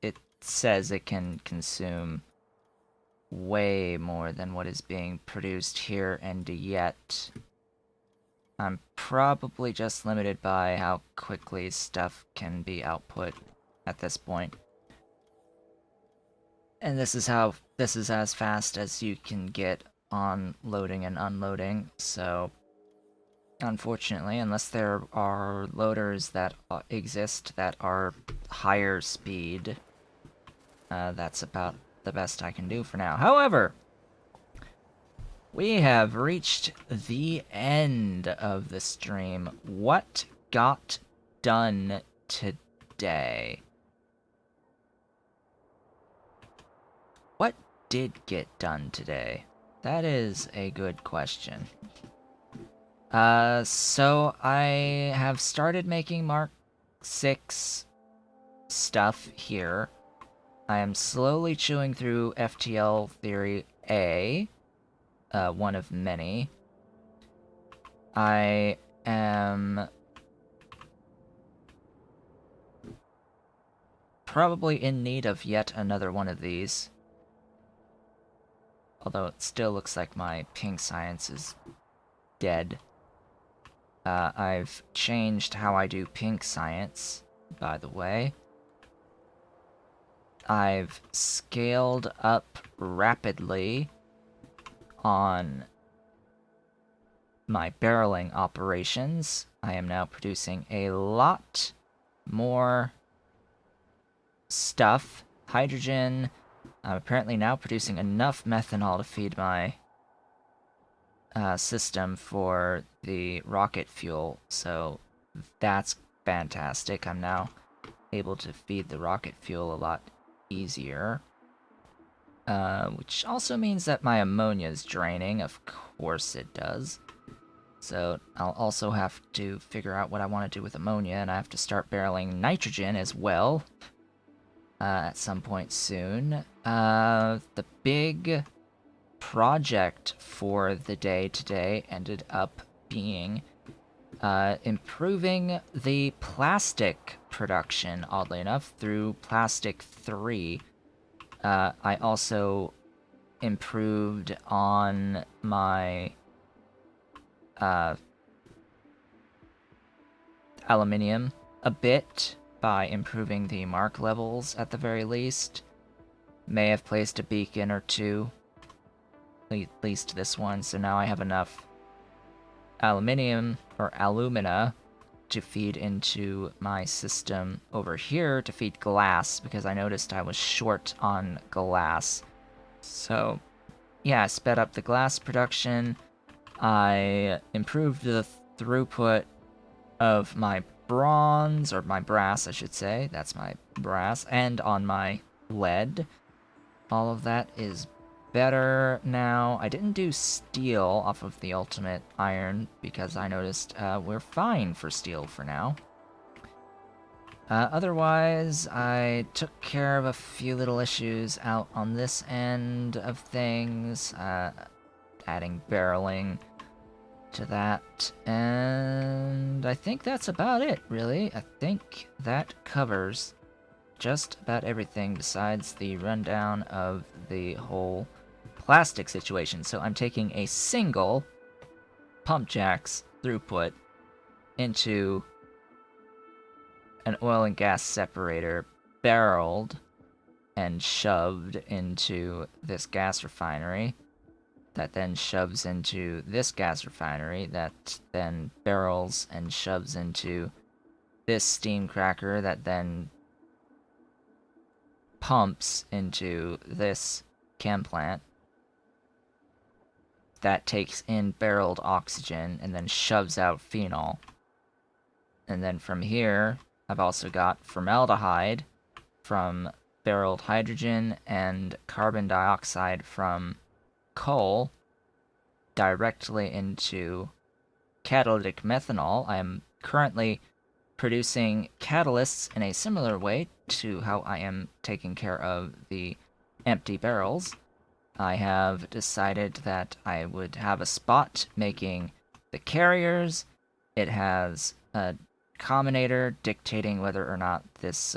it says it can consume way more than what is being produced here, and yet I'm probably just limited by how quickly stuff can be output at this point. And this is as fast as you can get on loading and unloading, so unfortunately, unless there are loaders that exist that are higher speed, that's about the best I can do for now. However, we have reached the end of the stream. What got done today? What did get done today? That is a good question. So I have started making Mark 6 stuff here. I am slowly chewing through FTL Theory A, one of many. I am probably in need of yet another one of these. Although it still looks like my pink science is dead. I've changed how I do pink science, by the way. I've scaled up rapidly on my barreling operations. I am now producing a lot more stuff. Hydrogen. I'm apparently now producing enough methanol to feed my system for the rocket fuel, so that's fantastic. I'm now able to feed the rocket fuel a lot easier. Which also means that my ammonia is draining. Of course it does. So I'll also have to figure out what I want to do with ammonia, and I have to start barreling nitrogen as well at some point soon. The big project for the day today ended up being improving the plastic production, oddly enough, through Plastic 3. I also improved on my aluminium a bit by improving the mark levels at the very least. May have placed a beacon or two, at least this one, so now I have enough aluminium or alumina to feed into my system over here to feed glass, because I noticed I was short on glass. So yeah, I sped up the glass production. I improved the throughput of my bronze, or my brass, I should say. That's my brass. And on my lead. All of that is better now. I didn't do steel off of the ultimate iron because I noticed we're fine for steel for now. Otherwise, I took care of a few little issues out on this end of things, adding barreling to that, and I think that's about it, really. I think that covers just about everything besides the rundown of the whole plastic situation. So I'm taking a single pump jacks throughput into an oil and gas separator, barreled and shoved into this gas refinery, that then shoves into this gas refinery, that then barrels and shoves into this steam cracker, that then pumps into this chem plant, that takes in barreled oxygen and then shoves out phenol. And then from here, I've also got formaldehyde from barreled hydrogen and carbon dioxide from coal directly into catalytic methanol. I am currently producing catalysts in a similar way to how I am taking care of the empty barrels. I have decided that I would have a spot making the carriers. It has a combinator dictating whether or not this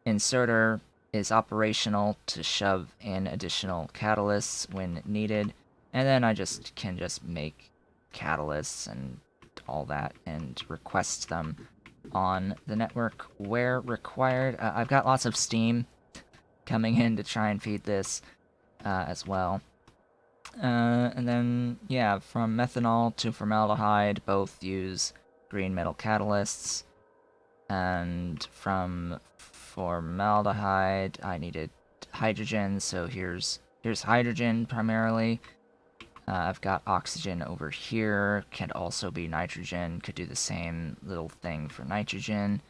inserter is operational to shove in additional catalysts when needed, and then I can just make catalysts and all that and request them on the network where required. I've got lots of steam coming in to try and feed this as well. And then, yeah, from methanol to formaldehyde, both use green metal catalysts. And from formaldehyde, I needed hydrogen, so here's hydrogen primarily. I've got oxygen over here, can also be nitrogen, could do the same little thing for nitrogen.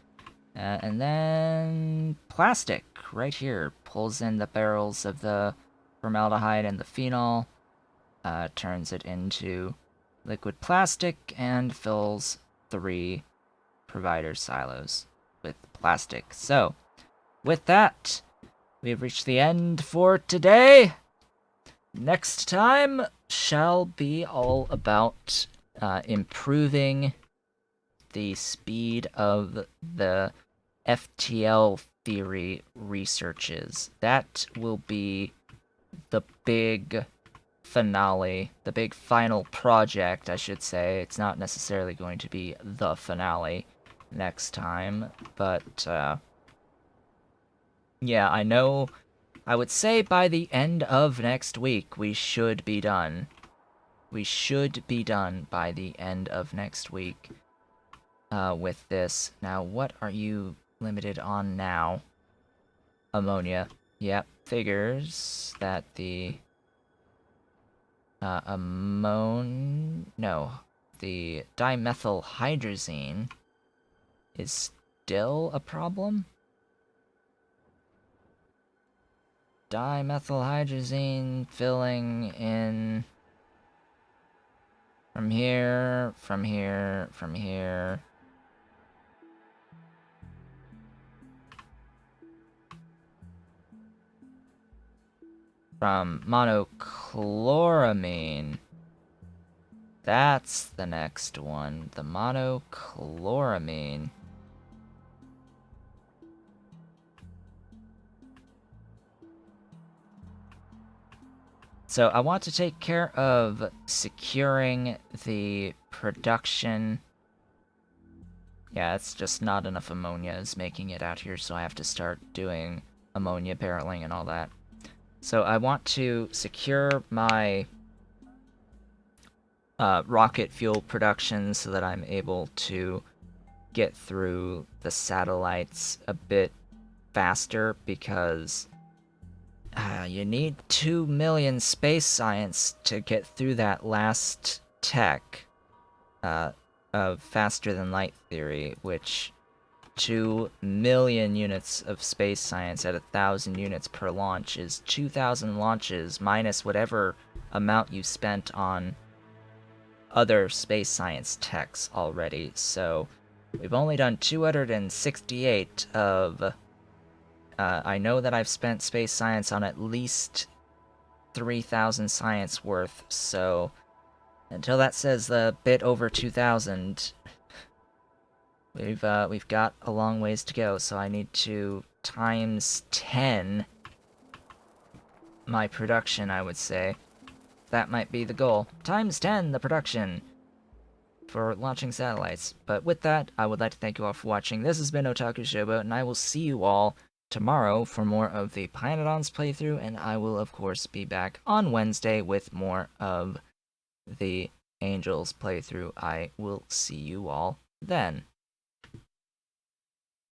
And then plastic, right here, pulls in the barrels of the formaldehyde and the phenol, turns it into liquid plastic, and fills 3 provider silos with plastic. So, with that, we have reached the end for today. Next time shall be all about improving the speed of the FTL theory researches. That will be the big finale, the big final project, I should say. It's not necessarily going to be the finale next time, but yeah, I know. I would say by the end of next week, we should be done. We should be done by the end of next week with this. Now, what are you limited on now? Ammonia. Yep, figures that the the dimethylhydrazine is still a problem? Dimethylhydrazine filling in from here, from here, from here. From monochloramine. that's the next one. The monochloramine. So I want to take care of securing the production. Yeah, it's just not enough ammonia is making it out here, so I have to start doing ammonia barreling and all that. So I want to secure my rocket fuel production so that I'm able to get through the satellites a bit faster, because you need 2 million space science to get through that last tech of faster than light theory, which 2 million units of space science at 1,000 units per launch is 2,000 launches minus whatever amount you spent on other space science techs already. So we've only done 268 of... I know that I've spent space science on at least 3,000 science worth, so until that says a bit over 2,000, we've got a long ways to go. So I need to times 10 my production, I would say. That might be the goal. Times 10 the production for launching satellites. But with that, I would like to thank you all for watching. This has been Otaku Showboat, and I will see you all tomorrow for more of the Planetons playthrough, and I will, of course, be back on Wednesday with more of the Angels playthrough. I will see you all then.